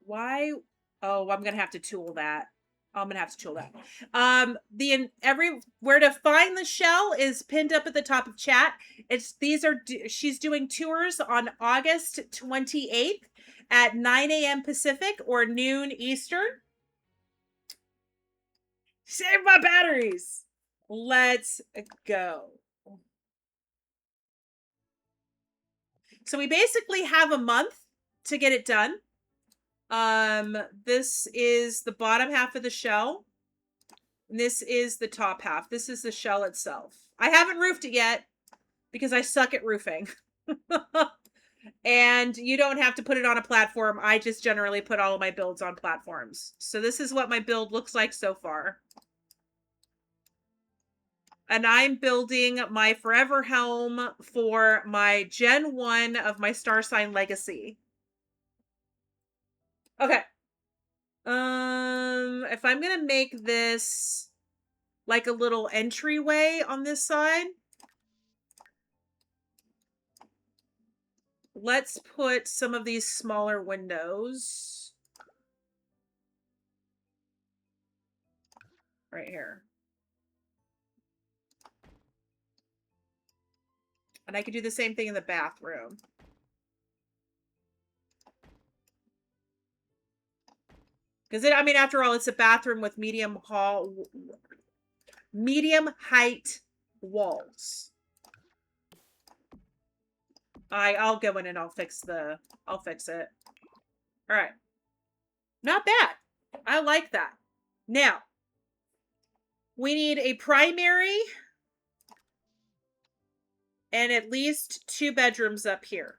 why? Oh, I'm gonna have to tool that. I'm gonna have to tool that. Where to find the shell is pinned up at the top of chat. She's doing tours on August 28th at 9 a.m. Pacific or noon Eastern. Save my batteries. Let's go. So we basically have a month to get it done. This is the bottom half of the shell. And this is the top half. This is the shell itself. I haven't roofed it yet because I suck at roofing. And you don't have to put it on a platform. I just generally put all of my builds on platforms. So this is what my build looks like so far. And I'm building my forever home for my Gen 1 of my star sign legacy. Okay. If I'm going to make this like a little entryway on this side, let's put some of these smaller windows right here. And I could do the same thing in the bathroom. Because I mean, after all, it's a bathroom with medium height walls. I'll go in and I'll fix it. All right. Not bad. I like that. Now, we need a primary and at least 2 bedrooms up here.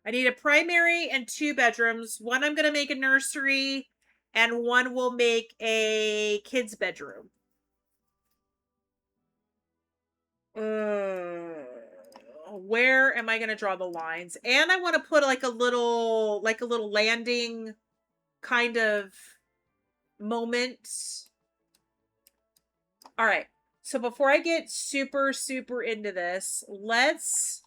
I need a primary and 2 bedrooms. One I'm going to make a nursery, and one will make a kid's bedroom. Where am I going to draw the lines? And I want to put like a little landing kind of moment. All right. So before I get super into this, let's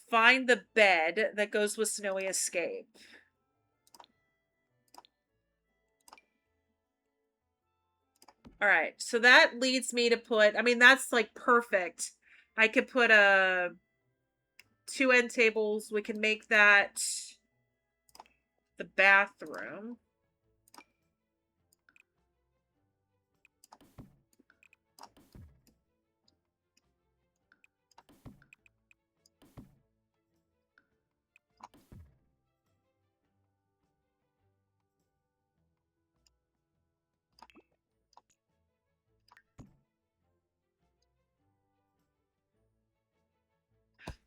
find the bed that goes with Snowy Escape. All right, so that leads me to put, I mean, that's like perfect. I could put 2 end tables. We can make that the bathroom.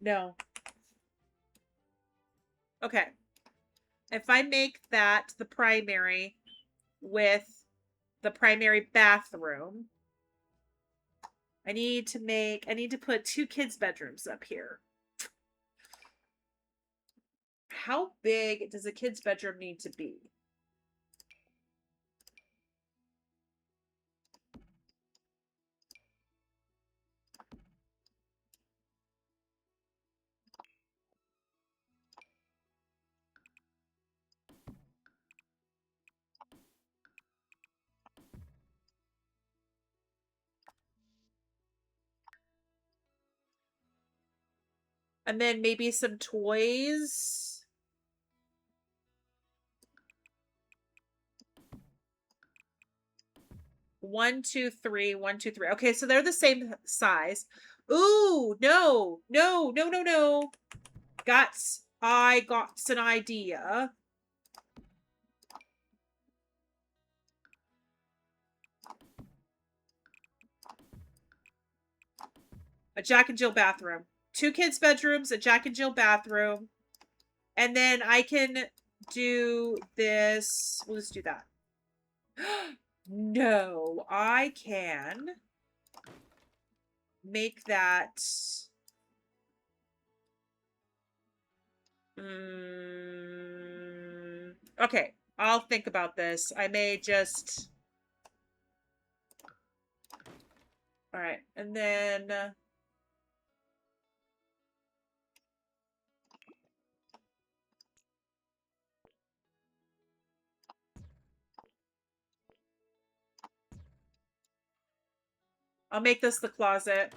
No. Okay. If I make that the primary with the primary bathroom, I need to put 2 kids' bedrooms up here. How big does a kid's bedroom need to be? And then maybe some toys. One, two, three. Okay, so they're the same size. Ooh, no. I got an idea. A Jack and Jill bathroom. 2 kids' bedrooms, a Jack and Jill bathroom. And then I can do this. We'll just do that. No, I can make that. Okay, I'll think about this. I may just. All right, and then. I'll make this the closet.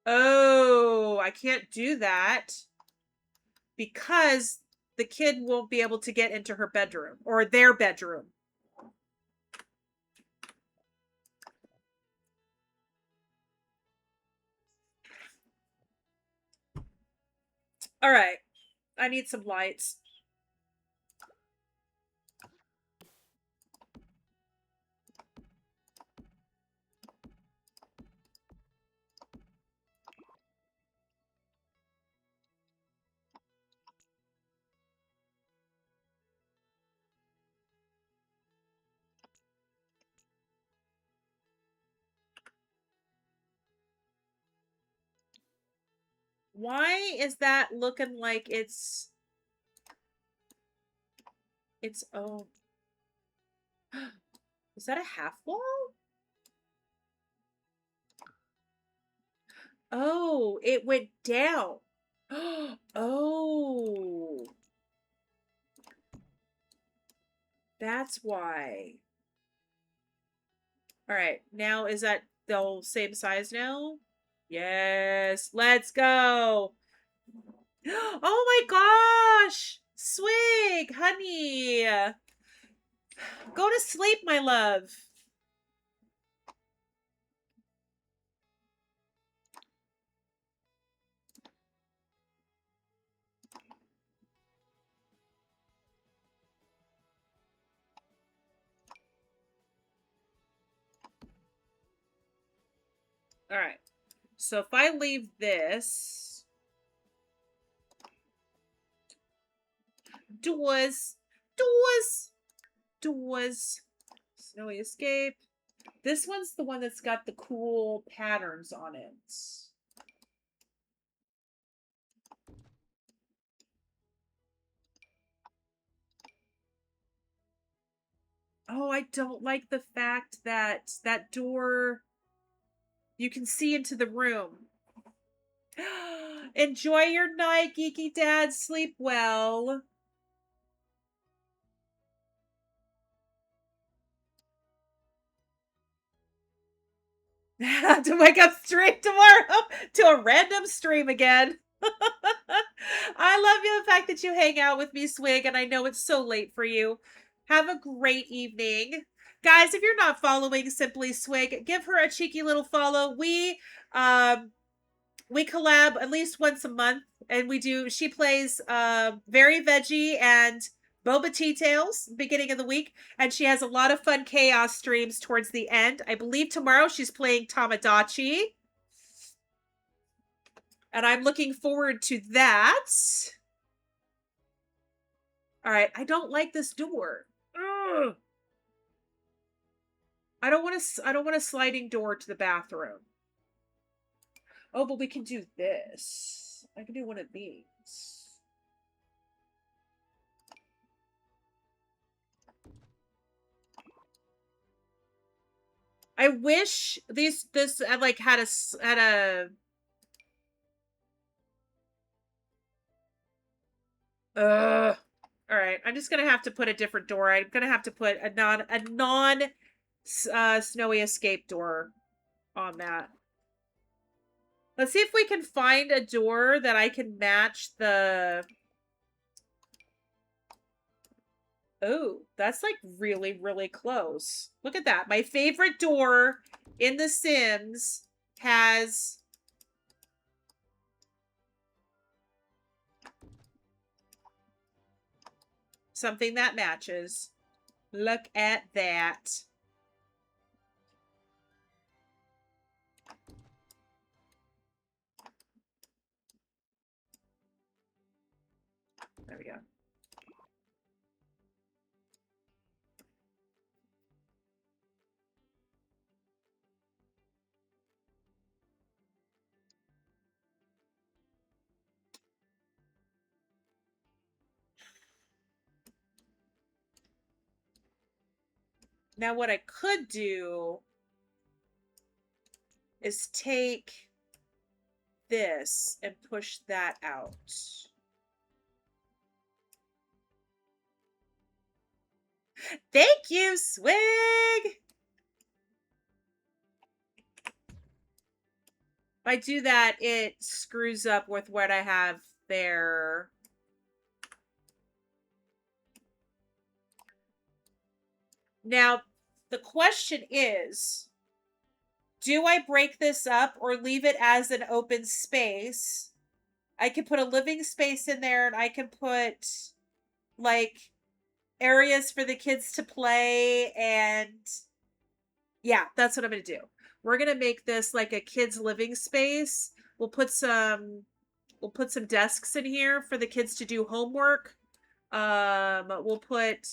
Oh, I can't do that because the kid won't be able to get into her bedroom or their bedroom. All right. I need some lights. Why is that looking like it's oh. Is that a half wall? Oh, it went down. Oh. That's why. All right. Now is that the same size now? Yes. Let's go. Oh my gosh. Swig, honey. Go to sleep, my love. All right. So if I leave this, doors, snowy escape. This one's the one that's got the cool patterns on it. Oh, I don't like the fact that that door, you can see into the room. Enjoy your night, Geeky Dad. Sleep well. To wake up straight tomorrow to a random stream again. I love you, the fact that you hang out with me, Swig, and I know it's so late for you. Have a great evening. Guys, if you're not following Simply Swig, give her a cheeky little follow. We collab at least once a month, and she plays Very Veggie and Boba Tea Tales beginning of the week, and she has a lot of fun chaos streams towards the end. I believe tomorrow she's playing Tamagotchi, and I'm looking forward to that. All right, I don't like this door. Ugh. I don't want a sliding door to the bathroom. Oh, but we can do this. I can do one of these. I wish this like had a all right, I'm just gonna have to put a different door. I'm gonna have to put a non snowy escape door on that. Let's see if we can find a door that I can match the. Oh, that's like really, really close. Look at that. My favorite door in The Sims has something that matches. Look at that. Now what I could do is take this and push that out. Thank you, Swig! If I do that, it screws up with what I have there. Now, the question is, do I break this up or leave it as an open space? I can put a living space in there, and I can put like areas for the kids to play, and yeah, that's what I'm going to do. We're going to make this like a kids living space. We'll put some desks in here for the kids to do homework. We'll put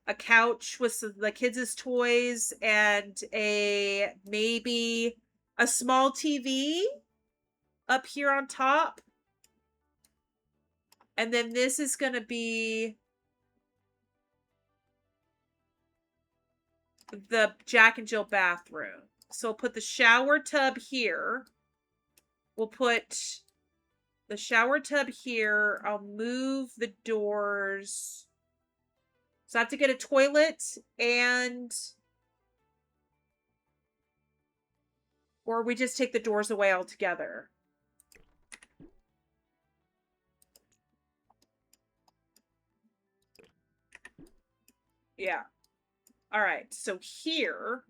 a couch with the kids' toys and maybe a small TV up here on top. And then this is going to be the Jack and Jill bathroom. So we'll put the shower tub here. We'll put the shower tub here. I'll move the doors. So I have to get a toilet or we just take the doors away altogether. Yeah. All right. So here,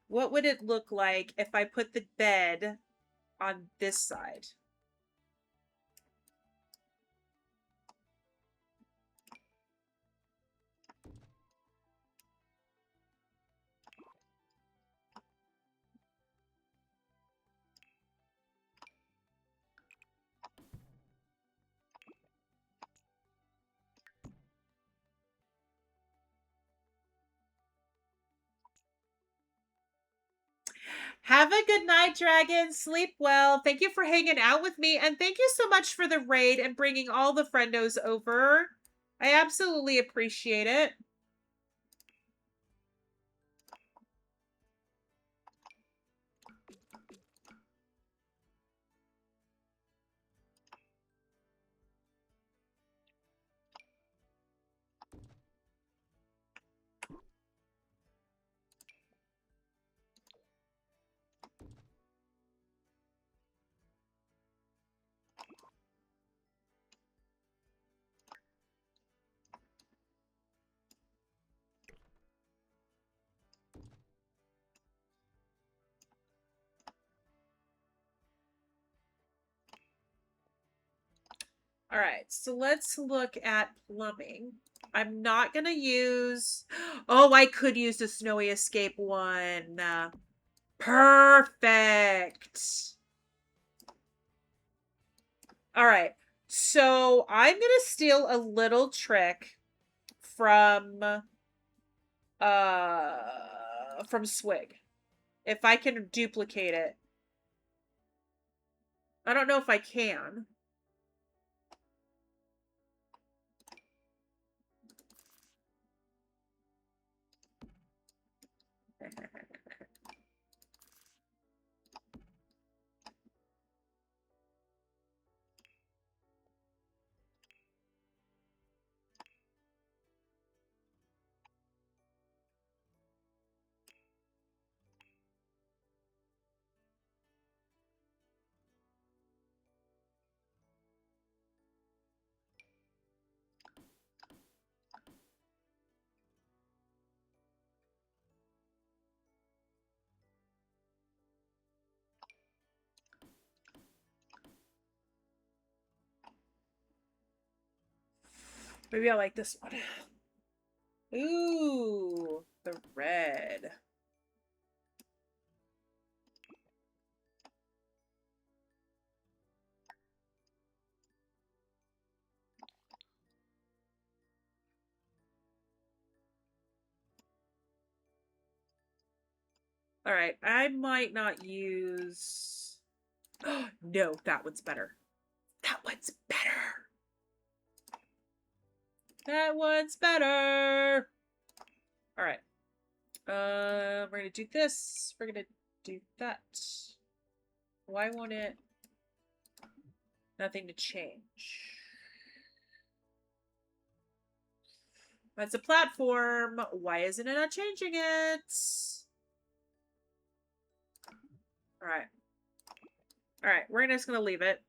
what would it look like if I put the bed on this side? Have a good night, dragon. Sleep well. Thank you for hanging out with me. And thank you so much for the raid and bringing all the friendos over. I absolutely appreciate it. All right, so let's look at plumbing. I'm not going to use... Oh, I could use the Snowy Escape one. Perfect. All right, so I'm going to steal a little trick from Swig. If I can duplicate it. I don't know if I can. Maybe I like this one. Ooh, the red. All right, I might not use... No, that one's better. That one's better. That one's better. All right. We're going to do this. We're going to do that. Why won't it? Nothing to change. That's a platform. Why isn't it not changing it? All right. All right. We're just going to leave it.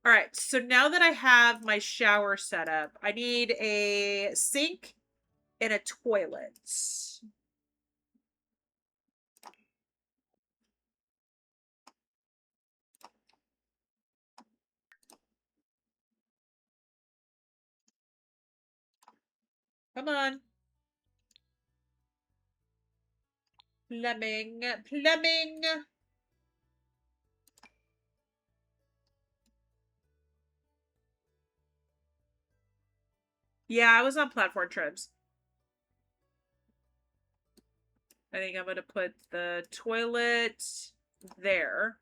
All right. So now that I have my shower set up, I need a sink and a toilet. Come on. Plumbing. Plumbing. Yeah, I was on platform trims. I think I'm going to put the toilet there.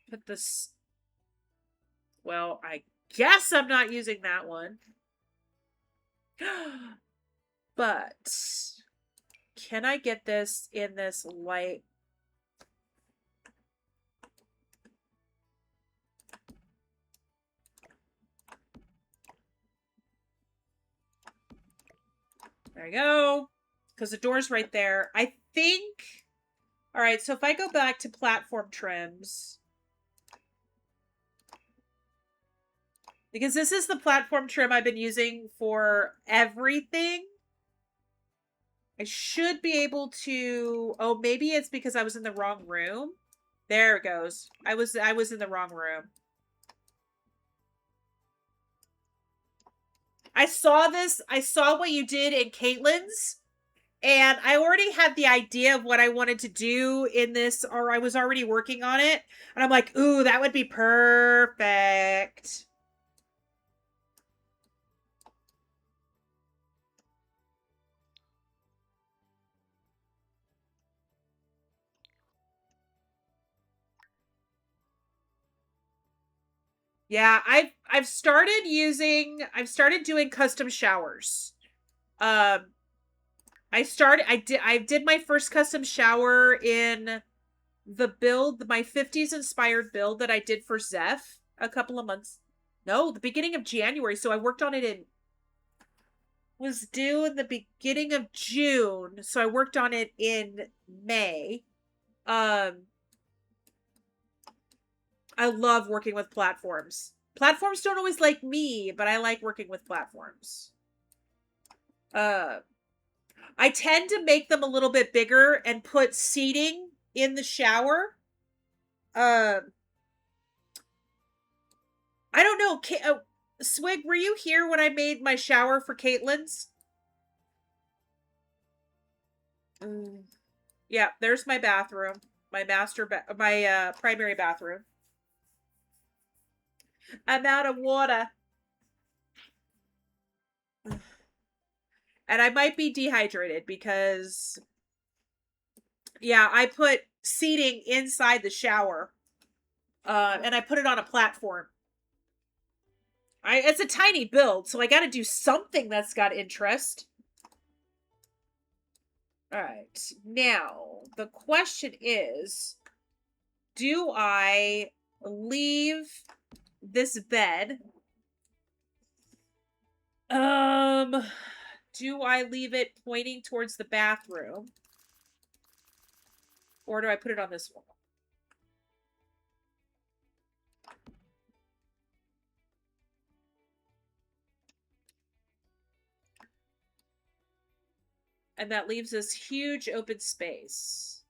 Put this... Well, I guess I'm not using that one. But can I get this in this light? There you go. Because the door's right there. I think... All right, so if I go back to platform trims... Because this is the platform trim I've been using for everything. I should be able to... Oh, maybe it's because I was in the wrong room. There it goes. I was in the wrong room. I saw this. I saw what you did in Caitlin's. And I already had the idea of what I wanted to do in this, or I was already working on it. And I'm like, ooh, that would be perfect. Yeah, I've started doing custom showers. I did my first custom shower in the build, my 50s inspired build that I did for Zeph a couple of months. No, the beginning of January. So I worked on it was due in the beginning of June. So I worked on it in May. I love working with platforms. Platforms don't always like me, but I like working with platforms. I tend to make them a little bit bigger and put seating in the shower. I don't know. Swig, were you here when I made my shower for Caitlin's? Yeah, there's my bathroom. My primary bathroom. I'm out of water. And I might be dehydrated because, yeah, I put seating inside the shower. And I put it on a platform. It's a tiny build, so I got to do something that's got interest. All right. Now, the question is, do I leave this bed? Do I leave it pointing towards the bathroom? Or do I put it on this wall? And that leaves this huge open space.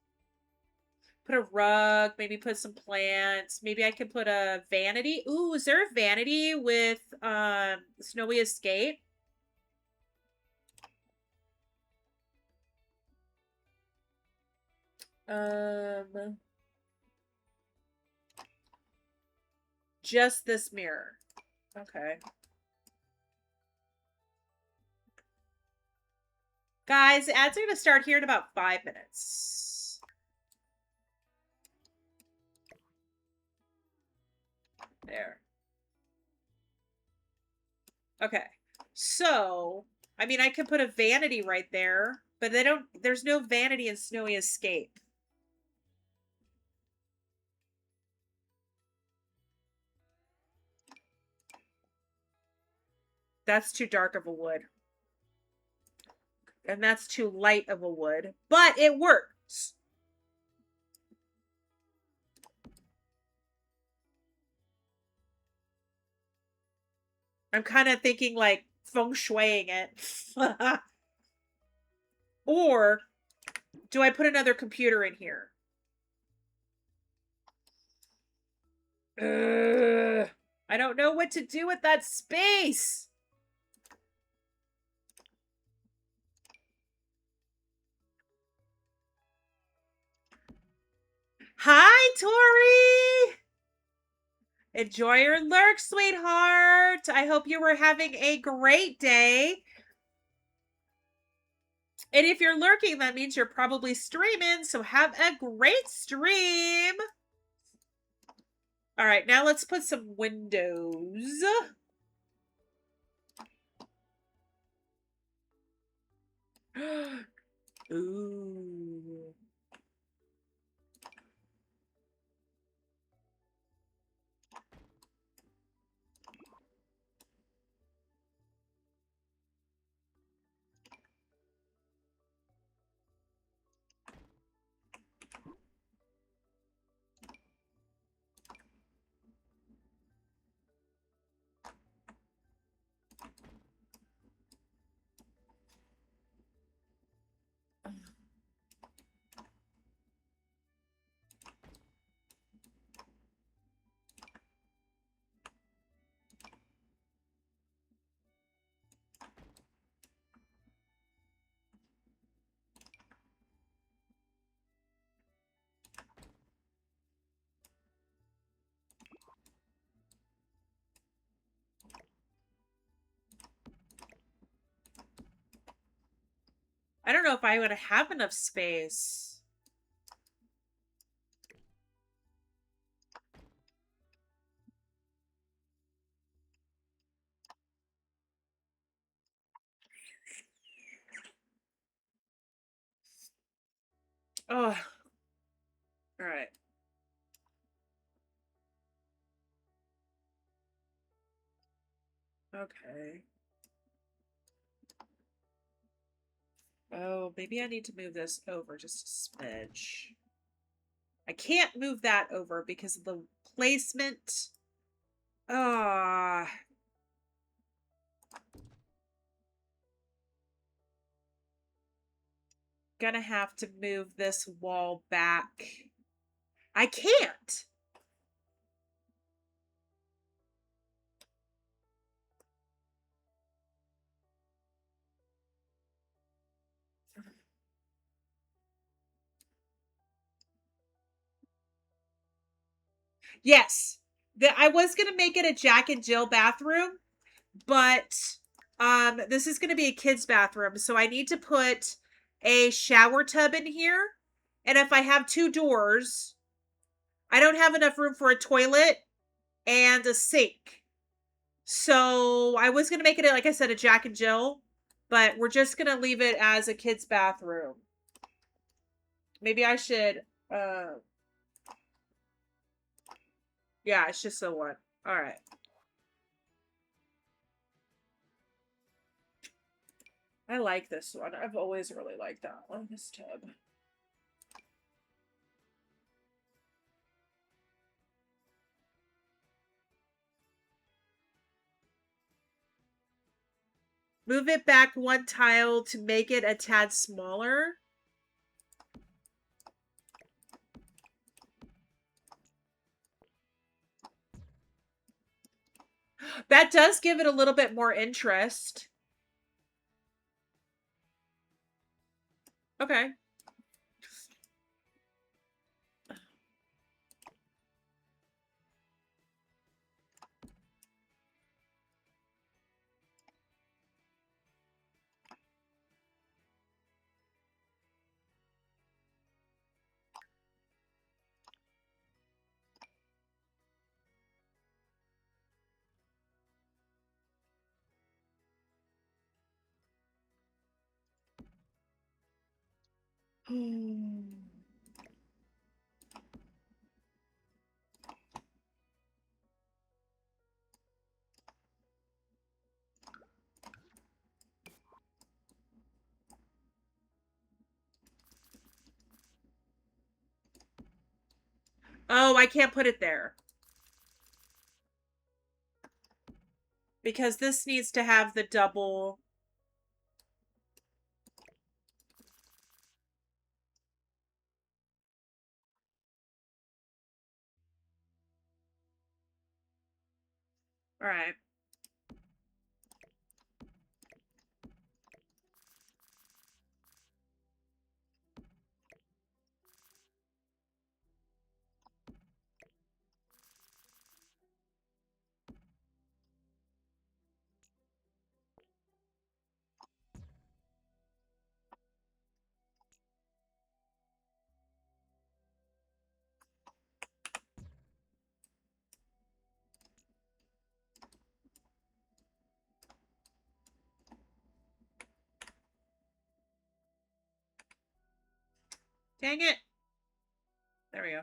Put a rug, maybe put some plants. Maybe I could put a vanity. Ooh, is there a vanity with Snowy Escape? Just this mirror. Okay. Guys, ads are going to start here in about 5 minutes. There. Okay. So, I mean, I could put a vanity right there, but there's no vanity in Snowy Escape. That's too dark of a wood. And that's too light of a wood, but it works. I'm kind of thinking like feng shuiing it. Or do I put another computer in here? Ugh, I don't know what to do with that space. Hi, Tori. Enjoy your lurk, sweetheart. I hope you were having a great day. And if you're lurking, that means you're probably streaming. So have a great stream. All right, now let's put some windows. Ooh. I don't know if I would have enough space. Oh, all right. Okay. Oh, maybe I need to move this over just a smidge. I can't move that over because of the placement. Ah. Gonna have to move this wall back. I can't. Yes. I was going to make it a Jack and Jill bathroom, but this is going to be a kid's bathroom, so I need to put a shower tub in here. And if I have two doors, I don't have enough room for a toilet and a sink. So I was going to make it, like I said, a Jack and Jill, but we're just going to leave it as a kid's bathroom. Maybe I should, yeah, it's just the one. All right. I like this one. I've always really liked that one, this tub. Move it back one tile to make it a tad smaller. That does give it a little bit more interest. Okay. Oh, I can't put it there. Because this needs to have the double. All right. Dang it. There we go.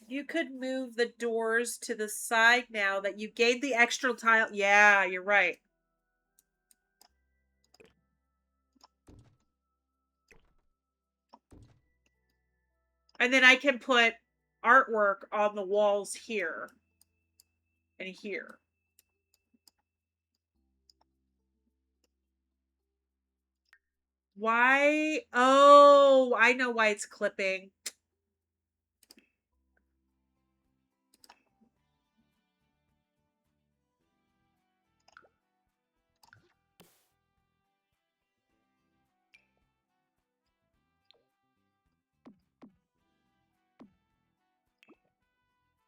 You could move the doors to the side now that you gave the extra tile. Yeah, you're right. And then I can put artwork on the walls here and here. Why? Oh, I know why it's clipping.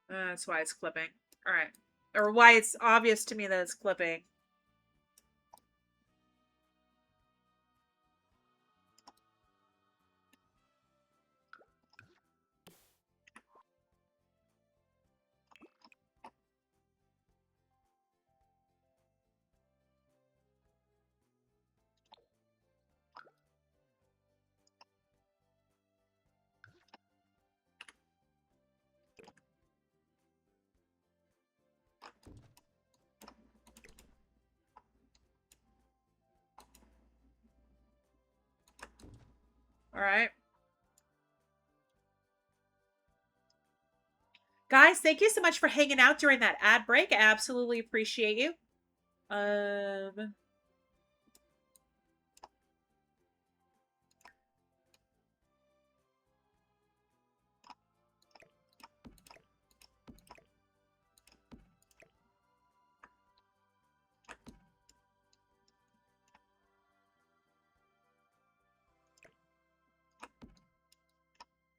That's why it's clipping. All right. Or why it's obvious to me that it's clipping. All right. Guys, thank you so much for hanging out during that ad break. I absolutely appreciate you.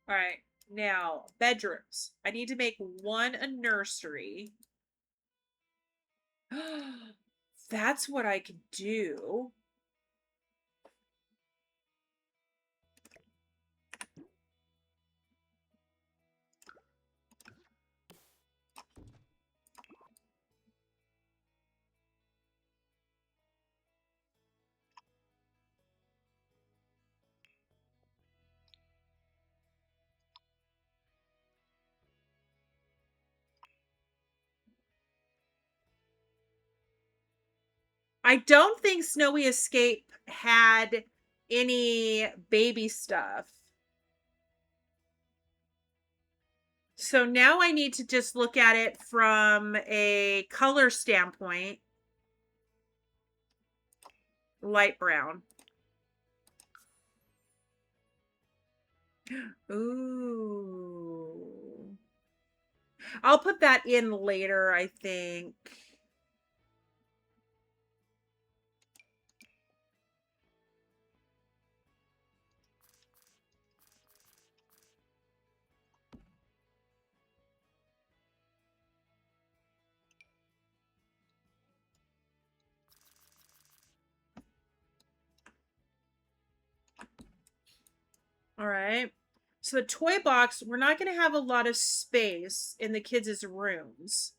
All right. Now, bedrooms. I need to make one a nursery. That's what I can do. I don't think Snowy Escape had any baby stuff. So now I need to just look at it from a color standpoint. Light brown. Ooh. I'll put that in later, I think. All right. So the toy box, we're not going to have a lot of space in the kids' rooms.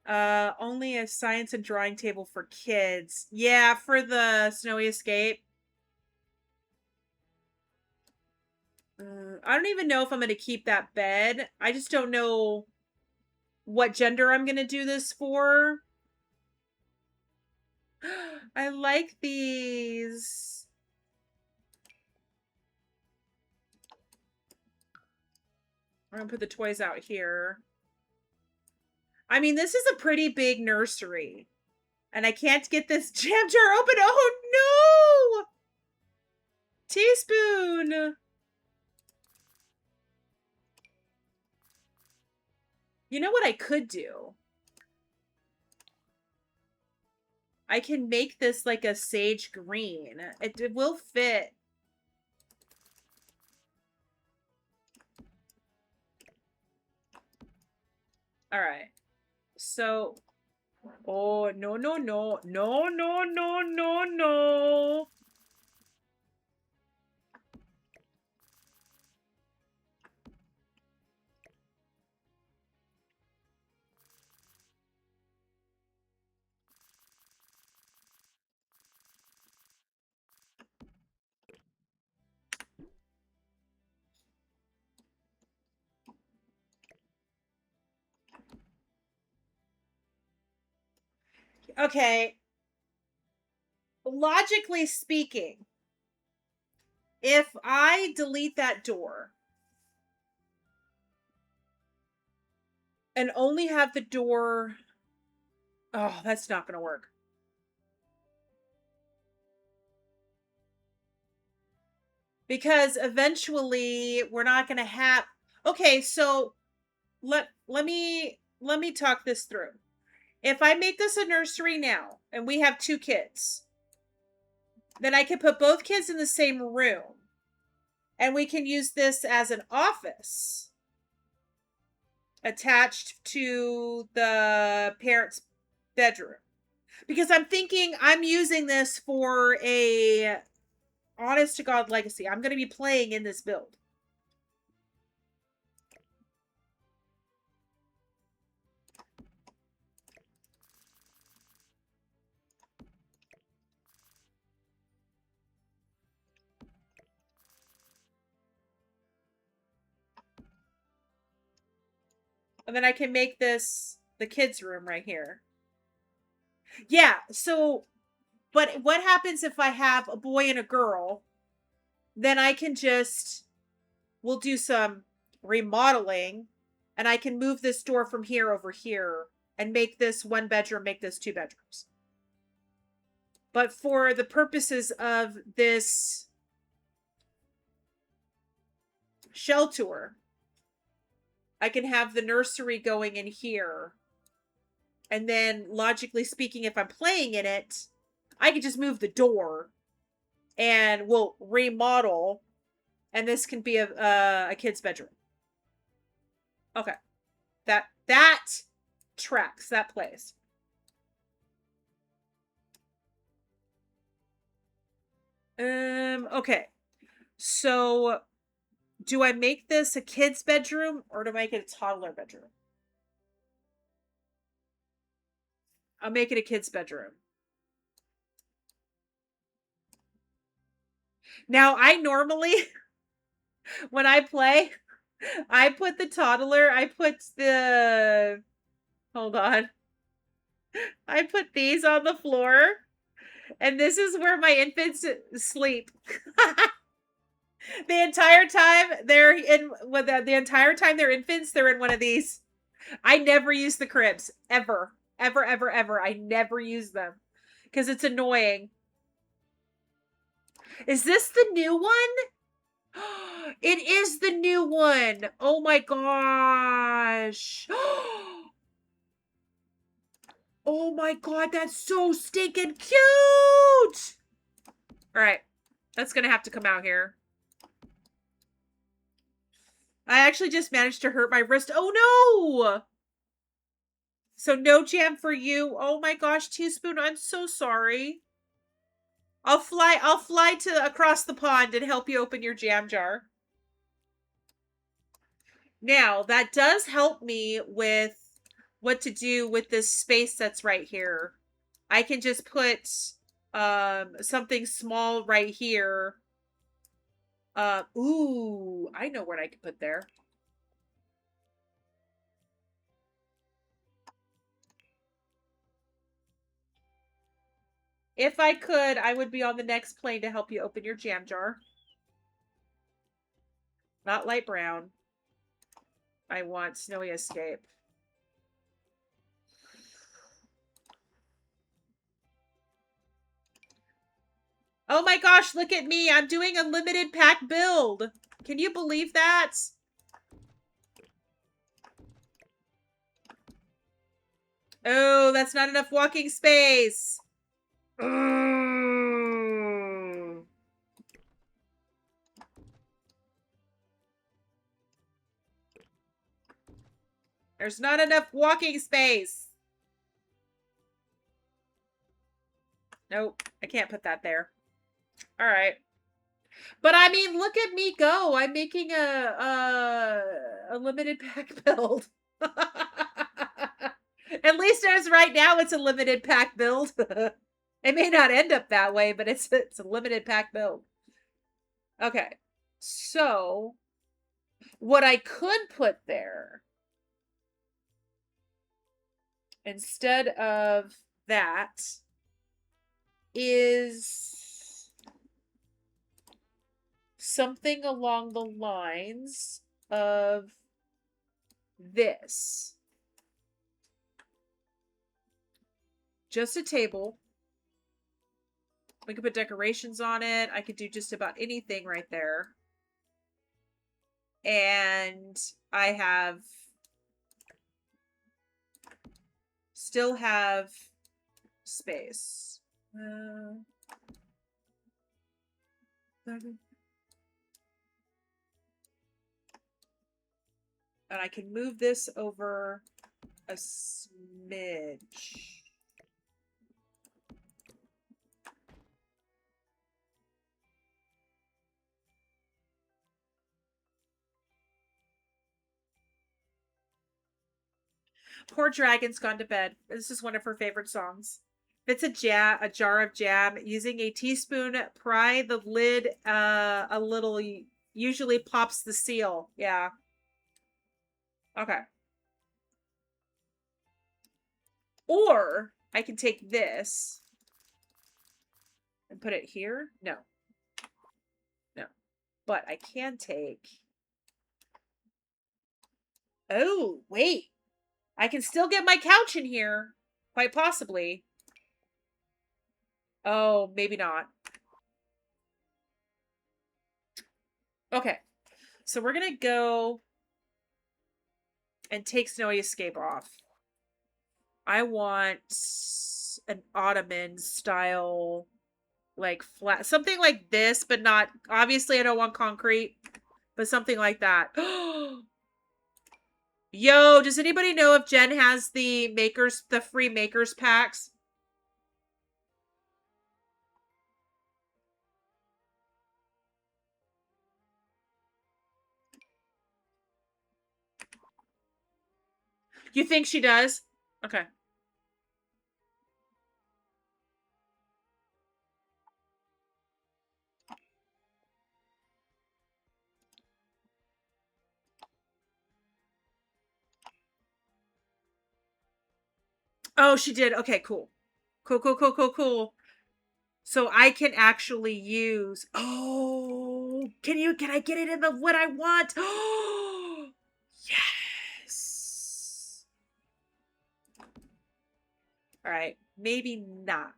Only a science and drawing table for kids. Yeah, for the Snowy Escape. I don't even know if I'm going to keep that bed. I just don't know what gender I'm going to do this for. I like these. I'm going to put the toys out here. I mean, this is a pretty big nursery. And I can't get this jam jar open. Oh, no! Teaspoon. You know what I could do? I can make this like a sage green. It will fit. All right. So, oh, no, no, no. No, no, no, no, no. Okay. Logically speaking, if I delete that door and only have the door, oh, that's not going to work. Because eventually we're not going to have, okay, so let me talk this through. If I make this a nursery now and we have 2 kids, then I can put both kids in the same room and we can use this as an office attached to the parents' bedroom. Because I'm thinking I'm using this for a honest to God legacy. I'm going to be playing in this build. And then I can make this the kids' room right here. Yeah, so, but what happens if I have a boy and a girl? Then I can just, we'll do some remodeling and I can move this door from here over here and make this 1 bedroom, make this 2 bedrooms. But for the purposes of this shell tour, I can have the nursery going in here. And then logically speaking, if I'm playing in it, I could just move the door and we'll remodel. And this can be a kid's bedroom. Okay. That tracks. That plays. Okay. So do I make this a kid's bedroom or do I make it a toddler bedroom? I'll make it a kid's bedroom. Now, I normally, when I play, I put the toddler, hold on. I put these on the floor, and this is where my infants sleep. The entire time they're in, the entire time they're infants, they're in one of these. I never use the cribs, ever. Ever, ever, ever. I never use them because it's annoying. Is this the new one? It is the new one. Oh my gosh. Oh my God, that's so stinking cute. All right. That's going to have to come out here. I actually just managed to hurt my wrist. Oh no. So no jam for you. Oh my gosh, Teaspoon, I'm so sorry. I'll fly to across the pond and help you open your jam jar. Now, that does help me with what to do with this space that's right here. I can just put something small right here Ooh, I know what I could put there. If I could, I would be on the next plane to help you open your jam jar. Not light brown. I want Snowy Escape. Oh my gosh, look at me. I'm doing a limited pack build. Can you believe that? Oh, that's not enough walking space. Mm. There's not enough walking space. Nope, I can't put that there. All right. But I mean, look at me go. I'm making a limited pack build. At least as right now, it's a limited pack build. It may not end up that way, but it's a limited pack build. Okay. So what I could put there instead of that is something along the lines of this. Just a table. We could put decorations on it. I could do just about anything right there. And I have still have space. And I can move this over a smidge. Poor Dragon's gone to bed. This is one of her favorite songs. If it's a jar of jam, using a teaspoon, pry the lid a little, usually pops the seal. Yeah. Okay. Or I can take this and put it here. No. No. But I can take... Oh, wait. I can still get my couch in here. Quite possibly. Oh, maybe not. Okay. So we're going to go and take Snowy Escape off. I want an ottoman style, like flat, something like this, but not, obviously I don't want concrete, but something like that. Yo, does anybody know if Jen has the free makers packs? You think she does? Okay. Oh, she did. Okay, cool. Cool, cool, cool, cool, cool. So I can actually use, oh, can I get it in the, what I want? Oh, yes. All right, maybe not.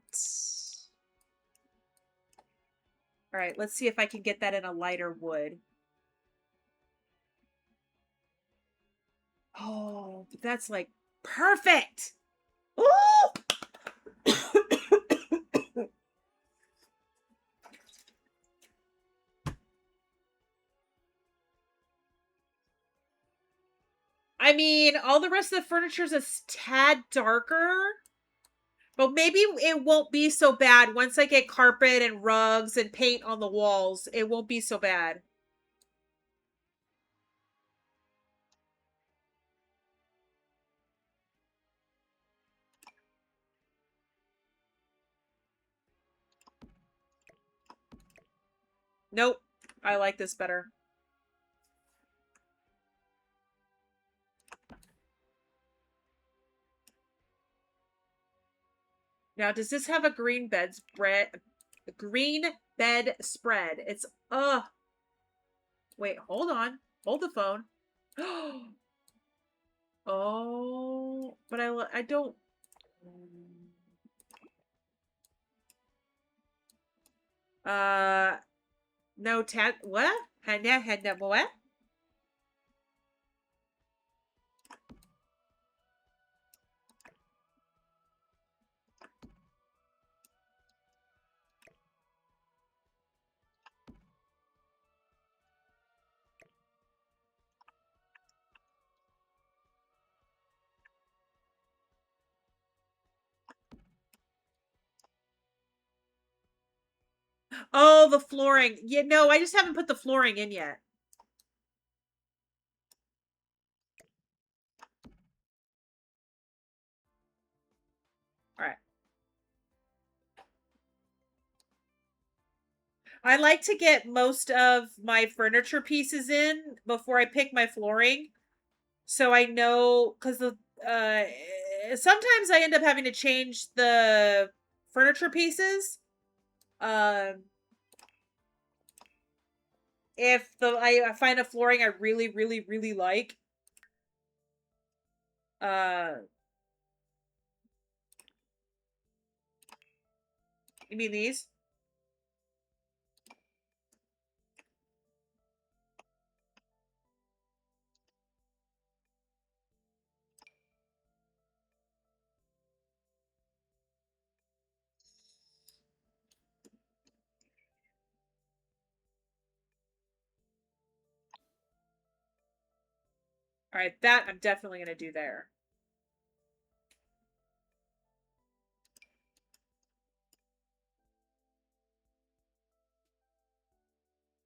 All right, let's see if I can get that in a lighter wood. Oh, that's like perfect. Ooh! I mean, all the rest of the furniture is a tad darker, but maybe it won't be so bad once I get carpet and rugs and paint on the walls. It won't be so bad. Nope. I like this better. Now, does this have a green bed spread? Green bed spread. It's wait, hold on. Hold the phone. Oh, but I don't. No what? What? Oh, the flooring. Yeah, no, I just haven't put the flooring in yet. All right. I like to get most of my furniture pieces in before I pick my flooring. So I know, because sometimes I end up having to change the furniture pieces. Um, if I find a flooring I really, really, really like. You mean these? All right, that I'm definitely gonna do there.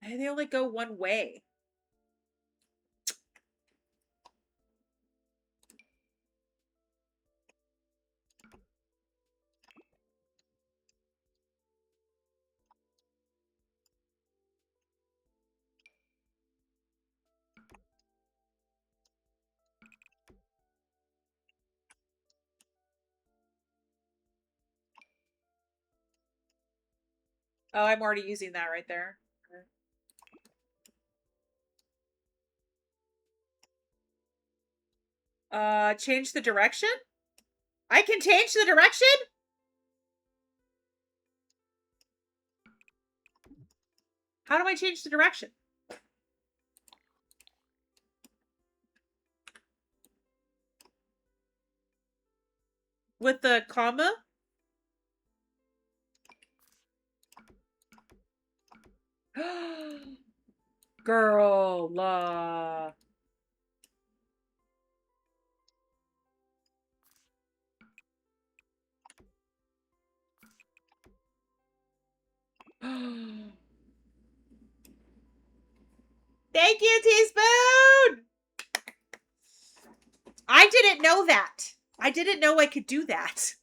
And they only go one way. Oh, I'm already using that right there. Change the direction? I can change the direction? How do I change the direction? With the comma? Girl, Thank you, teaspoon! I didn't know that. I didn't know I could do that.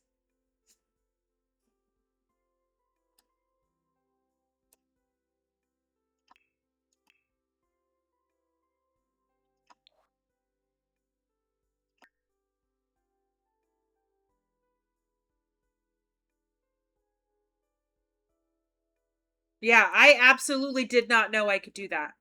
Yeah, I absolutely did not know I could do that.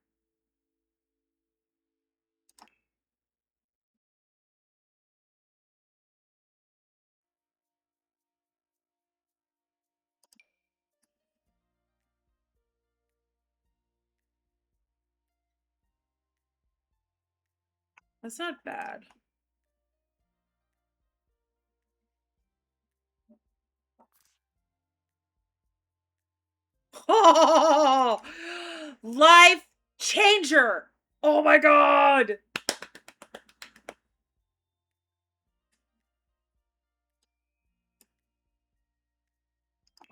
That's not bad. Oh, life changer. Oh my god.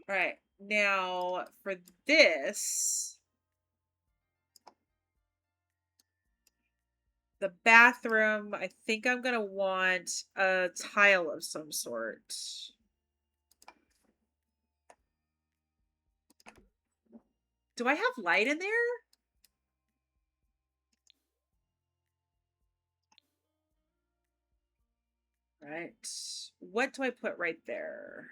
All right. Now for this, the bathroom, I think I'm going to want a tile of some sort. Do I have light in there? Right. What do I put right there?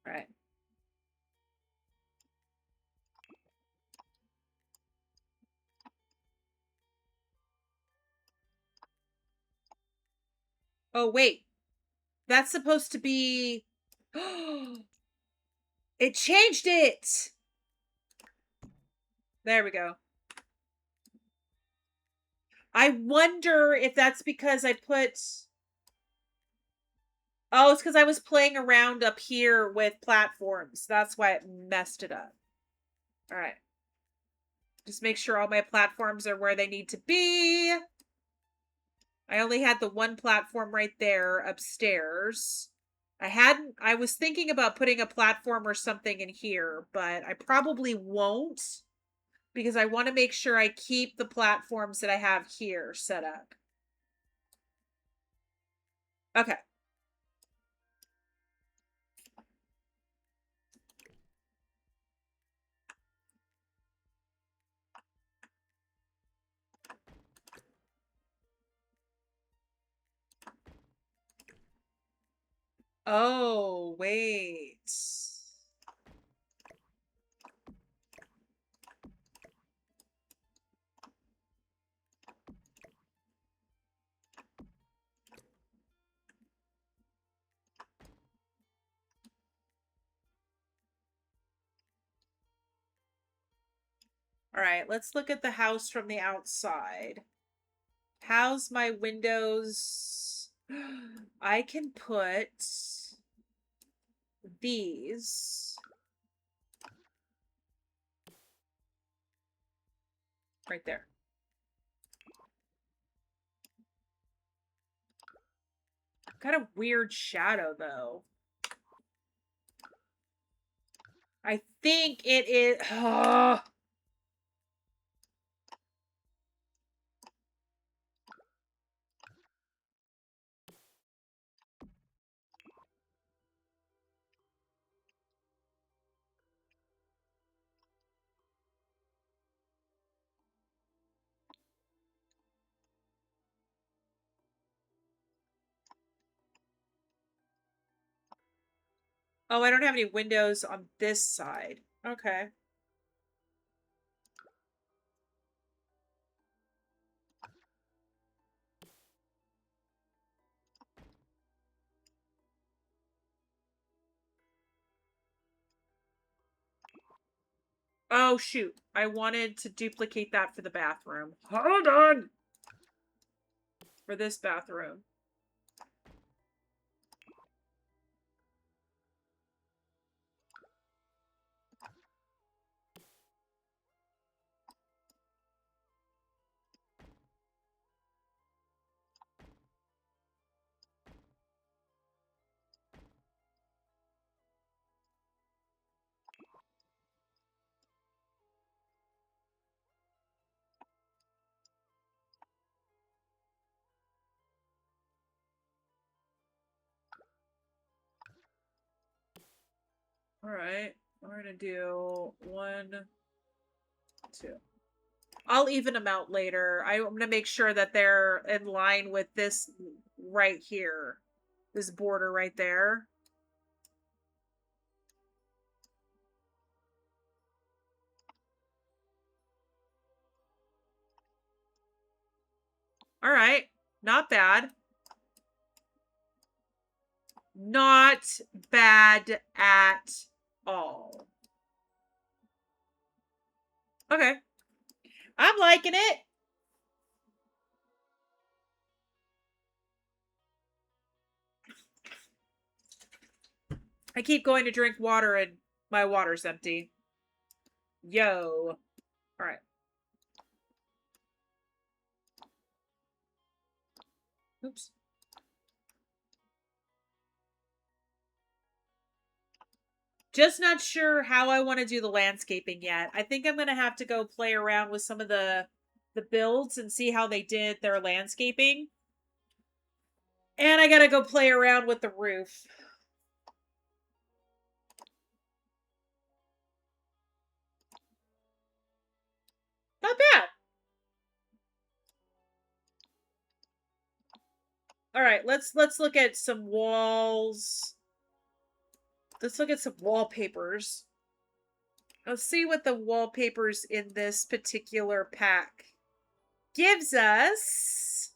Right. Oh, wait. That's supposed to be... It changed it! There we go. I wonder if that's because I put... Oh, it's because I was playing around up here with platforms. That's why it messed it up. All right. Just make sure all my platforms are where they need to be. I only had the one platform right there upstairs. I was thinking about putting a platform or something in here, but I probably won't because I want to make sure I keep the platforms that I have here set up. Okay. Oh, wait. All right, let's look at the house from the outside. How's my windows? I can put these right there. Got a weird shadow though. I think it is. Oh, I don't have any windows on this side. Okay. Oh, shoot. I wanted to duplicate that for the bathroom. Hold on. For this bathroom. All right. We're going to do 1, 2. I'll even them out later. I'm going to make sure that they're in line with this right here. This border right there. All right. Not bad. Not bad at all. Okay. I'm liking it. I keep going to drink water and my water's empty. Yo. All right. Oops. Just not sure how I want to do the landscaping yet. I think I'm going to have to go play around with some of the builds and see how they did their landscaping. And I got to go play around with the roof. All right, let's look at some walls. Let's look at some wallpapers. Let's see what the wallpapers in this particular pack gives us.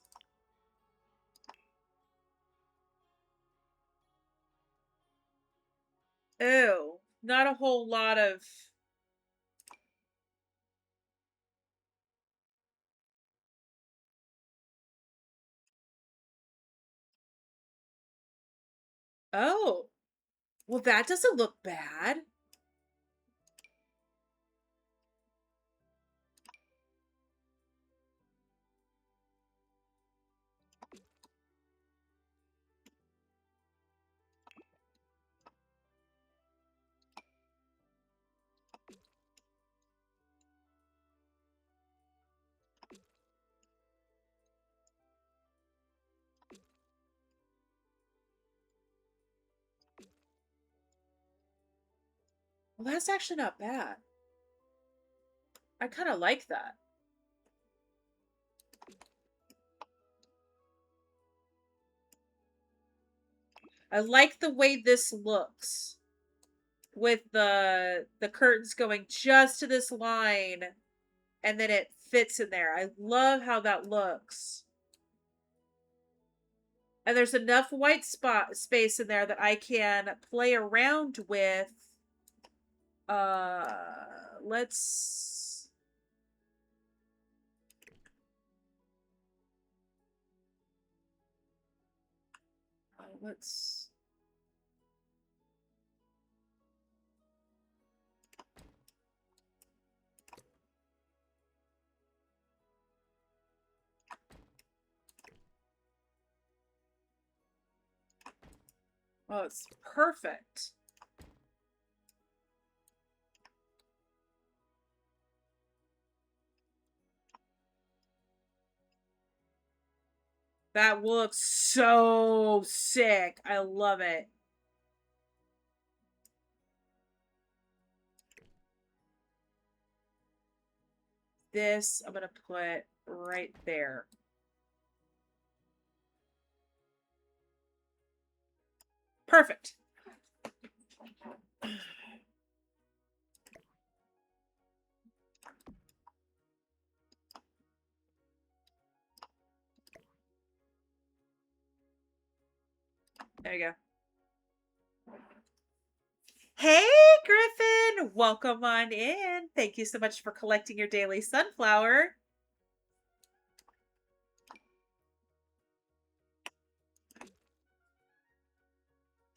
Oh, not a whole lot of... Oh, well, that doesn't look bad. Well, that's actually not bad. I kind of like that. I like the way this looks with the curtains going just to this line and then it fits in there. I love how that looks. And there's enough white space in there that I can play around with. Let's... let's... Oh, it's perfect. That looks so sick. I love it. This I'm going to put right there. Perfect. There you go. Hey, Griffin! Welcome on in. Thank you so much for collecting your daily sunflower.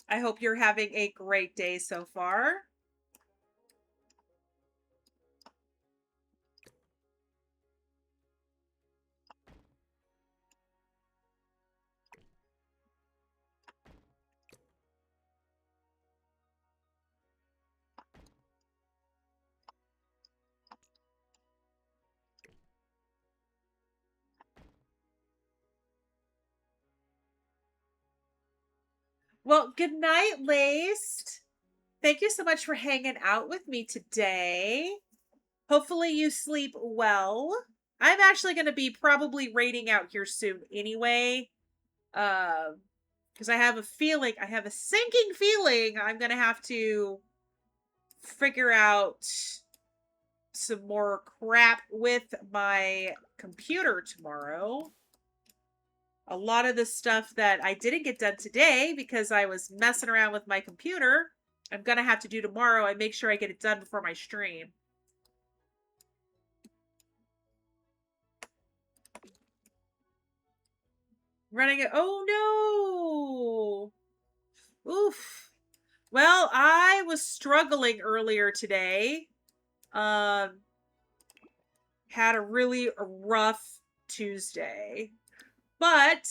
I hope you're having a great day so far. Well, good night, Laced. Thank you so much for hanging out with me today. Hopefully you sleep well. I'm actually going to be probably raiding out here soon anyway. Because I have a sinking feeling I'm going to have to figure out some more crap with my computer tomorrow. A lot of the stuff that I didn't get done today because I was messing around with my computer, I'm going to have to do tomorrow and make sure I get it done before my stream. Running it. Oh no. Oof. Well, I was struggling earlier today. Had a really rough Tuesday. But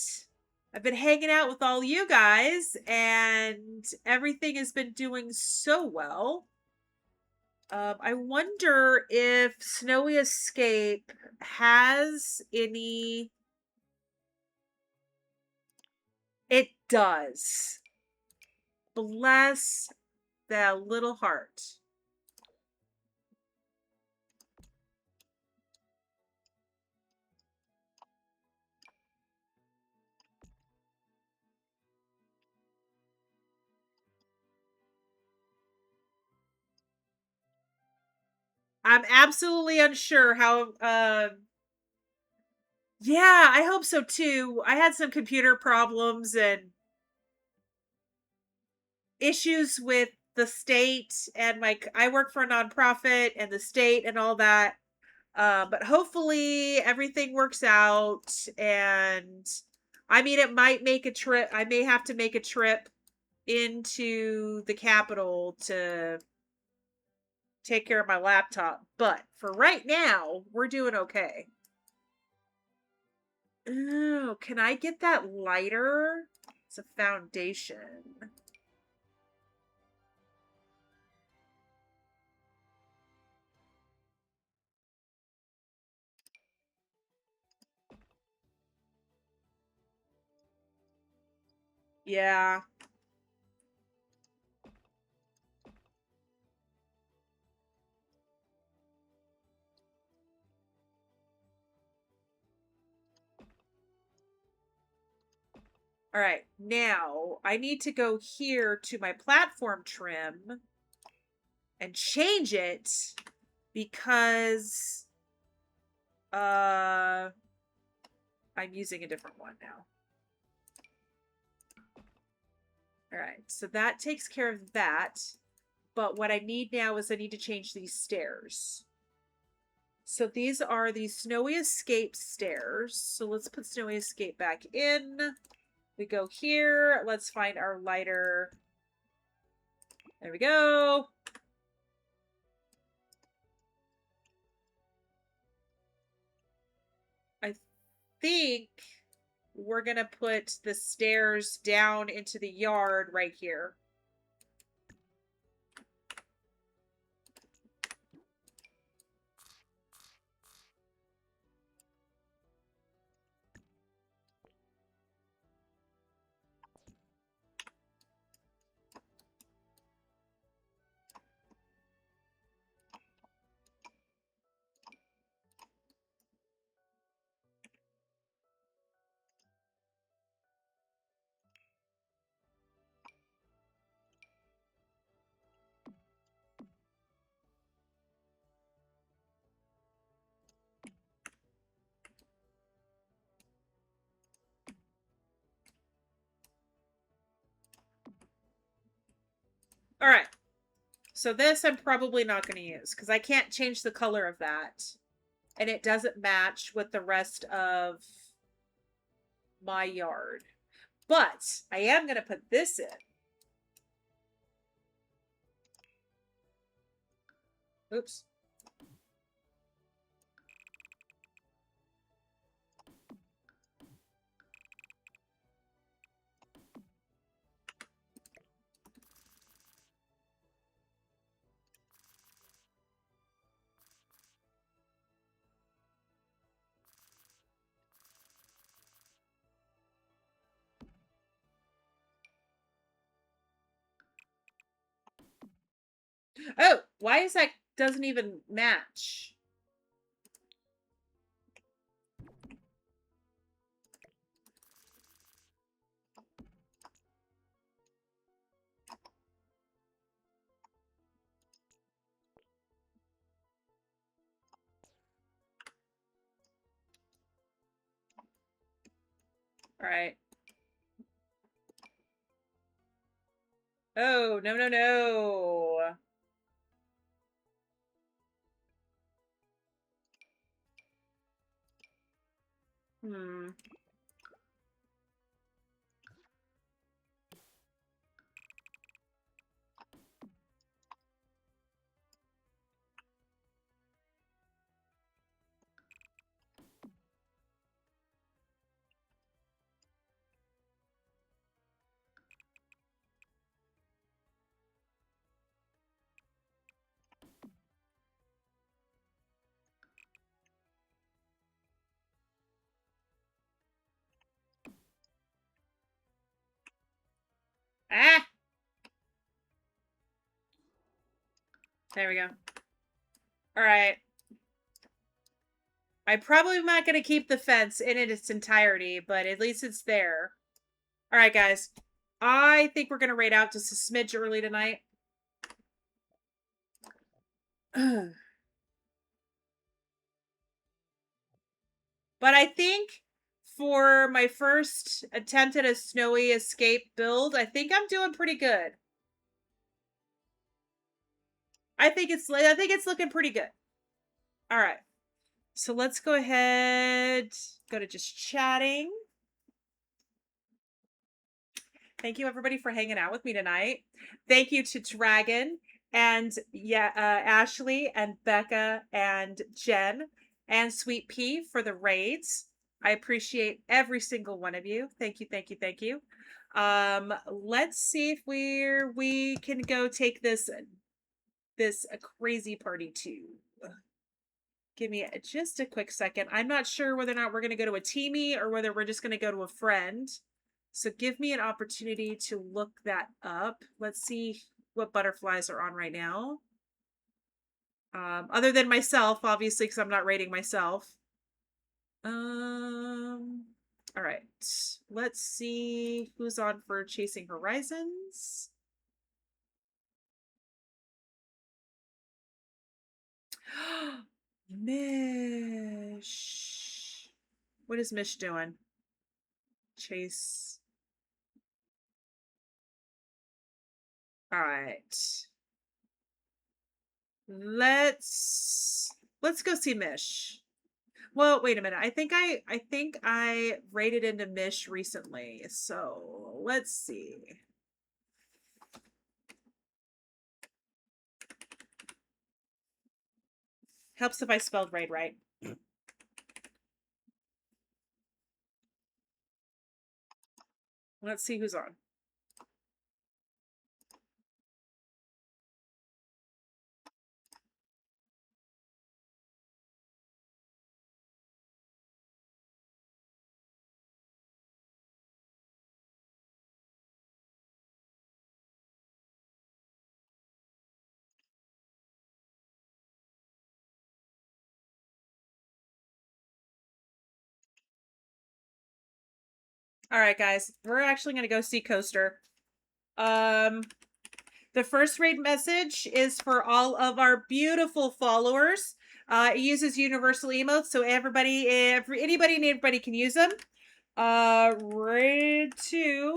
I've been hanging out with all you guys and everything has been doing so well. I wonder if Snowy Escape has any... It does. Bless that little heart. I'm absolutely unsure how, yeah, I hope so too. I had some computer problems and issues with the state and I work for a nonprofit and the state and all that. But hopefully everything works out, and I mean it might make a trip. I may have to make a trip into the capital to take care of my laptop, but for right now, we're doing okay. Oh, can I get that lighter? It's a foundation. Yeah. All right. Now I need to go here to my platform trim and change it because I'm using a different one now. All right. So that takes care of that. But what I need now is I need to change these stairs. So these are the Snowy Escape stairs. So let's put Snowy Escape back in. We go here. Let's find our lighter. There we go. I think we're going to put the stairs down into the yard right here. All right. So this I'm probably not going to use because I can't change the color of that. And it doesn't match with the rest of my yard. But I am going to put this in. Oops. Oh, why is that doesn't even match? All right. Oh, no, no, no. Hmm. Ah, there we go. All right. I'm probably not going to keep the fence in its entirety, but at least it's there. All right, guys. I think we're going to raid out just a smidge early tonight. But I think for my first attempt at a snowy escape build, I think I'm doing pretty good. I think it's looking pretty good. All right. So let's go ahead, go to just chatting. Thank you everybody for hanging out with me tonight. Thank you to Dragon and Ashley and Becca and Jen and Sweet Pea for the raids. I appreciate every single one of you. Thank you, thank you, thank you. Let's see if we can go take this crazy party too. Give me just a quick second. I'm not sure whether or not we're going to go to a teamie or whether we're just going to go to a friend. So give me an opportunity to look that up. Let's see what butterflies are on right now. Other than myself, obviously, because I'm not rating myself. All right. Let's see who's on for Chasing Horizons. Mish. What is Mish doing? Chase. All right. Let's go see Mish. Well, wait a minute. I think I raided into Mish recently. So let's see. Helps if I spelled raid right. Let's see who's on. All right, guys. We're actually going to go see Coaster. The first raid message is for all of our beautiful followers. It uses universal emotes, so anybody and everybody can use them. Raid 2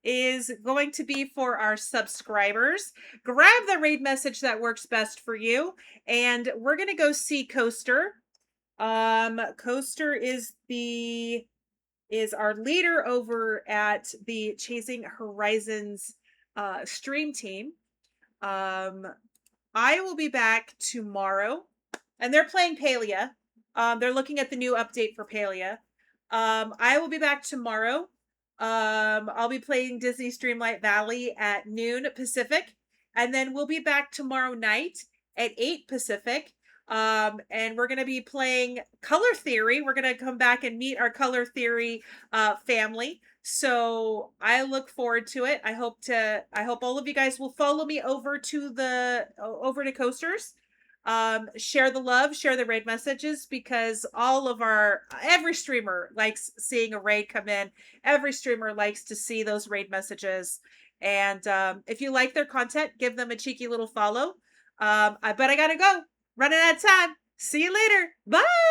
is going to be for our subscribers. Grab the raid message that works best for you, and we're gonna go see Coaster. Coaster is our leader over at the Chasing Horizons stream team. I will be back tomorrow, and they're playing Palia. They're looking at the new update for Palia. I will be back tomorrow. I'll be playing Disney Streamlight Valley at noon Pacific, and then we'll be back tomorrow night at 8 Pacific. And we're going to be playing Color Theory. We're going to come back and meet our Color Theory family. So I look forward to it. I hope all of you guys will follow me over to Coasters. Share the love, share the raid messages, because every streamer likes seeing a raid come in. Every streamer likes to see those raid messages. And if you like their content, give them a cheeky little follow. I bet I gotta go. Running out of time. See you later. Bye.